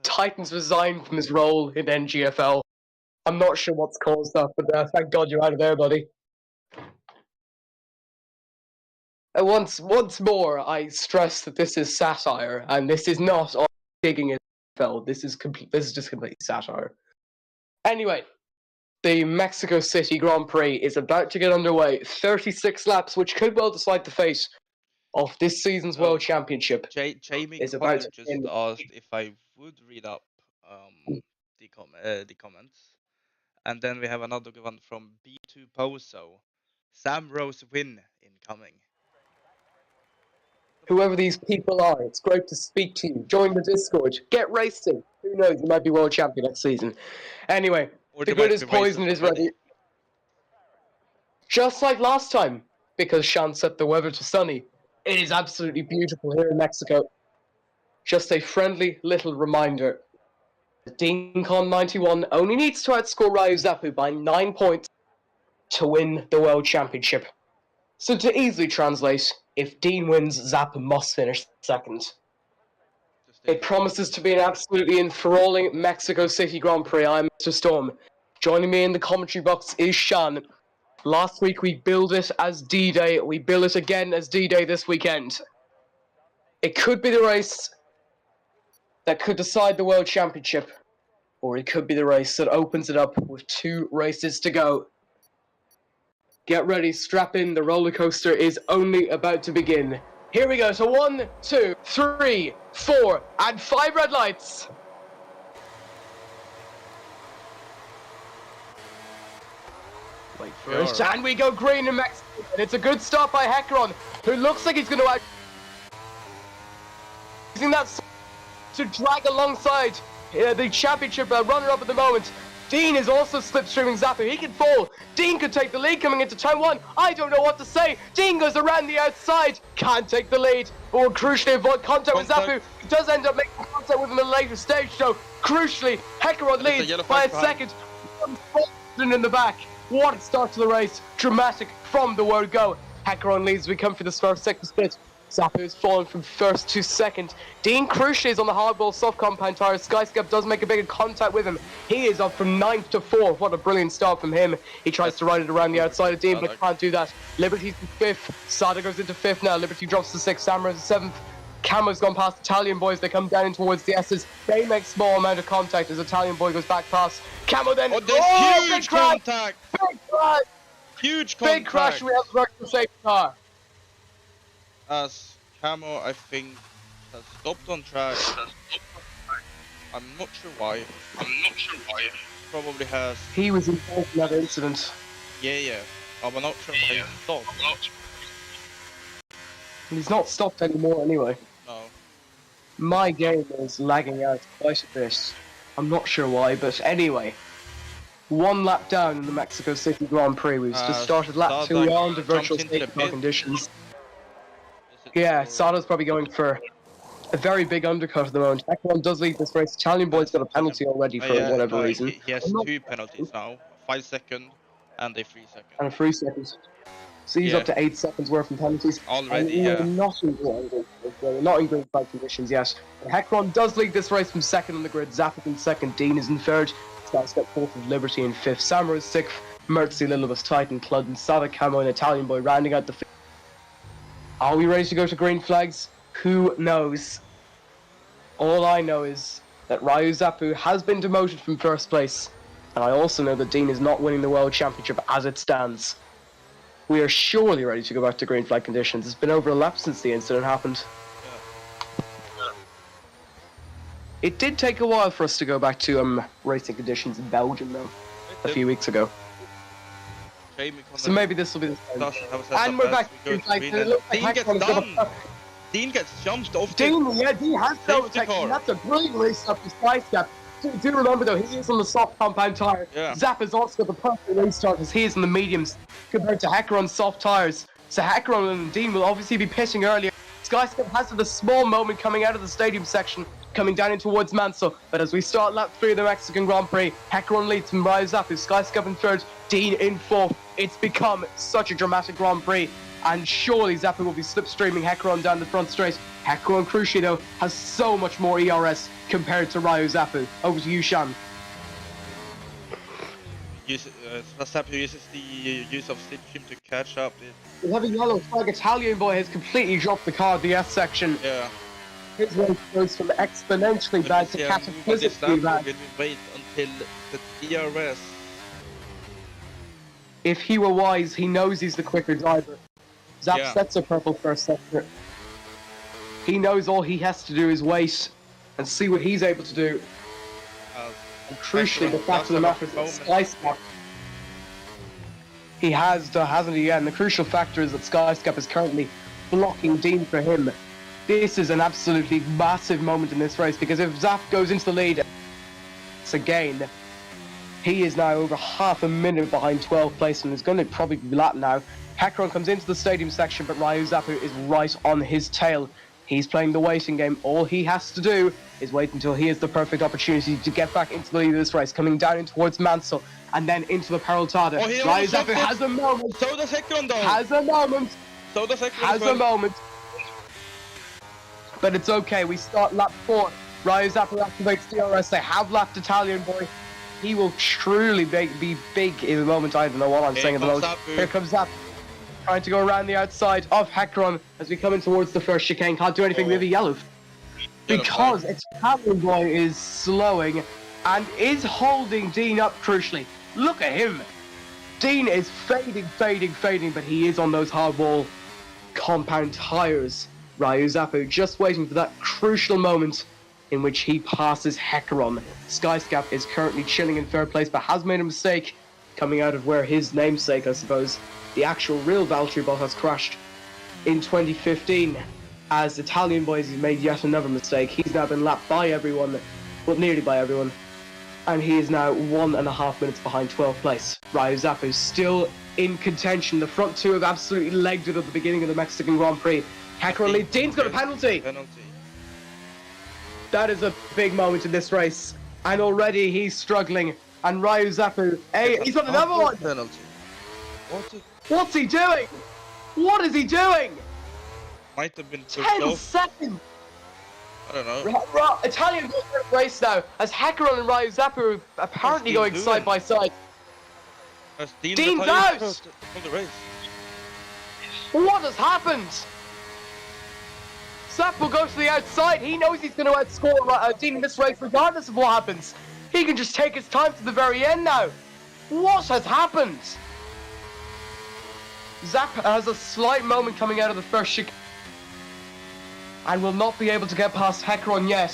Titans resigned from his role in NGFL. I'm not sure what's caused that, but thank God you're out of there, buddy. Once more, I stress that this is satire, and this is not on digging NFL. This is just complete satire. Anyway, the Mexico City Grand Prix is about to get underway. 36 laps, which could well decide the fate of this season's World Championship. Jamie is Connor about to just end. asked if I would read up the comments. And then we have another one from B2 Poso. Sam Rose win incoming. whoever these people are. It's great to speak to you. Join the Discord. Get racing. Who knows? You might be world champion next season. Anyway, Or the they might good is be racist poison is already. ready. Just like last time, because Sean set the weather to sunny. It is absolutely beautiful here in Mexico. Just a friendly little reminder. DeanCon91 only needs to outscore Ryu Zappu by 9 points to win the World Championship. So to easily translate, if Dean wins, Zappu must finish second. It promises to be an absolutely enthralling Mexico City Grand Prix. I'm Mr. Storm. Joining me in the commentary box is Sean. Last week we billed it as D-Day. We bill it again as D-Day this weekend. It could be the race that could decide the World Championship, or it could be the race that opens it up with 2 races to go. Get ready, strap in, the roller coaster is only about to begin. Here we go, so 1, 2, 3, 4, and 5 red lights. Wait for it, and we go green in Mexico, and it's a good start by Hecaron, who looks like he's going to using that to drag alongside the championship runner-up at the moment. Dean is also slipstreaming Zappu. He can fall. Dean could take the lead coming into turn 1. I don't know what to say. Dean goes around the outside. Can't take the lead. But will crucially avoid contact with Zappu. He does end up making contact with him at a later stage, though. Crucially, Hecaron leads by a second. In the back. What a start to the race. Dramatic from the word go. Hecaron leads. We come for the first second split. Zappu has fallen from first to second. Dean crucially is on the hardball soft compound tire. Skyscap does make a bigger contact with him. He is up from 9th to 4th. What a brilliant start from him. He tries to ride it around the outside of Dean, but can't do that. Liberty's in 5th. Sada goes into 5th now. Liberty drops to 6th. Samurai is 7th. Camo's gone past Italian boys. They come down in towards the S's. They make small amount of contact as Italian boy goes back past. Camo then. Oh, there's huge big crash! contact! Big crash! Huge contact! Big crash. We have the virtual safety car. As Camo, I think, has stopped on track. I'm not sure why. Probably has. He was involved in that incident. Yeah. I'm not sure why he stopped. He's not stopped anymore anyway. No. My game is lagging out quite a bit. I'm not sure why, but anyway. 1 lap down in the Mexico City Grand Prix. We've just started lap 2. We're on the virtual safety car conditions. Yeah, Sada's probably going for a very big undercut at the moment. Hecaron does lead this race. Italian boy's got a penalty already for whatever reason. He has 2 penalties now. 5 seconds and a 3 second. And a 3 seconds. So he's up to 8 seconds worth of penalties. Already, We're not in green flag conditions yet. But Hecaron does lead this race from 2nd on the grid. Zappa in 2nd. Dean is in 3rd. Skyscap 4th with Liberty in 5th. Samurai is 6th. Mertzy, Lilibus, Titan, Clud, Sada, Camo, and Italian boy rounding out the field. Are we ready to go to green flags? Who knows? All I know is that Ryu Zappu has been demoted from 1st place. And I also know that Dean is not winning the World Championship as it stands. We are surely ready to go back to green flag conditions. It's been over a lap since the incident happened. It did take a while for us to go back to racing conditions in Belgium, though, a few weeks ago. So maybe this will be the time. And we're back to green flag. Dean gets jumped off Dean has overtaken. That's a brilliant race up to Skyscap. Do remember though, he is on the soft compound tire. Zap has also got the perfect race start as he is in the mediums compared to Hecaron's soft tires. So Hecaron and Dean will obviously be pitching earlier. Skyscap has a small moment coming out of the stadium section, coming down in towards Mansell. But as we start lap 3 of the Mexican Grand Prix, Hecaron leads from Ryu Zappu, Skyscap in 3rd, Dean in 4th. It's become such a dramatic Grand Prix. And surely Zappu will be slipstreaming Hecaron down the front straight. Hecaron, crucially though, has so much more ERS compared to Ryu Zappu. Over to you, Shan. Zappu uses the use of slipstream to catch up. We have a yellow flag. Italian boy has completely dropped the car at the S section. Yeah. His race goes from exponentially bad to cataclysmically bad. Will we wait until the ERS? If he were wise, he knows he's the quicker driver. Zap sets a purple first sector. He knows all he has to do is wait and see what he's able to do. And crucially, the fact of the matter is that Skyscap, he has, hasn't he? Yeah, and the crucial factor is that Skyscap is currently blocking Dean for him. this is an absolutely massive moment in this race, because if Zap goes into the lead again, he is now over half a minute behind 12th place and is going to probably be lapped now. Hecaron comes into the stadium section, but Ryu Zapu is right on his tail. He's playing the waiting game. All he has to do is wait until he has the perfect opportunity to get back into the lead of this race, coming down in towards Mansell and then into the Peraltada. Oh, he Ryu almost Zapu lost it. has a moment. So does Hecaron though. Has a moment. So does Hecaron Has as well. a moment. But it's okay. We start lap 4. Ryu Zapu activates DRS. They have lapped Italian Boy. He will truly be big in the moment. I don't know what I'm saying at the moment. Here comes Zapu. Trying to go around the outside of Hecaron as we come in towards the first chicane. Can't do anything with the yellow. Because Italian Boy is slowing and is holding Dean up crucially. Look at him. Dean is fading, but he is on those hard wall compound tires. Ryu Zapu just waiting for that crucial moment in which he passes Hecaron. Skyscap is currently chilling in third place, but has made a mistake coming out of where his namesake, I suppose, the actual real Valtteri Bottas crashed in 2015. As Italian Boys has made yet another mistake. He's now been lapped by everyone, well, nearly by everyone, and he is now 1.5 minutes behind 12th place. Ryu Zapu still in contention. The front two have absolutely legged it at the beginning of the Mexican Grand Prix. Hecaron lead. Dean's got a penalty. That is a big moment in this race, and already he's struggling. And Ryu Zapu, hey, he's got another one. Penalty. What's he doing? What is he doing? Might have been 10 seconds. I don't know. Italian goes for the race now, as Hecaron and Ryu Zapu are apparently going side by side. Dean's out! From the race. What has happened? Zapu goes to the outside. He knows he's going to outscore Dean in this race regardless of what happens. He can just take his time to the very end now. What has happened? Zap has a slight moment coming out of the first chicane and will not be able to get past Hecaron yet.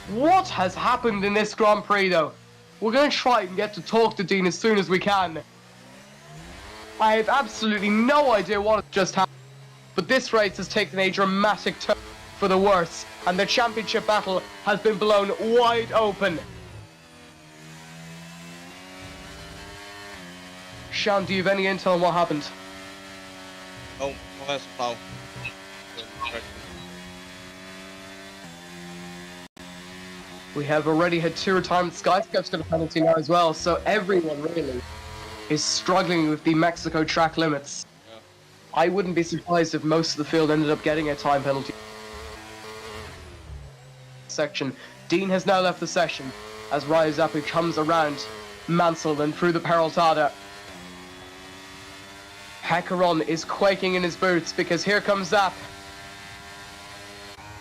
What has happened in this Grand Prix though? We're going to try and get to talk to Dean as soon as we can. I have absolutely no idea what has just happened, but this race has taken a dramatic turn for the worse, and the championship battle has been blown wide open. Sean, do you have any intel on what happened? No, that's a foul. We have already had 2 retirements. Skyscap's got a penalty now as well, so everyone really is struggling with the Mexico track limits. Yeah. I wouldn't be surprised if most of the field ended up getting a time penalty. Section. Dean has now left the session as Ryu Zapu comes around Mansell and through the Peraltada. Hecaron is quaking in his boots because here comes Zap.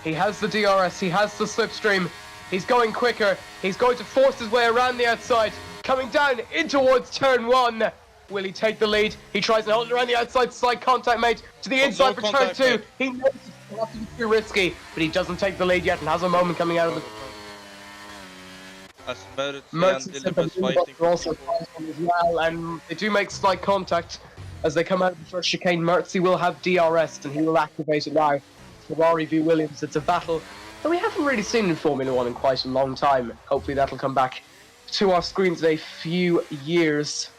He has the DRS, he has the slipstream. He's going quicker. He's going to force his way around the outside. Coming down in towards turn 1. Will he take the lead? He tries and hold it around the outside. Slight contact mate to the inside for turn 2. He knows it's not too risky, but he doesn't take the lead yet and has a moment coming out of the... As Mertz and Dillenbach are also fighting as well, and they do make slight contact as they come out of the first chicane. Mertz will have DRS and he will activate it now. Ferrari v Williams, it's a battle that we haven't really seen in Formula 1 in quite a long time. Hopefully that'll come back to our screens in a few years.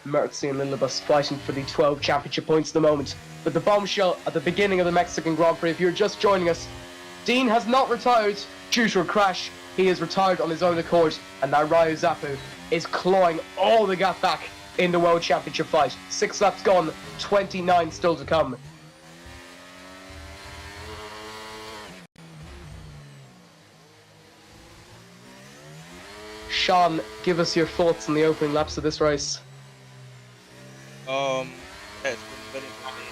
Mertz and Lillebus fighting for the 12 championship points at the moment. But the bombshell at the beginning of the Mexican Grand Prix, if you're just joining us, Dean has not retired due to a crash. He is retired on his own accord, and now Ryu Zapu is clawing all the gap back in the World Championship fight. 6 laps gone, 29 still to come. Sean, give us your thoughts on the opening laps of this race. Yeah, it's been very funny.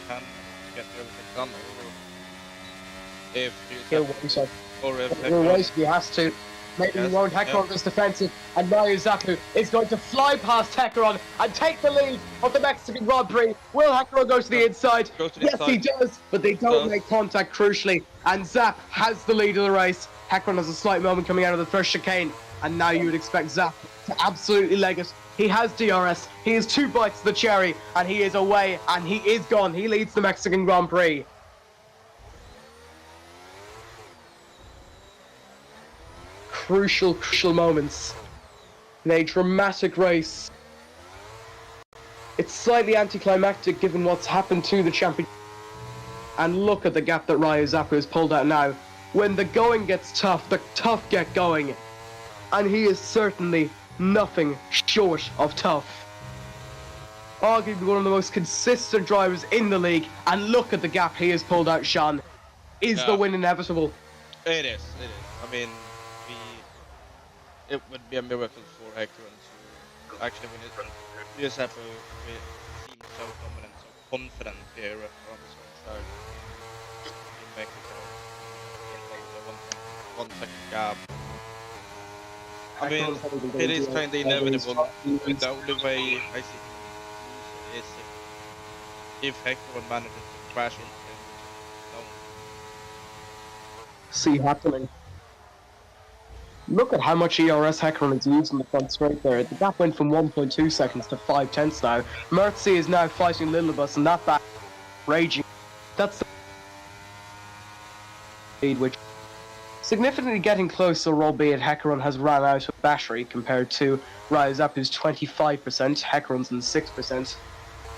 Can get everything done, He'll wait if he has to. Maybe he won't. Hecaron is defensive, and Ryu Zapu is going to fly past Hecaron and take the lead of the Mexican Grand Prix. Will Hecaron go to the inside? Yes, he does, but they don't make contact crucially, and Zap has the lead of the race. Hecaron has a slight moment coming out of the first chicane, and now you would expect Zap to absolutely leg it He has DRS. He has 2 bites of the cherry, and he is away, and he is gone. He leads the Mexican Grand Prix. Crucial moments in a dramatic race. It's slightly anticlimactic given what's happened to the champion. And look at the gap that Ryu Zappa has pulled out now. When the going gets tough, the tough get going. And he is certainly nothing short of tough. Arguably one of the most consistent drivers in the league. And look at the gap he has pulled out, Sean. Is the win inevitable? It is. I mean, it would be a miracle for Hecaron to actually win it. Giuseppe seems so dominant, so confident here on his own start in Mexico. In the 1 second gap. I mean, it is kind of inevitable. The only way I see him lose is if Hecaron manages to crash into him. See happening. Look at how much ERS Hecaron has used in the front straight there. The gap went from 1.2 seconds to 5/10 now. Mertzi is now fighting Lillibus, and that back raging. That's the lead, which significantly getting closer, albeit Hecaron has ran out of battery compared to Ryu Zappa's 25%. Hecaron's in 6%.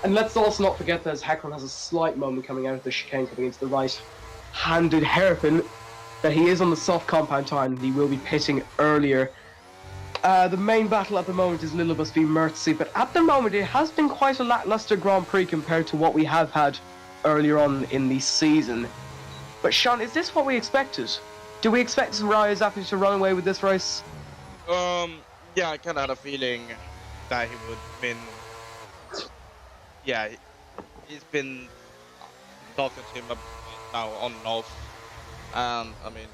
And let's also not forget that as Hecaron has a slight moment coming out of the chicane coming into the right-handed hairpin, that he is on the soft compound tire and he will be pitting earlier. The main battle at the moment is Lillibus v Mertzi, but at the moment it has been quite a lackluster Grand Prix compared to what we have had earlier on in the season. But Sean, is this what we expected? Do we expect Ryu Zappa to run away with this race? Yeah, I kind of had a feeling that he would win. Yeah, he's been talking to him now on and off. And I mean,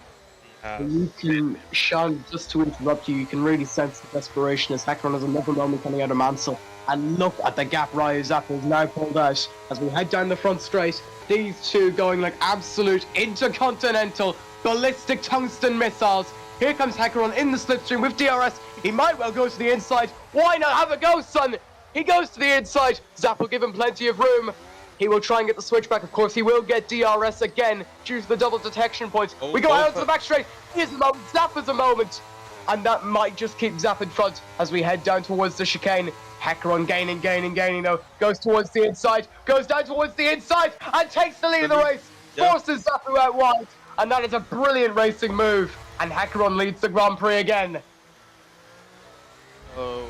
he has. You can, Sean, just to interrupt you, you can really sense the desperation as Hecaron has another moment coming out of Mansell. And look at the gap Ryu Zappa has now pulled out as we head down the front straight. These two going like absolute intercontinental ballistic tungsten missiles. Here comes Hecaron in the slipstream with DRS. He might well go to the inside. Why not have a go, son? He goes to the inside. Zappa will give him plenty of room. He will try and get the switchback, of course. He will get DRS again due to the double detection points. We go out to the back straight. Here's a moment. Zappa's a moment. And that might just keep Zappa in front as we head down towards the chicane. Hecaron gaining though. Goes towards the inside. Goes down towards the inside and takes the lead of the race. Forces Zappa out wide. And that is a brilliant racing move. And Hecaron leads the Grand Prix again. Oh.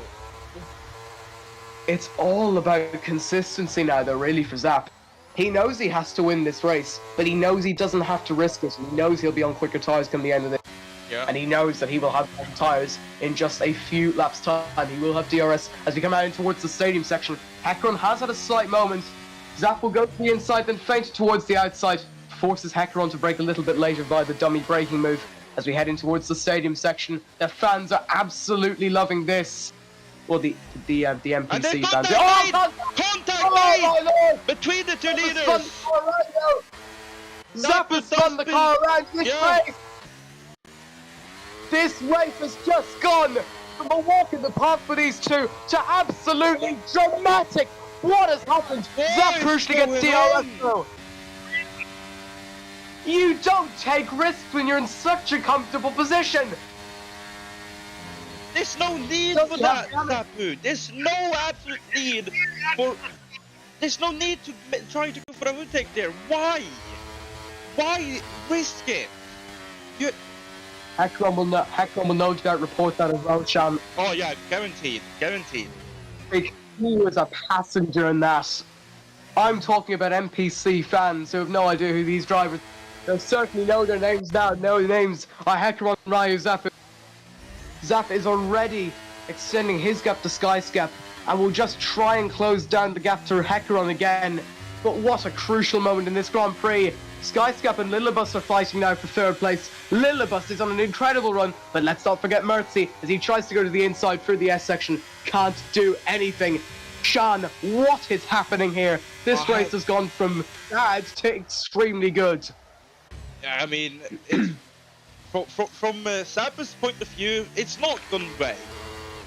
It's all about consistency now, though, really, for Zapp. He knows he has to win this race, but he knows he doesn't have to risk it. He knows he'll be on quicker tyres come the end of it. Yeah. And he knows that he will have better tyres in just a few laps' time. He will have DRS as we come out in towards the stadium section. Hecaron has had a slight moment. Zapp will go to the inside, then feint towards the outside. Forces Hecaron to brake a little bit later by the dummy braking move. As we head in towards the stadium section, the fans are absolutely loving this. Well, the NPC fans. Contact made between the two leaders. Zappa spun the car around this race. This race has just gone from a walk in the park for these two to absolutely dramatic. What has happened? Zapp crucially gets DRS though. You don't take risks when you're in such a comfortable position. There's no need for that, Zappu. There's no absolute need for. There's no need to try to go for a overtake there. Why? Why risk it? Hecaron will no doubt report that as well, Sean. Oh yeah, guaranteed. He was a passenger in that. I'm talking about NPC fans who have no idea who these drivers. They'll certainly know their names now. Know the names are Hecaron, Ryu, Zappa. Zappa is already extending his gap to Skyscap and will just try and close down the gap to Hecaron again. But what a crucial moment in this Grand Prix. Skyscap and Lillibus are fighting now for third place. Lillibus is on an incredible run, but let's not forget Mertzi as he tries to go to the inside through the S section. Can't do anything. Sean, what is happening here? This race has gone from bad to extremely good. Yeah, I mean, it's, from Zappa's point of view, it's not gone great.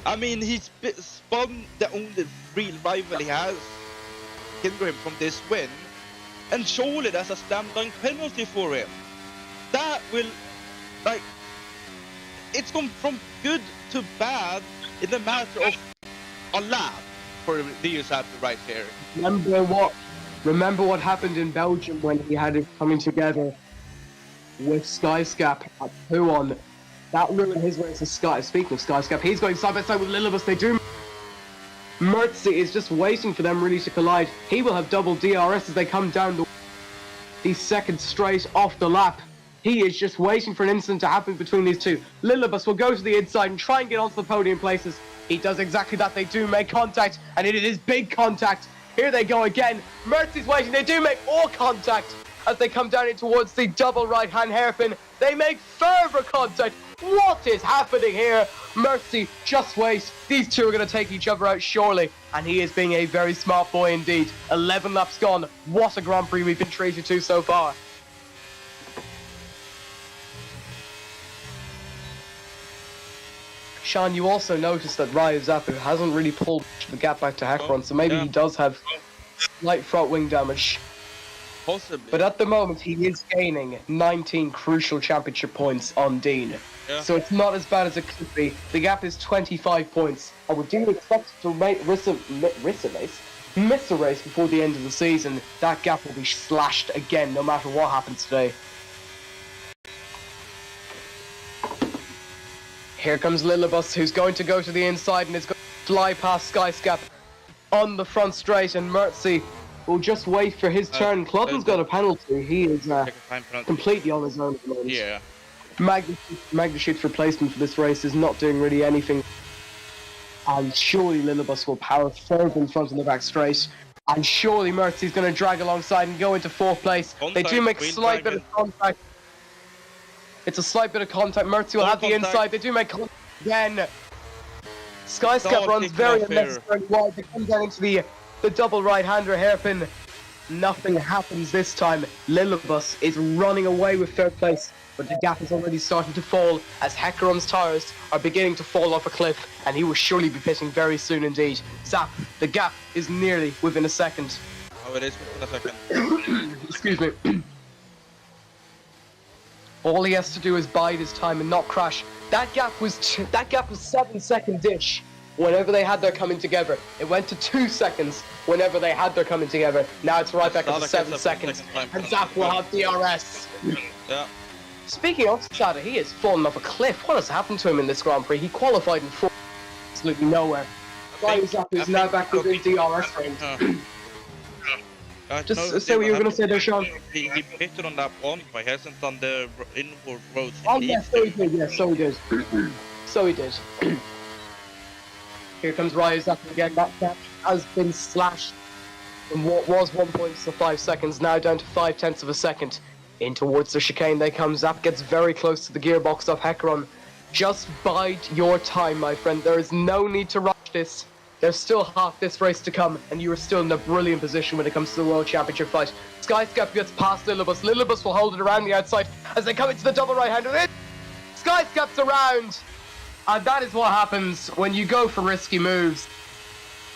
I mean, he's spun the only real rival he has, hinder him from this win, and surely that's a slam dunk penalty for him. That will, like, it's gone from good to bad in the matter of a lap for Leo Zappi right here. Remember what happened in Belgium when he had it coming together with Skyscap at 2-on. That ruined his race as Sky. Speaking of Skyscap, he's going side by side with Lilibus. They do. Mertzy is just waiting for them really to collide. He will have double DRS as they come down the second straight off the lap. He is just waiting for an incident to happen between these two. Lilibus will go to the inside and try and get onto the podium places. He does exactly that. They do make contact, and it is big contact. Here they go again. Mertzy's waiting. They do make more contact as they come down in towards the double right-hand hairpin. They make further contact. What is happening here? Mertzy, just wait. These two are going to take each other out surely. And he is being a very smart boy indeed. 11 laps gone. What a Grand Prix we've been treated to so far. Sean, you also noticed that Raya Zappi hasn't really pulled the gap back to Hecaron, so maybe he does have slight front wing damage. Possibly. But at the moment, he is gaining 19 crucial championship points on Dean. Yeah. So it's not as bad as it could be. The gap is 25 points. I would do expect to miss a race before the end of the season. That gap will be slashed again, no matter what happens today. Here comes Lilibus, who's going to go to the inside and is going to fly past Skyscap on the front straight, and Mertzy will just wait for his turn. Clutton's got a penalty. He is completely on his own at the moment. Yeah. Magnitude's replacement for this race is not doing really anything. And surely Lilibus will power further in front of the back straight. And surely Mertzy's going to drag alongside and go into fourth place. They do make a slight bit of contact. It's a slight bit of contact. Mertzy will have the inside. They do make contact again. Skyscap runs very unnecessarily wide. They come down into the double right-hander hairpin. Nothing happens this time. Lilibus is running away with third place, but the gap is already starting to fall as Hecaron's tires are beginning to fall off a cliff, and he will surely be pitting very soon indeed. Zap, the gap is nearly within a second. Oh, it is within a second. Excuse me. All he has to do is bide his time and not crash. That gap was 7 second-ish whenever they had their coming together. It went to 2 seconds whenever they had their coming together. Now it's right back up to 7 seconds. And Zap will have DRS. Yeah. Speaking of Sada, he has fallen off a cliff. What has happened to him in this Grand Prix? He qualified in 4th, absolutely nowhere. Zap is now back within DRS range. Just say what you were going to say there, Sean. He pitted on that one, but he hasn't done the inward roads. Oh, yeah, so he did, yeah, so he did. So he did. Here comes Raya Zappi again. That gap has been slashed from what was 1.5 seconds, now down to 0.5 of a second. In towards the chicane they come. Zap gets very close to the gearbox of Hecaron. Just bide your time, my friend. There is no need to rush this. There's still half this race to come, and you are still in a brilliant position when it comes to the World Championship fight. Skyscap gets past Lilibus. Lilibus will hold it around the outside as they come into the double right-hander. Skyscap's around! And that is what happens when you go for risky moves.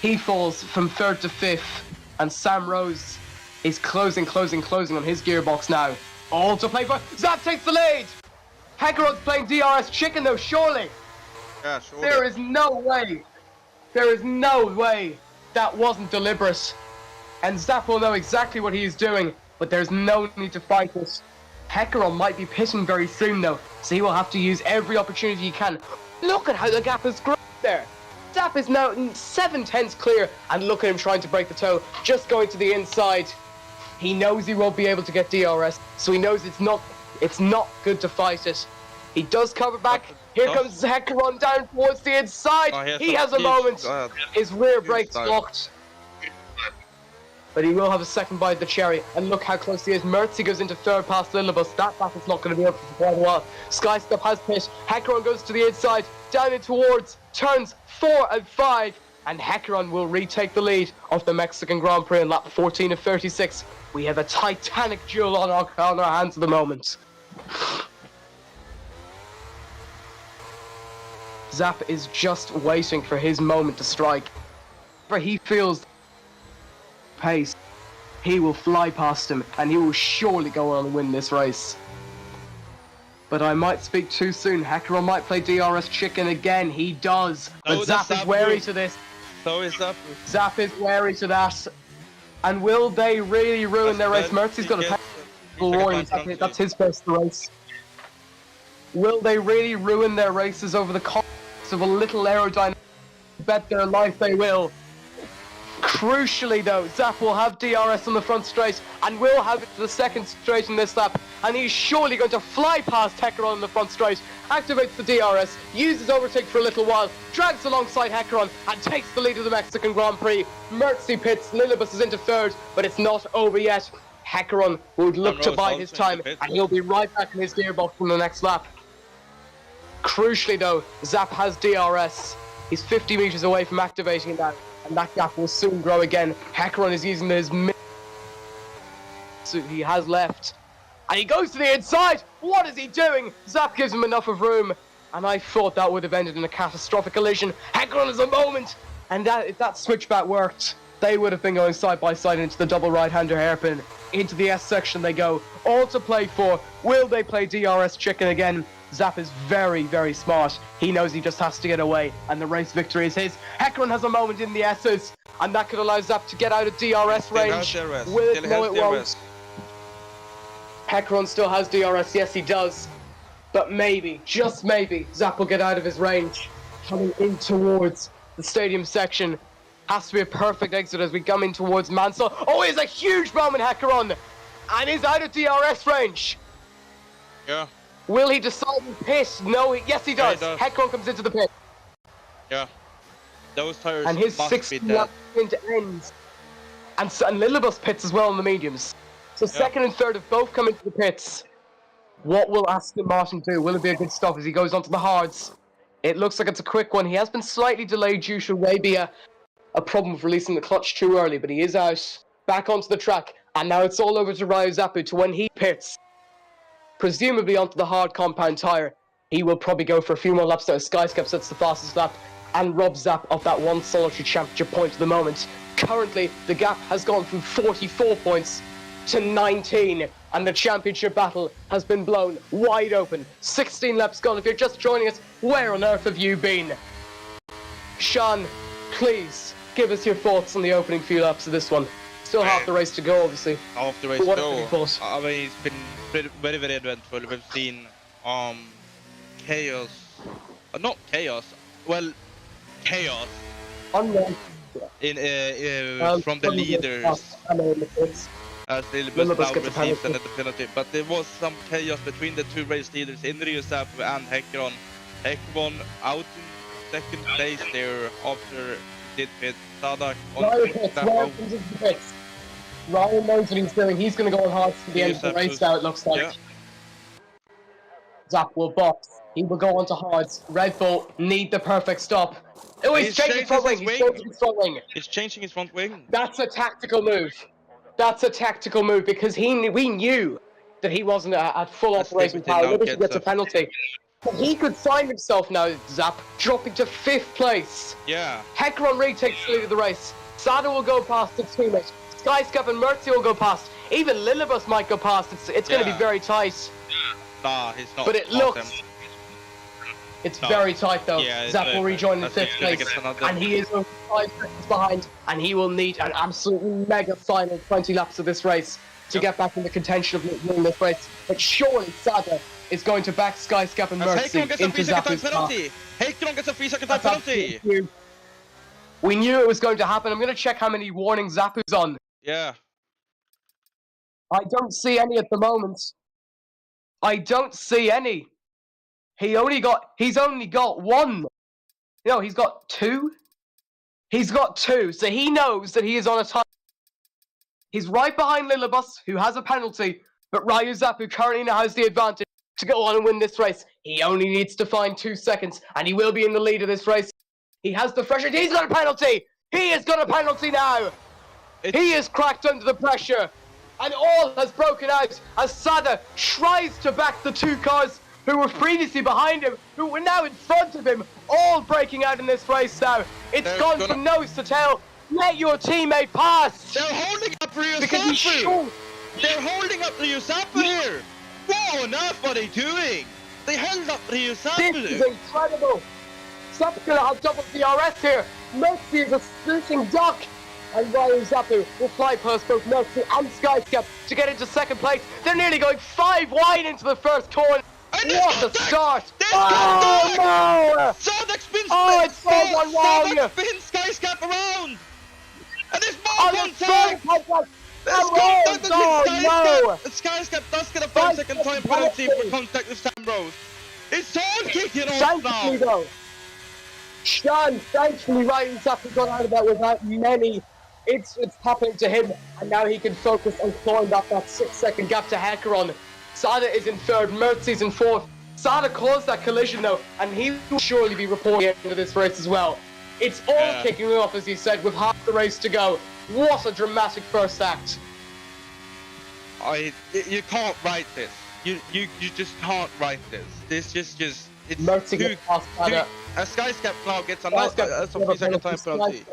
He falls from 3rd to 5th, and Sam Rose is closing on his gearbox now. All to play for. Zap takes the lead! Hecaron's playing DRS chicken though, surely! Yeah, sure. There is no way that wasn't deliberate. And Zap will know exactly what he is doing, but there's no need to fight this. Hecaron might be pitting very soon though, so he will have to use every opportunity he can. Look at how the gap has grown there. Zap is now 7/10 clear, and look at him trying to break the toe, just going to the inside. He knows he won't be able to get DRS, so he knows it's not good to fight it. He does cover back. Here comes Hecaron down towards the inside. Oh, he has a moment. His rear brake's locked. But he will have a second bite of the cherry. And look how close he is. Mertzy goes into 3rd past Lilibus. That back is not going to be open for quite a while. Skyscap has pit. Hecaron goes to the inside. Down in towards turns 4 and 5. And Hecaron will retake the lead of the Mexican Grand Prix in lap 14 of 36. We have a titanic duel on our hands at the moment. Zap is just waiting for his moment to strike. For he feels pace, he will fly past him, and he will surely go on and win this race. But I might speak too soon. Hecaron might play DRS chicken again. He does. But No, Zap that's is wary Zapu. to this. So is Zapu. Zap is wary to that. And will they really ruin their race? Mercy's got a He warning. sacrificed That's his first race. Will they really ruin their races over the cost of a little aerodynamic? Bet their life they will. Crucially though, Zap will have DRS on the front straight and will have it for the second straight in this lap, and he's surely going to fly past Hecaron on the front straight, activates the DRS, uses overtake for a little while, drags alongside Hecaron and takes the lead of the Mexican Grand Prix. Mercy pits, Lilibus is into third, but it's not over yet. Hecaron would look to Rose buy also his into time, pits. and he'll be right back in his gearbox from the next lap. Crucially though, Zap has DRS. He's 50 meters away from activating that, and that gap will soon grow again. Hecaron is using his so he has left. And he goes to the inside! What is he doing? Zap gives him enough of room. And I thought that would have ended in a catastrophic collision. Hecaron has a moment! And if that switchback worked, they would have been going side by side into the double right-hander hairpin. Into the S section they go. All to play for. Will they play DRS chicken again? Zap is very, very smart. He knows he just has to get away, and the race victory is his. Hecaron has a moment in the S's, and that could allow Zap to get out of DRS range. Will it? No, it won't. Hecaron still has DRS, yes he does. But maybe, just maybe, Zap will get out of his range. Coming in towards the stadium section. Has to be a perfect exit as we come in towards Mansell. Oh, it's a huge moment, Hecaron! And he's out of DRS range. Yeah. Will he decide to pit? No, yes he does. does. Hecaron comes into the pit. Yeah. Those tires And his must be 16 dead. lap sprint ends. And Lilibus pits as well in the mediums. So second and third have both come into the pits. What will Aston Martin do? Will it be a good stop as he goes onto the hards? It looks like it's a quick one. He has been slightly delayed due to maybe a problem with releasing the clutch too early, but he is out, back onto the track, and now it's all over to Ryo Zapu to when he pits. Presumably onto the hard compound tyre. He will probably go for a few more laps there. Skyscap sets the fastest lap and robs Zap of that one solitary championship point at the moment. Currently, the gap has gone from 44 points to 19, and the championship battle has been blown wide open. 16 laps gone. If you're just joining us, where on earth have you been? Sean, please give us your thoughts on the opening few laps of this one. Still half the race to go, obviously. Half the race But to what go. are your thoughts? I mean, it's been very, very eventful. We've seen chaos. Not chaos. Well, chaos Unreal. in from the leaders. As Lilibus now receives another penalty, but there was some chaos between the two race leaders in Ryo Zapu and Hecaron. Hecaron out in second place there after he did pit. Sadak on Ryan knows what he's doing. He's going to go on hard to the end of the race now, it looks like. Yeah. Zap will box. He will go on to hards. Red Bull need the perfect stop. Oh, he's changing front wing. He's changing his front wing. He's changing his front wing. That's a tactical move. That's a tactical move because we knew that he wasn't at full operating power. Maybe he gets a penalty. But he could find himself now, Zap, dropping to 5th place. Yeah. Hecaron retakes the lead of the race. Sada will go past its teammate. Skyscap and Mercy will go past. Even Lilibus might go past. It's going to be very tight. Nah, he's not. But it looks... It's very tight though. Yeah, Zap will rejoin in 5th place. another... And he is over 5 seconds behind. And he will need an absolutely mega final 20 laps of this race to get back in the contention of winning this race. But surely Sada is going to back Skyscap and Mercy into Zapu's car. Hecaron gets a 3-second time penalty! We knew it was going to happen. I'm going to check how many warnings Zapu's on. Yeah. I don't see any at the moment. I don't see any. He's only got one. No, he's got 2. He's got 2, so he knows that he is on a time. He's right behind Lilibus, who has a penalty, but Ryo Zapu currently now has the advantage to go on and win this race. He only needs to find 2 seconds, and he will be in the lead of this race. He has the pressure. He's got a penalty! He has got a penalty now! He is cracked under the pressure, and all has broken out as Sada tries to back the 2 cars who were previously behind him, who were now in front of him, all breaking out in this race now. It's They're gone gonna- from nose to tail. Let your teammate pass! They're holding up Because he's Ryuzapu! short. They're holding up Ryuzapu here! What on earth are they doing? They held up This is Ryuzapu! incredible! Zap's gonna have double DRS here. Mercy is a splitting duck. And Ryu Zapu will fly past both Mercy and Skyscap to get into second place. They're nearly going 5 wide into the first corner. And there's What a contact! start! There's Oh no! Sonic spins! Oh, it's all gone wrong! Sonic spins Skyscap around! And there's more Oh, the third contact! contact! There's Oh, contact no! with Skyscap! Skyscap does get a 5-second time penalty for penalty. contact with Sam Rose. It's all kicking off Thankfully now! though, Sean, thankfully Ryu Zapu got out of that without many. It's happening to him, and now he can focus on clawing back that 6-second gap to Hecaron. Sada is in third, Mertzy's in fourth. Sada caused that collision though, and he will surely be reporting at the end of this race as well. It's all kicking off, as he said, with half the race to go. What a dramatic first act. You can't write this. You just can't write this. This just it's Mertzy too, gets past Sada. a Skyscap now gets another Skyscap a 3-second time penalty.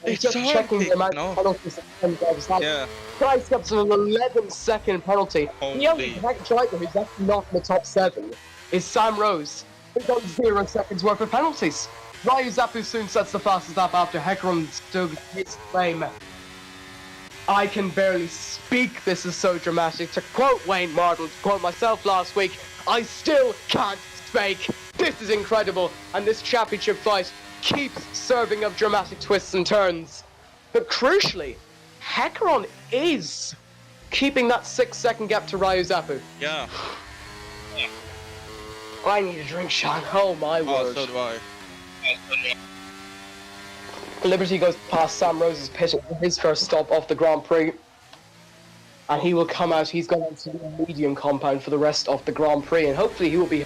He's It's just all checking the kicking amount off. of penalties that he's had. Yeah. Skyscap's an 11-second penalty. The only Holy. driver who's actually not in the top 7 is Sam Rose, who's got 0 seconds worth of penalties. Ryu Zapu soon sets the fastest lap after Hecaron stood his claim. I can barely speak, this is so dramatic. To quote Wayne Martin, to quote myself last week, I still can't speak. This is incredible, and this championship fight keeps serving up dramatic twists and turns. But crucially, Hecaron is keeping that 6-second gap to Ryu Zapu. Yeah. I need a drink, Sean. Oh my Oh, word. so do I. Liberty goes past Sam Rose's pit at his first stop off the Grand Prix. And he will come out, he's gone into the medium compound for the rest of the Grand Prix, and hopefully he will be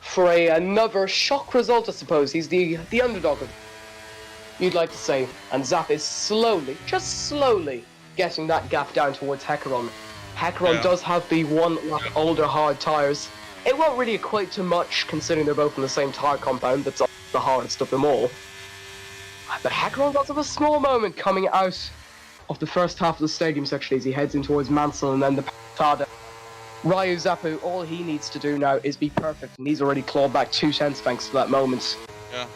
for another shock result, I suppose. He's the underdog, you'd like to say. And Zap is slowly, just slowly, getting that gap down towards Hecaron. Hecaron does have the 1 lap older hard tyres. It won't really equate to much, considering they're both in the same tyre compound that's the hardest of them all. But Hecaron does have a small moment coming out of the first half of the stadium section as he heads in towards Mansell and then the Pada. Ryu Zapu, all he needs to do now is be perfect, and he's already clawed back 2/10 thanks to that moment. Yeah.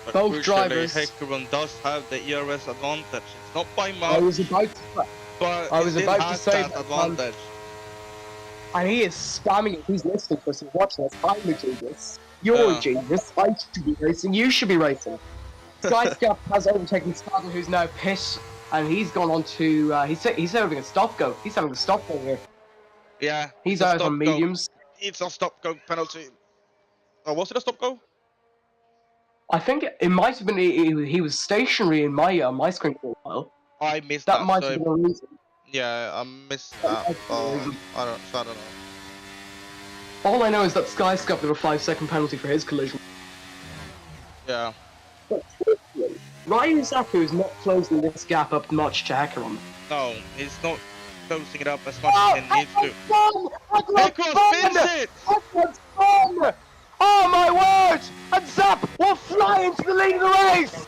But Both crucially, drivers- Hecaron does have the ERS advantage. It's not by I much, was about to, but I was he still about to has say that that, advantage. and he is spamming it. He's listening to us and watching us. I'm a genius. You're Yeah. a genius. I should be racing. You should be racing. Skyscap has overtaken Stadler, who's now pit, and he's gone on to. He's having a stop go. He's having a stop go here. Yeah. He's it's a out on stop-go. mediums. It's a stop go penalty. Oh, was it a stop go? I think it might have been he was stationary in my screen for a while. I missed That that. might so have been a reason. yeah, I missed that. I don't know. All I know is that Skyscap got a 5-second penalty for his collision. Yeah. But truthfully, Ryu Zapu is not closing this gap up much to Hecaron. No, he's not closing it up as much as he needs to. Hecaron spins it! Hecaron's gone! Oh my word! And Zap will fly into the lead of the race!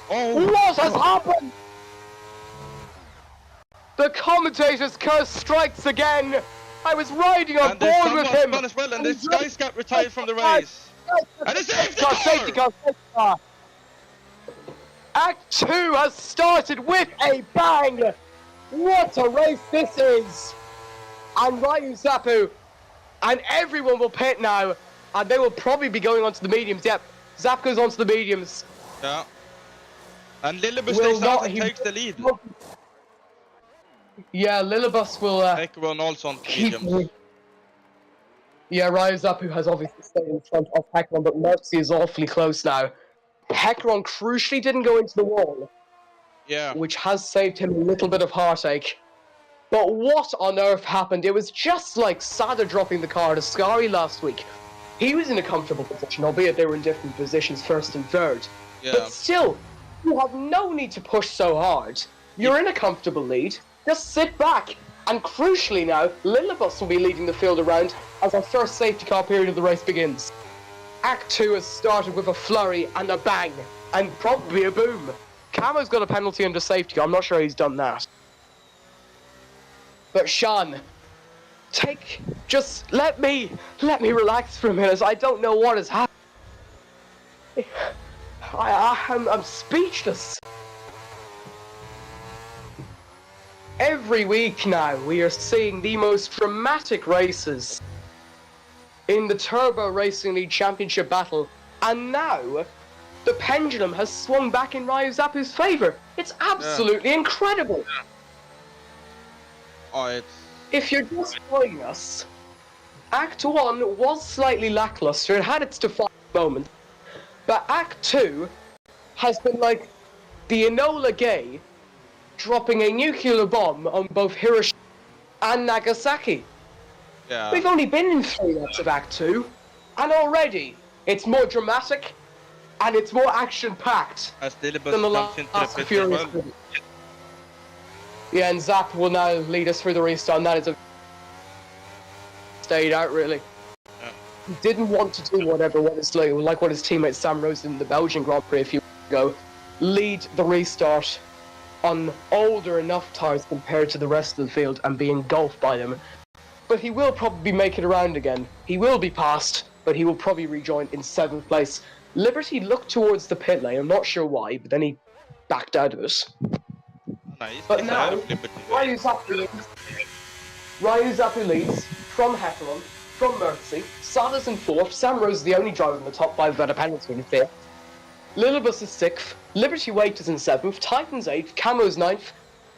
Oh! What has happened? The commentator's curse strikes again! I was riding on And there's board with someone him! gone as well, and this guy's got retired from the race. And a safety car! Safety car! Safety car! Act 2 has started with a bang! What a race this is! And Ryu Zapu and everyone will pit now, and they will probably be going onto the mediums. Yep, Zap goes onto the mediums. Yeah. And Lillibus Will stays out not- and he- takes the lead. Yeah, Lillibus will Hecaron also on keep. mediums. Yeah, Ryu Zapu has obviously stayed in front of Hecaron, but Mercy is awfully close now. Hecaron crucially didn't go into the wall, Yeah. which has saved him a little bit of heartache. But what on earth happened? It was just like Sada dropping the car to Scary last week. He was in a comfortable position, albeit they were in different positions, first and third. Yeah. But still, you have no need to push so hard. You're in a comfortable lead. Just sit back And crucially now, Lillibus will be leading the field around as our first safety car period of the race begins. Act 2 has started with a flurry and a bang, and probably a boom. Camo's got a penalty under safety car, I'm not sure he's done that. But Sean, let me relax for a minute, I don't know what has happened. I'm speechless. Every week now, we are seeing the most dramatic races in the Turbo Racing League Championship battle, and now the pendulum has swung back in Ryu Zappu's favour. It's absolutely incredible. Oh, If you're just joining us, Act 1 was slightly lackluster, it had its defining moment, but Act 2 has been like the Enola Gay dropping a nuclear bomb on both Hiroshima and Nagasaki. Yeah. We've only been in 3 laps of Act 2, and already it's more dramatic and it's more action-packed As Lillibus than the comes into the last pit as Furious well. movie. Yeah, and Zapp will now lead us through the restart, and that is a stayed out really. Yeah. He didn't want to do what his teammate Sam Rose did in the Belgian Grand Prix a few weeks ago, lead the restart on older enough tires compared to the rest of the field and be engulfed by them. But he will probably make it around again. He will be passed, but he will probably rejoin in 7th place. Liberty looked towards the pit lane, I'm not sure why, but then he backed out of it. Nice. But He's now, ahead of Liberty. Ryu Zappu leads from Hecaron, from Mercy. Sada's in 4th, Sam Rose is the only driver in the top 5 without a penalty in 5th. Lillibus is 6th, Liberty Wait is in 7th, Titan's 8th, Camo's 9th,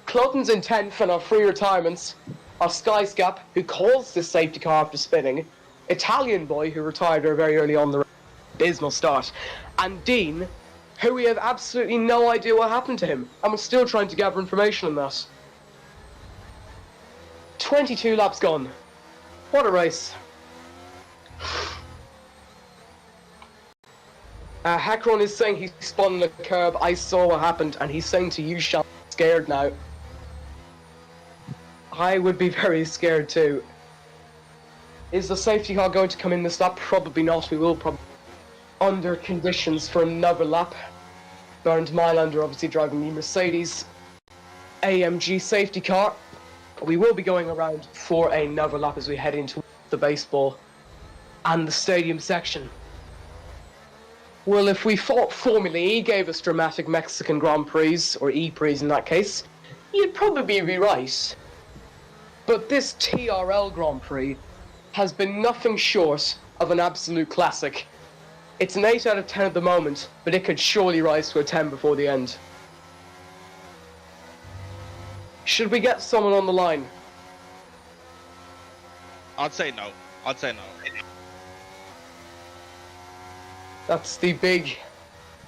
Cloten's in 10th, and our free retirements are Skyscap, who calls this safety car after spinning, Italian Boy, who retired very early on the race, abysmal start, and Dean, who we have absolutely no idea what happened to him, and we're still trying to gather information on that. 22 laps gone. What a race. Hecaron is saying he spun on the curb, I saw what happened, and he's saying to you, Sean, scared now. I would be very scared too. Is the safety car going to come in this lap? Probably not, we will probably under conditions for another lap. Bernd Mailander obviously driving the Mercedes AMG safety car. We will be going around for another lap as we head into the baseball and the stadium section. Well, if we thought Formula E gave us dramatic Mexican Grand Prix, or E-Prix in that case, you'd probably be right. But this TRL Grand Prix has been nothing short of an absolute classic. It's an 8 out of 10 at the moment, but it could surely rise to a 10 before the end. Should we get someone on the line? I'd say no. That's the big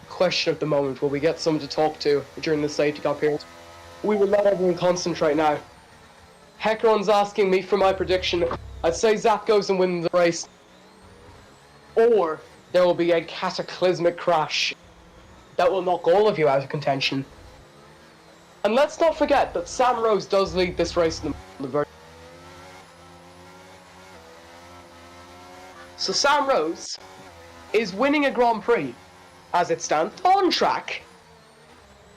question at the moment. Will we get someone to talk to during the safety car period? We will let everyone concentrate now. Hecaron's asking me for my prediction. I'd say Zapp goes and wins the race. Or there will be a cataclysmic crash that will knock all of you out of contention. And let's not forget that Sam Rose does lead this race in the very... So Sam Rose is winning a Grand Prix, as it stands, on track.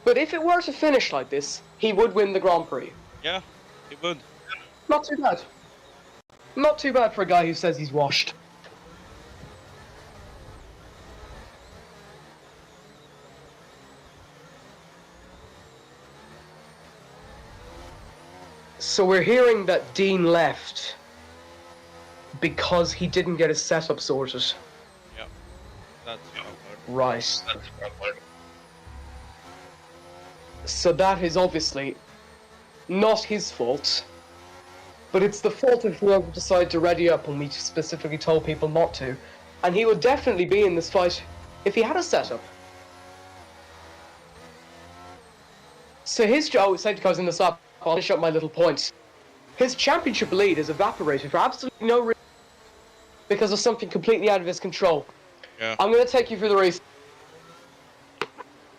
But if it were to finish like this, he would win the Grand Prix. Yeah, he would. Not too bad. Not too bad for a guy who says he's washed. So we're hearing that Dean left because he didn't get his setup sorted. Yeah, that's Right. So that is obviously not his fault, but it's the fault of whoever decided to ready up when we specifically told people not to. And he would definitely be in this fight if he had a setup. So his safety car's in this lap. I'll finish up my little point. His championship lead is evaporated for absolutely no reason because of something completely out of his control. Yeah. I'm going to take you through the race.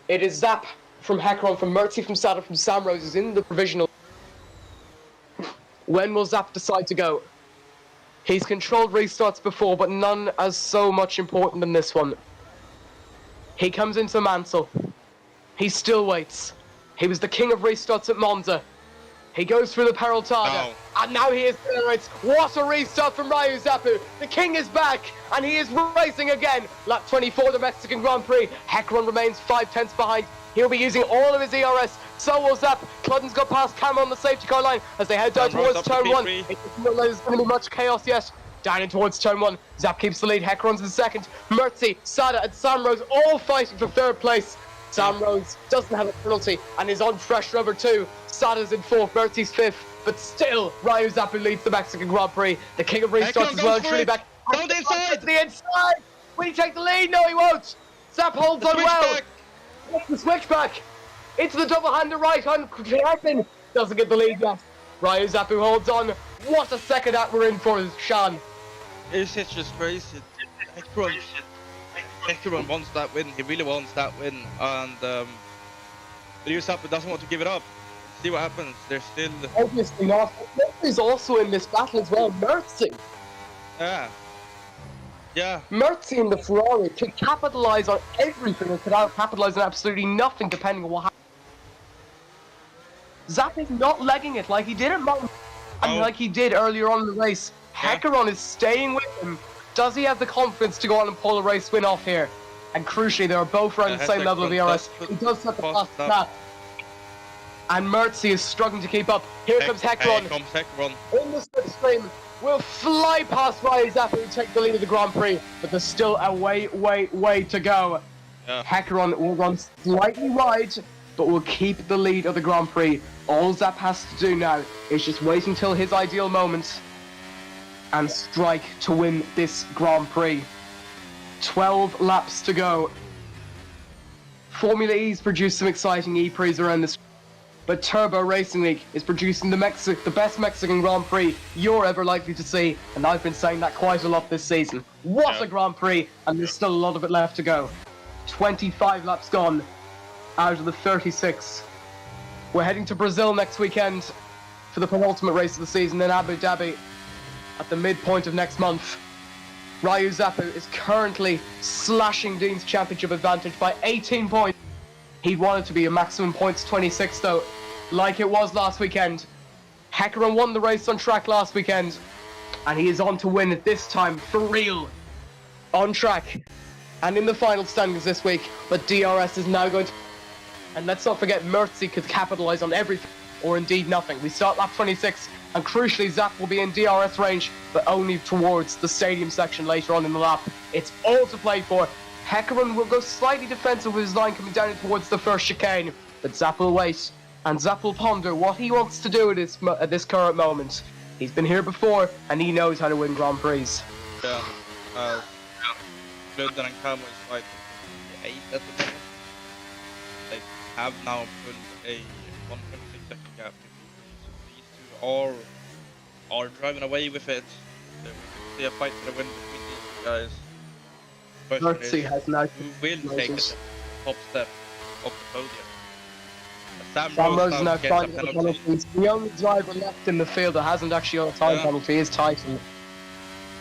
It is Zapp from Hecaron, from Mertzi, from Sada, from Sam Rose is in the provisional. When will Zap decide to go? He's controlled restarts before, but none as so much important than this one. He comes into Mansell. He still waits. He was the king of restarts at Monza. He goes through the Peraltada, and now he accelerates. What a restart from Ryu Zappu! The king is back, and he is racing again. Lap 24, the Mexican Grand Prix. Hecaron remains 5/10 behind. He'll be using all of his ERS. So will Zap. Clutton's got past Cameron on the safety car line as they head down towards turn 1. It doesn't look like there's going to be much chaos yet. Down in towards turn 1. Zap keeps the lead. Hecaron's in second. Mertzi, Sada, and Sam Rose all fighting for third place. Sam Rose doesn't have a penalty and is on fresh rubber too. Sada's in 4th, Mertzi's 5th, but still Ryu Zappu leads the Mexican Grand Prix. The king of restarts is well and truly back. Go inside! To the inside! Will he take the lead? No, he won't! Zap holds on well. The switchback into the double-hander right on Clarkin. Doesn't get the lead yet. Ryu Zappu holds on. What a second act we're in for, Sean. It's just crazy. Hecaron wants that win. He really wants that win, and Ryu Zappu doesn't want to give it up. See what happens. They're still obviously not. Mertzi's also in this battle as well. Mertzi. Yeah. Mertzi in the Ferrari could capitalize on everything and could capitalize on absolutely nothing depending on what happens. Zap is not legging it like he did at Mountain and like he did earlier on in the race. Hecaron is staying with him. Does he have the confidence to go on and pull a race win off here? And crucially, they are both around the same level of ERS. He does set the fast snap. And Mertzi is struggling to keep up. Here comes Hecaron. Here comes Hecaron. In the slipstream, will fly past Ryu Zappu and take the lead of the Grand Prix. But there's still a way to go. Yeah. Hecaron will run slightly wide, but will keep the lead of the Grand Prix. All Zap has to do now is just wait until his ideal moment and strike to win this Grand Prix. 12 laps to go. Formula E's produced some exciting E-Prix around this, but Turbo Racing League is producing the best Mexican Grand Prix you're ever likely to see, and I've been saying that quite a lot this season. What a Grand Prix, and there's still a lot of it left to go. 25 laps gone out of the 36. We're heading to Brazil next weekend for the penultimate race of the season in Abu Dhabi at the midpoint of next month. Ryu Zappu is currently slashing Dean's championship advantage by 18 points. He wanted to be a maximum points 26 though, like it was last weekend. Hecaron won the race on track last weekend, and he is on to win it this time for real. On track and in the final standings this week, but DRS is now going to... And let's not forget Mertzi could capitalize on everything, or indeed nothing. We start lap 26, and crucially Zap will be in DRS range, but only towards the stadium section later on in the lap. It's all to play for. Hecaron will go slightly defensive with his line coming down towards the first chicane, but Zap will wait, and Zap will ponder what he wants to do at this current moment. He's been here before, and he knows how to win Grand Prix. Yeah. Gludden and Camo is fighting 8 at the moment. They have now put a 1.6 second gap. These two are driving away with it. So we can see a fight for the win between these two guys. Mertzi has now who will take the top step of the podium. Sam Rose now now gets a finding the penalty. penalties. The only driver left in the field that hasn't actually got a time penalty is Titan.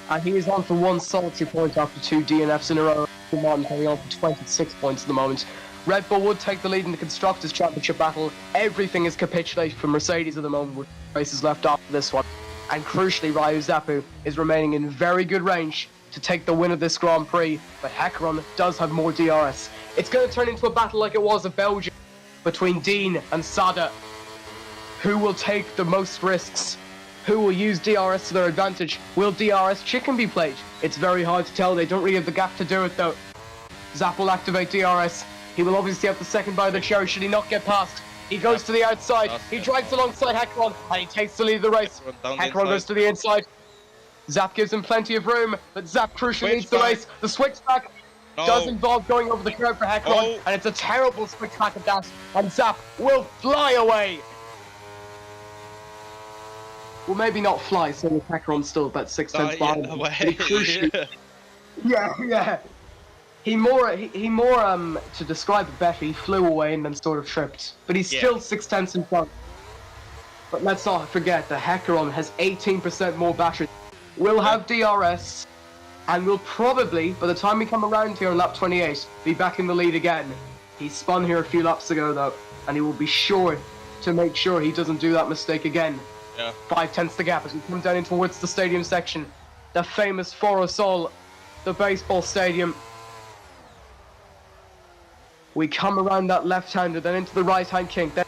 And he is on for one solitary point after 2 DNFs in a row. Martin coming on for 26 points at the moment. Red Bull would take the lead in the Constructors' Championship battle. Everything is capitulated for Mercedes at the moment with races left after this one. And crucially, Ryu Zappu is remaining in very good range to take the win of this Grand Prix, but Hecaron does have more DRS. It's going to turn into a battle like it was at Belgium between Dean and Sada. Who will take the most risks? Who will use DRS to their advantage? Will DRS chicken be played? It's very hard to tell. They don't really have the gap to do it though. Zap will activate DRS. He will obviously have the second bite of the cherry should he not get past. He goes to the outside. He drags alongside Hecaron and he takes the lead of the race. Hecaron goes to the inside. Zap gives him plenty of room, but Zap crucially leads the race. The switchback does involve going over the curb for Hecaron, and it's a terrible switchback at that, and Zap will fly away. Well, maybe not fly, so Hecaron's still about 6/10 behind. Yeah. He more to describe it better, he flew away and then sort of tripped, but he's still 6/10 in front. But let's not forget the Hecaron has 18% more battery. We'll have DRS, and we'll probably, by the time we come around here on lap 28, be back in the lead again. He spun here a few laps ago though, and he will be sure to make sure he doesn't do that mistake again. Yeah. 5/10 the gap as we come down in towards the stadium section. The famous Foro Sol, the baseball stadium. We come around that left-hander, then into the right-hand kink. Then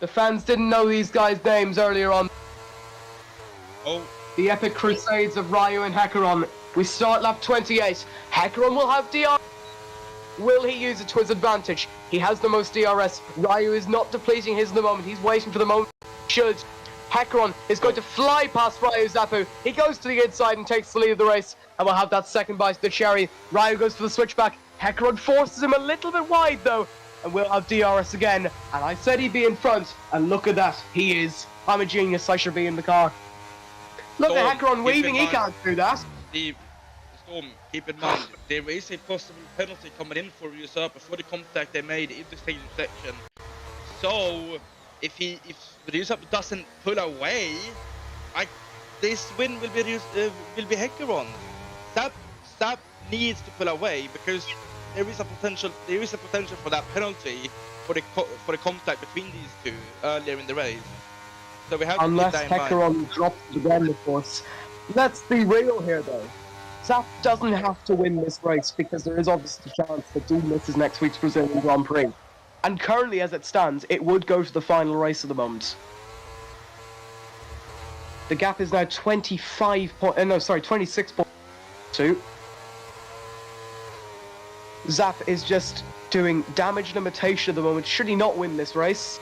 the fans didn't know these guys' names earlier on. Oh, The epic crusades of Ryu and Hecaron. We start lap 28. Hecaron will have DRS. Will he use it to his advantage? He has the most DRS. Ryu is not depleting his at the moment. He's waiting for the moment. Should. Hecaron is going to fly past Ryu Zappu. He goes to the inside and takes the lead of the race. And we'll have that second bite of the cherry. Ryu goes for the switchback. Hecaron forces him a little bit wide though. And we'll have DRS again. And I said he'd be in front. And look at that. He is. I'm a genius. I should be in the car. Look Storm, at Hecaron keep weaving. in He mind- can't do that. Storm, keep in mind, there is a possible penalty coming in for Usurper for the contact they made in the stadium section. So, if the Usurper doesn't pull away, this win will be Hecaron. Zap needs to pull away because there is a potential for that penalty for the contact between these two earlier in the race. So we have to Unless keep that in mind. Hecaron drops it again, of course. Let's be real here, though. Zap doesn't have to win this race because there is obviously a chance that Doom misses next week's Brazilian Grand Prix. And currently, as it stands, it would go to the final race at the moment. The gap is now 26.2. Zap is just doing damage limitation at the moment. Should he not win this race?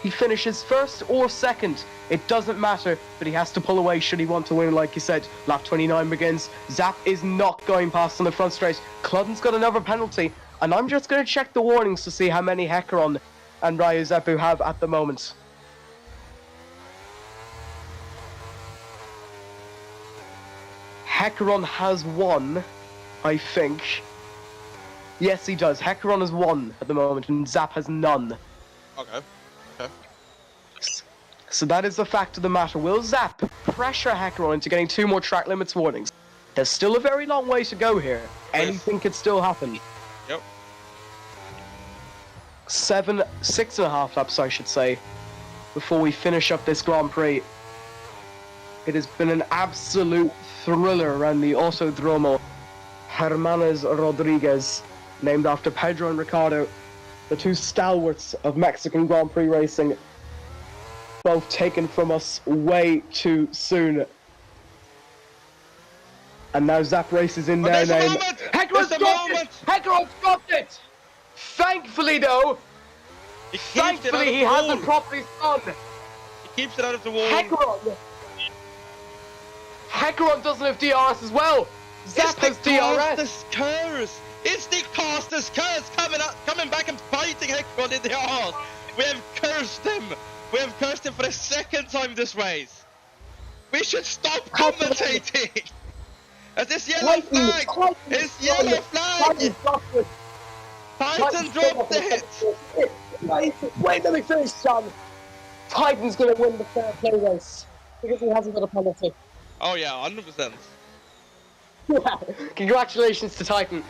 He finishes first or second, it doesn't matter, but he has to pull away should he want to win, like you said. Lap 29 begins. Zap is not going past on the front straight. Cludden's got another penalty, and I'm just going to check the warnings to see how many Hecaron and Ryu Zappu have at the moment. Hecaron has one, I think. Yes, he does. Hecaron has one at the moment, and Zap has none. Okay. So that is the fact of the matter. Will Zap pressure Hecaron into getting 2 more track limits warnings? There's still a very long way to go here. Anything could still happen. Yep. 6.5 laps, I should say, before we finish up this Grand Prix. It has been an absolute thriller around the Autodromo Hermanos Rodriguez, named after Pedro and Ricardo, the 2 stalwarts of Mexican Grand Prix racing, both taken from us way too soon. And now Zap races in their there's a name. moment! Hecaron's There's a dropped moment! it! Hecaron's dropped it! Thankfully, though, He keeps it out of thankfully the he hasn't wall. properly spun. He keeps it out of the wall. Hecaron doesn't have DRS as well. Zap has DRS. Caster's curse. It's the caster's curse coming back and fighting Hecaron in the arse. We have cursed him. We have cursed him for the 2nd time this race. We should stop commentating. As this yellow flag. It's yellow flag. Titan dropped it. Wait till they finish, son. Titan's gonna win the fair play race because he hasn't got a penalty. Oh yeah, 100%. Congratulations to Titan.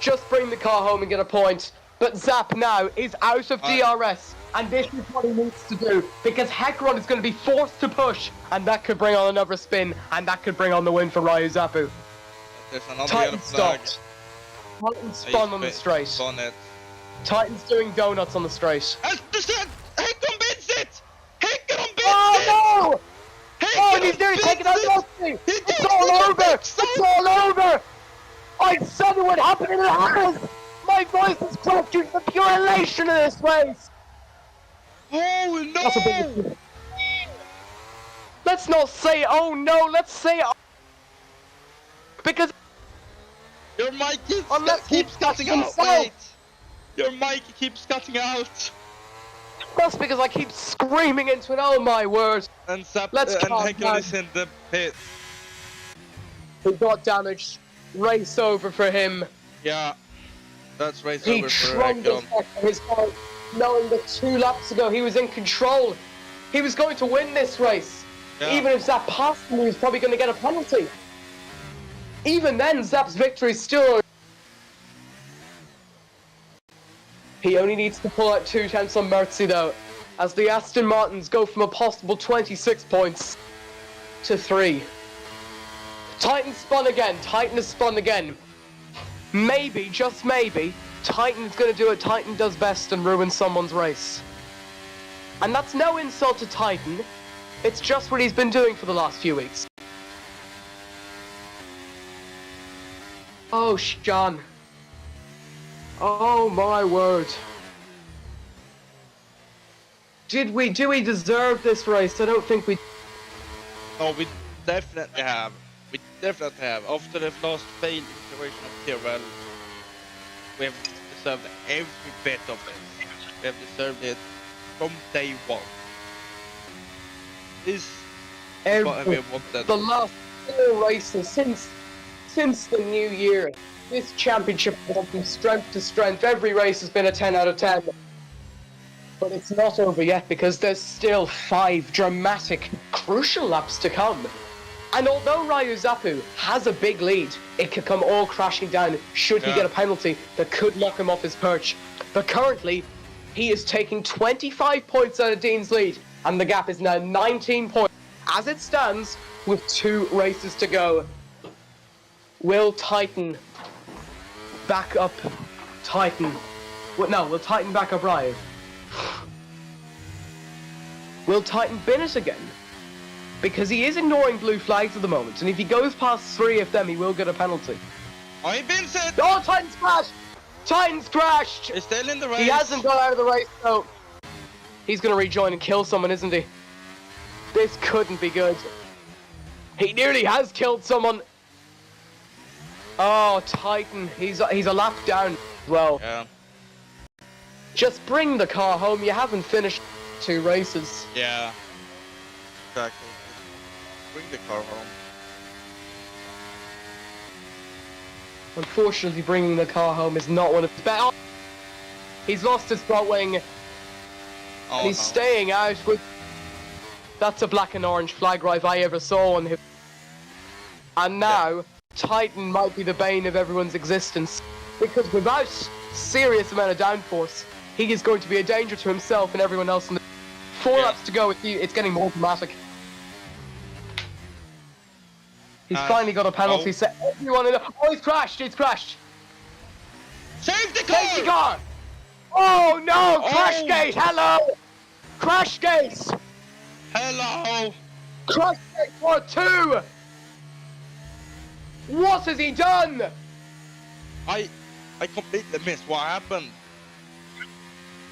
Just bring the car home and get a point. But Zap now is out of DRS, and this is what he needs to do, because Hecaron is going to be forced to push, and that could bring on another spin, and that could bring on the win for Ryu Zappu. There's another yellow Titan flag. stopped. Titan spun on the straight. Spun it. Titan's doing donuts on the straight. Hecaron beats it! Hecaron beats it! Oh no! Oh, and he's nearly taken out Dusty! It's all over! It's all over! I said it would happen and it has! My voice is cracked due to the pure elation of this race! Oh no! Let's not say oh no, let's say oh, because your mic unless keeps cutting out. himself. Wait. Your mic keeps cutting out. That's because I keep screaming into it, oh my word. And Zap Let's and calm Hecaron down. is in the pit. He got damaged. Race over for him. Yeah. That's race He over for trundles Hecaron. back to his car. knowing that 2 laps ago he was in control. He was going to win this race. Yeah. Even if Zap passed him, he was probably going to get a penalty. Even then, Zap's victory is still... He only needs to pull out 2 tenths on Mertzi though, as the Aston Martins go from a possible 26 points to 3. Titan spun again. Titan has spun again. Maybe, just maybe, Titan's going to do what Titan does best and ruin someone's race. And that's no insult to Titan. It's just what he's been doing for the last few weeks. Oh, John. Oh my word. Do we deserve this race? I don't think we... Oh, we definitely have. We definitely have. After the last failed iteration of Tyrell, we have deserved every bit of it. We have deserved it from day one. This is what we wanted. The last 4 races since the new year, this championship has gone from strength to strength. Every race has been a 10 out of 10. But it's not over yet because there's still 5 dramatic, crucial laps to come. And although Ryu Zappu has a big lead, it could come all crashing down should he get a penalty that could knock him off his perch. But currently, he is taking 25 points out of Dean's lead, and the gap is now 19 points. As it stands, with 2 races to go, will Titan back up Titan? No, will Titan back up Ryu? Will Titan bin it again? Because he is ignoring blue flags at the moment, and if he goes past 3 of them, he will get a penalty. Oh, he bins it! Oh, Titan's crashed! Titan's crashed! He's still in the race. He hasn't got out of the race, though. He's gonna rejoin and kill someone, isn't he? This couldn't be good. He nearly has killed someone. Oh, Titan, he's a lap down as well. Yeah. Just bring the car home. You haven't finished 2 races. Yeah. Exactly. Bring the car home. Unfortunately, bringing the car home is not one of his best. He's lost his front wing. And he's staying out with... That's a black and orange flag if I ever saw one. And now, Titan might be the bane of everyone's existence. Because without serious amount of downforce, he is going to be a danger to himself and everyone else in the... 4 laps to go, it's getting more dramatic. He's finally got a penalty set. Everyone in the... Oh, he's crashed! He's crashed! Safety car! Safety car! Oh no! Crash gate! Hello! Crash gate! Hello! Crash gate for 2! What has he done? I completely missed what happened.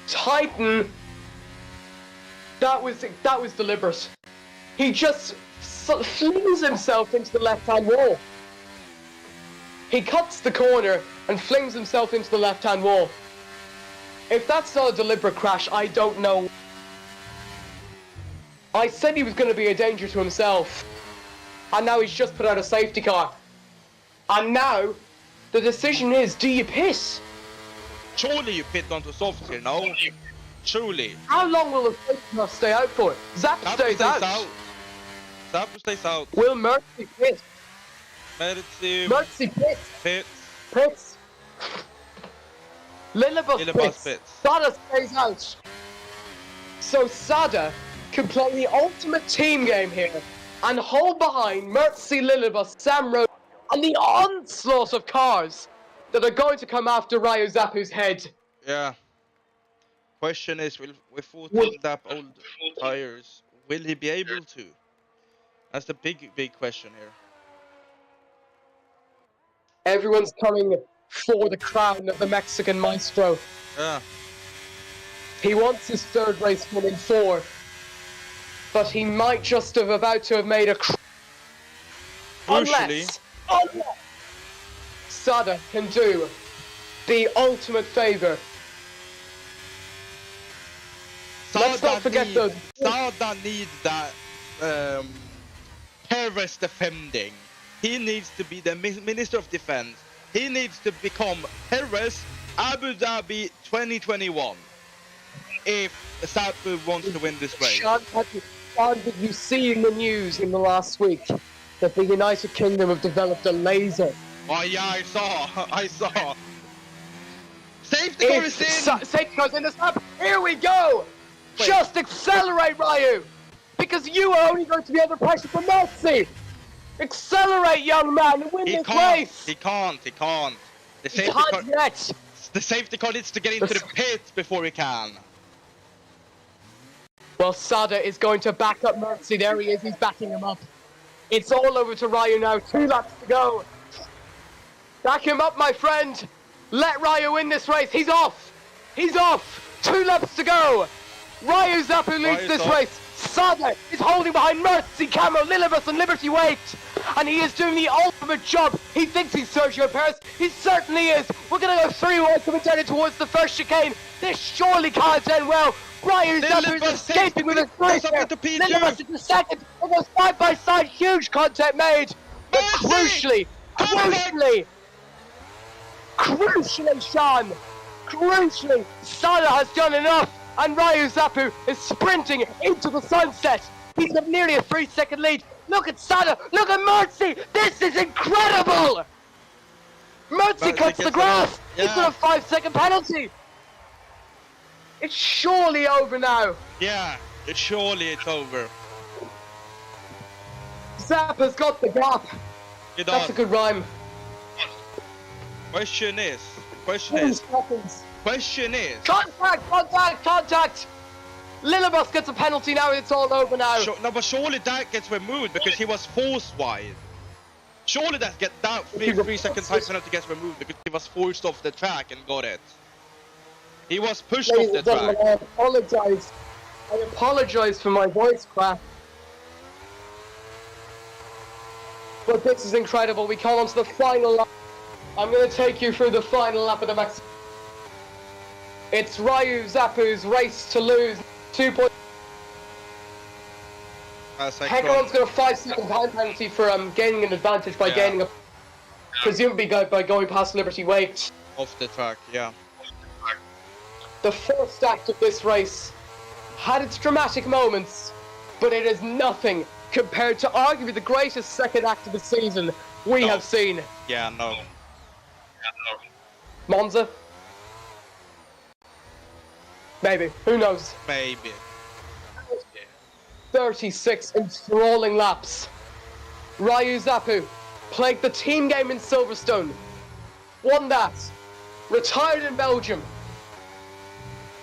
Titan. That was deliberate. He just flings himself into the left-hand wall. He cuts the corner and flings himself into the left-hand wall. If that's not a deliberate crash, I don't know. I said he was going to be a danger to himself. And now he's just put out a safety car. And now, the decision is, do you pit? Surely you pit onto softs here, no? Surely. How long will the safety car stay out for? Zap stays out. Zap stays out. Will Mertzi pit? Mertzi pits. pits. Lillibus pits. Sada stays out. So Sada can play the ultimate team game here and hold behind Mertzi, Lillibus, Sam Rowe, and the onslaught of cars that are going to come after Ryu Zappu's head. Yeah. Question is, with 14 lap old tires, will he be able to? That's the big question here. Everyone's coming for the crown of the Mexican maestro. Yeah. He wants his 3rd race win in 4, but he might just have about to have made a unless Sada can do the ultimate favor. Let's not forget those. Sada needs that Perez defending. He needs to be the Minister of Defense. He needs to become Perez Abu Dhabi 2021. if Sapu wants to win this race. Sean, did you see in the news in the last week that the United Kingdom have developed a laser? Oh yeah, I saw. Safety car is in! Safety car's in the snap. Here we go! Wait. Just accelerate, Ryu! Because you are only going to be under pressure from Mercy! Accelerate, young man, and win this race! He can't. The He safety can't car. yet! The safety car needs to get into the pit before he can. Well, Sada is going to back up Mercy. There he is, he's backing him up. It's all over to Ryu now, 2 laps to go. Back him up, my friend. Let Ryu win this race. He's off. 2 laps to go. Ryu Zapu leads this race. Sada is holding behind Mercy, Camo, Lilibus and Liberty Wait. And he is doing the ultimate job. He thinks he's Sergio Perez. He certainly is. We're going to go 3 wide coming down towards the first chicane. This surely can't end well. Ryu Zapu is escaping with his race there. Lilibus in the second. It goes side by side. Huge contact made. But crucially, Sean, Sada has done enough, and Ryu Zapu is sprinting into the sunset. He's got nearly a 3-second lead. Look at Sada, look at Mercy, this is incredible! Mercy cuts the grass, he's got a 5-second penalty. It's surely over now. Yeah, it's over. Zapa's got the gap. That's a good rhyme. Question is. Contact! Lilibus gets a penalty now, it's all over now. No, but surely that gets removed because he was forced wide. Surely that 3 second time penalty gets removed because he was forced off the track and got it. He was pushed off the track. I apologize for my voice crack. But this is incredible. We come on to the final lap. I'm going to take you through the final lap of the Max. It's Ryu Zapu's race to lose. 2 points. Hecaron's got a 5-second time penalty for gaining an advantage by gaining a... Presumably by going past Liberty Wait. Off the track, yeah. The first act of this race had its dramatic moments, but it is nothing compared to arguably the greatest second act of the season we have seen. Yeah, no. Monza? Maybe. Who knows? Maybe. 36 enthralling laps. Ryu Zapu played the team game in Silverstone. Won that. Retired in Belgium.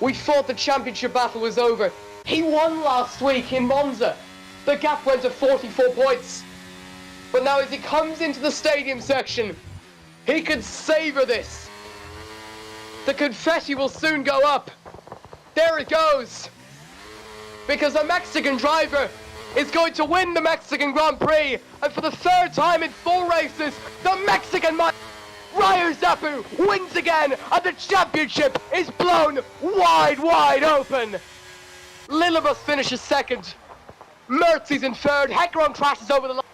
We thought the championship battle was over. He won last week in Monza. The gap went to 44 points. But now as he comes into the stadium section, he could savor this. The confetti will soon go up. There it goes. Because a Mexican driver is going to win the Mexican Grand Prix. And for the 3rd time in 4 races, the Mexican Ryu Zapu wins again. And the championship is blown wide open. Lilibus finishes 2nd. Mercy's in 3rd. Hecaron crashes over the line.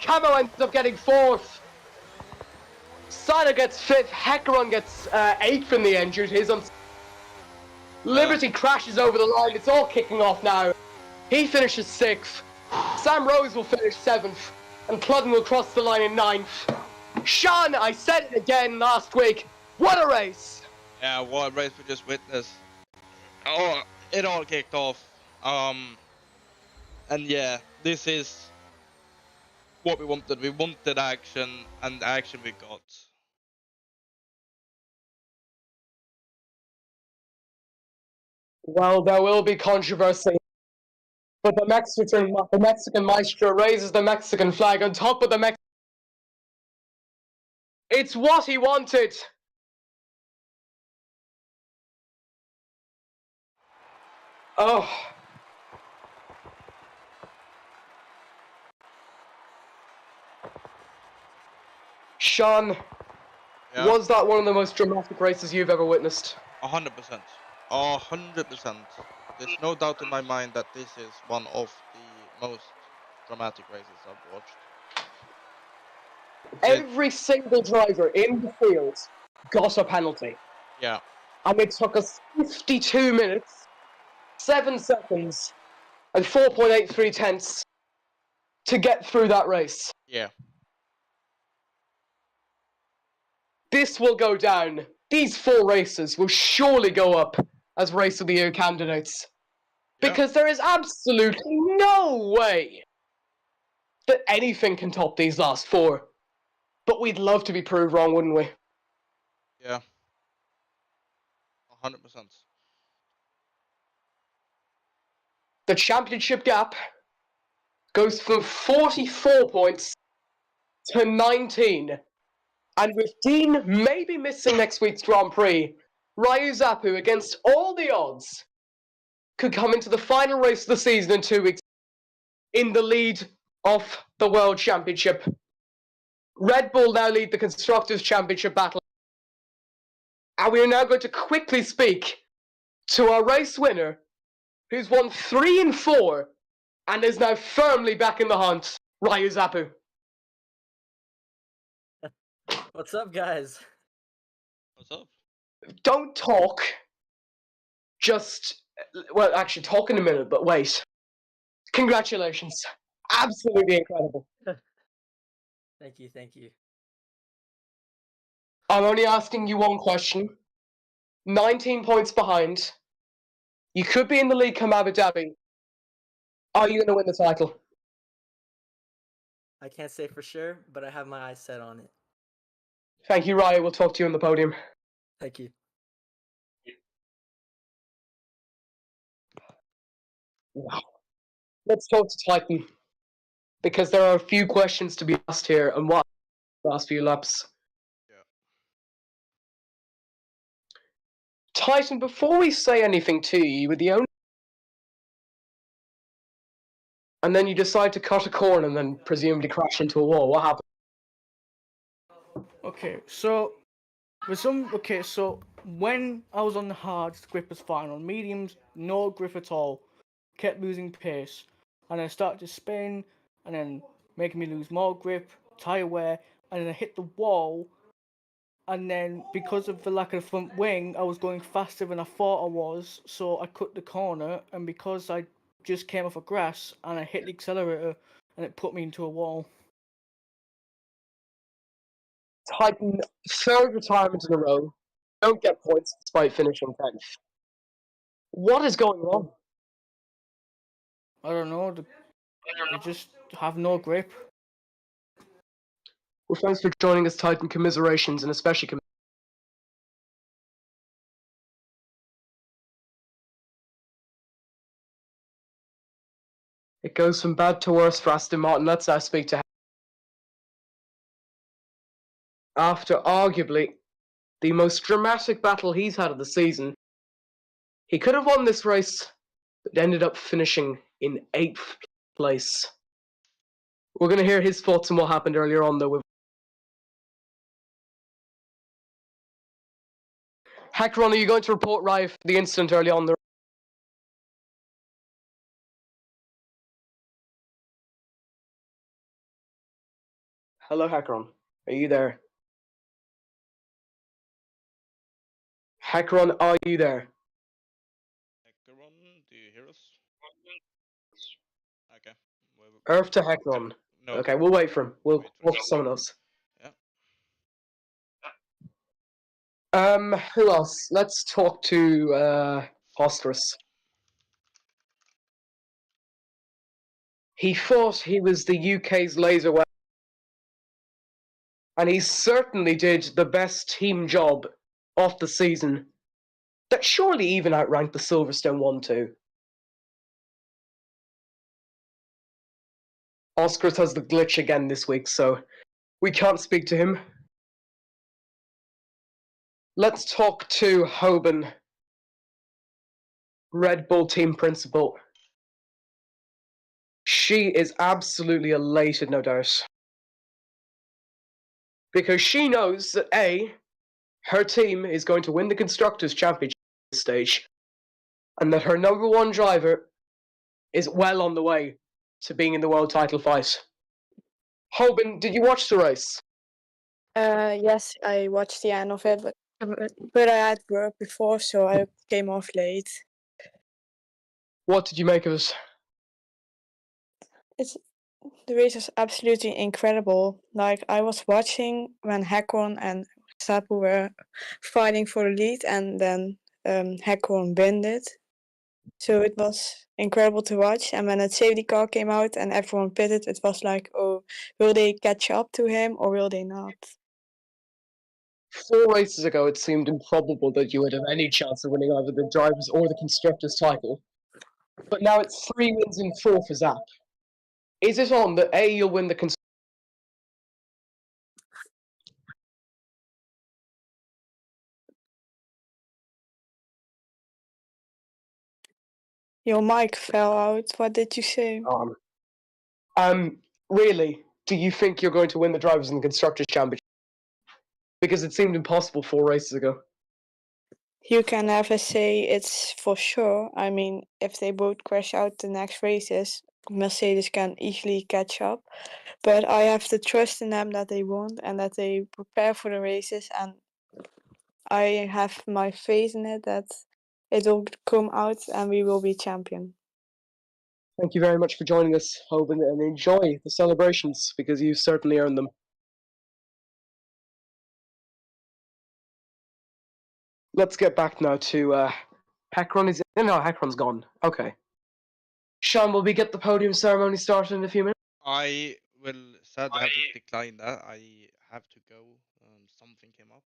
Camo ends up getting 4th. Sada gets 5th. Hecaron gets 8th in the end due to his Liberty crashes over the line. It's all kicking off now. He finishes 6th. Sam Rose will finish 7th. And Cludden will cross the line in 9th. Sean, I said it again last week. What a race! Yeah, what a race we just witnessed. Oh, it all kicked off. And yeah, this is what we wanted. We wanted action, and the action we got. Well, there will be controversy. But the Mexican maestro raises the Mexican flag on top of the Mexican. It's what he wanted. Oh. Sean, was that one of the most dramatic races you've ever witnessed? 100%. 100%. There's no doubt in my mind that this is one of the most dramatic races I've watched. Every single driver in the field got a penalty. Yeah. And it took us 52 minutes 7 seconds and 4.83 tenths to get through that race. Yeah. This will go down. These 4 races will surely go up as Race of the Year candidates. Yeah. Because there is absolutely no way that anything can top these last 4. But we'd love to be proved wrong, wouldn't we? Yeah. 100%. The championship gap goes from 44 points to 19. And with Dean maybe missing next week's Grand Prix, Ryu Zappu, against all the odds, could come into the final race of the season in 2 weeks in the lead of the World Championship. Red Bull now lead the Constructors' Championship battle. And we are now going to quickly speak to our race winner, who's won 3 and 4, and is now firmly back in the hunt, Ryu Zappu. What's up, guys? What's up? Don't talk. Just, well, actually, talk in a minute, but wait. Congratulations. Absolutely incredible. Thank you, thank you. I'm only asking you one question. 19 points behind. You could be in the league come Abu Dhabi. Are you going to win the title? I can't say for sure, but I have my eyes set on it. Thank you, Ryan. We'll talk to you on the podium. Thank you. Wow. Let's talk to Titan. Because there are a few questions to be asked here, and what the last few laps. Yeah. Titan, before we say anything to you, you were the only... And then you decide to cut a corner and then presumably crash into a wall. What happened? Okay, so so when I was on the hards, grip was fine. On mediums, no grip at all. Kept losing pace, and I started to spin, and then making me lose more grip, tire wear, and then I hit the wall. And then because of the lack of the front wing, I was going faster than I thought I was, so I cut the corner, and because I just came off of grass and I hit the accelerator, and it put me into a wall. Titan, 3rd retirement in a row. Don't get points despite finishing 10th. What is going on? I don't know, I just have no grip. Well, thanks for joining us, Titan. Commiserations, and especially it goes from bad to worse for Aston Martin. Let's now speak to him. After arguably the most dramatic battle he's had of the season, he could have won this race, but ended up finishing in 8th place. We're going to hear his thoughts on what happened earlier on, though. Hecron, are you going to report Ryu for the incident early on? Hello, Hecron. Are you there? Hecron, are you there? Hecron, do you hear us? Okay. Earth to Hecron. No. Okay, we'll wait for him. We'll look for someone else. Yeah. Who else? Let's talk to Ostrus. He thought he was the UK's laser weapon, and he certainly did the best team job of the season. That surely even outranked the Silverstone 1-2. Oscars has the glitch again this week, so we can't speak to him. Let's talk to Hoban, Red Bull team principal. She is absolutely elated, no doubt. Because she knows that A, her team is going to win the Constructors' Championship stage, and that her number 1 driver is well on the way to being in the world title fight. Hoban, did you watch the race? Yes, I watched the end of it, but I had work before, so I came off late. What did you make of it? The race was absolutely incredible. Like, I was watching when Hakon and Sapu were fighting for the lead, and then Hakon won it. So it was incredible to watch. And when a safety car came out and everyone pitted, it was like, oh, will they catch up to him or will they not? 4 races ago, it seemed improbable that you would have any chance of winning either the drivers or the constructors title. But now it's 3 wins in 4 for Zap. Is it on that A, you'll win the constructors? Your mic fell out. What did you say? Really, do you think you're going to win the drivers and the constructors championship? Because it seemed impossible 4 races ago. You can never say it's for sure. I mean, if they both crash out the next races, Mercedes can easily catch up. But I have to trust in them that they won't and that they prepare for the races. And I have my faith in it that it will come out and we will be champion. Thank you very much for joining us, Hoban, and enjoy the celebrations because you certainly earned them. Let's get back now to Hakron. No, Hakron's gone. Okay. Sean, will we get the podium ceremony started in a few minutes? I will sadly have to decline that. I have to go. Something came up,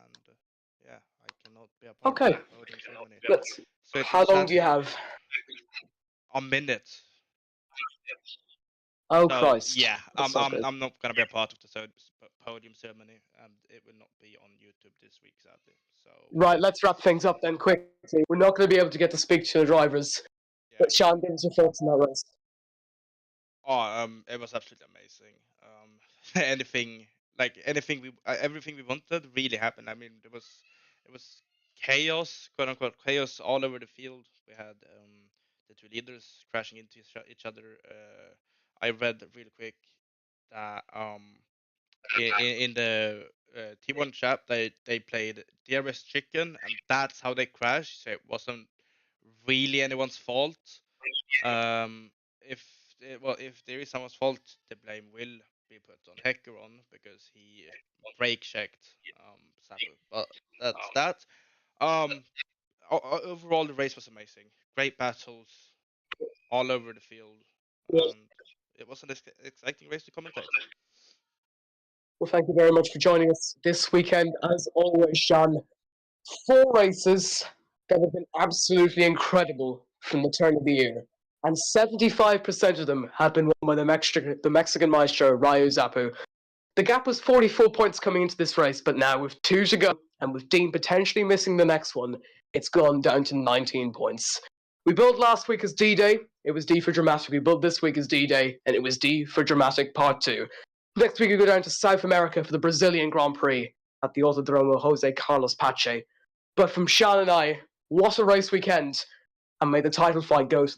and yeah, I cannot be a part Okay. of the podium ceremony. Let's. So How long do you sadly- have? A minute. Oh, So, Christ. yeah, That's not good. I'm not gonna be a part of the podium ceremony, and it will not be on YouTube this week, sadly. So Right, let's wrap things up then quickly. We're not going to be able to get to speak to the drivers. yeah. But Sean, give us your thoughts on that race. It was absolutely amazing. Everything we wanted really happened. I mean, it was chaos, quote unquote chaos, all over the field. We had the 2 leaders crashing into each other. I read real quick that in the T1 chat they played Dearest Chicken, and that's how they crashed. So it wasn't really anyone's fault. If there is someone's fault, the blame will be put on Hecaron because he brake checked Sapu. But that's that. Overall, the race was amazing. Great battles all over the field, and it was an exciting race to commentate. Well, thank you very much for joining us this weekend. As always, Sean, 4 races that have been absolutely incredible from the turn of the year. And 75% of them have been won by the Mexican maestro, Ryu Zapu. The gap was 44 points coming into this race, but now with 2 to go, and with Dean potentially missing the next one, it's gone down to 19 points. We built last week as D-Day, it was D for Dramatic. We built this week as D-Day, and it was D for Dramatic Part 2. Next week we go down to South America for the Brazilian Grand Prix at the Autodromo Jose Carlos Pache. But from Sean and I, what a race weekend, and may the title fight go to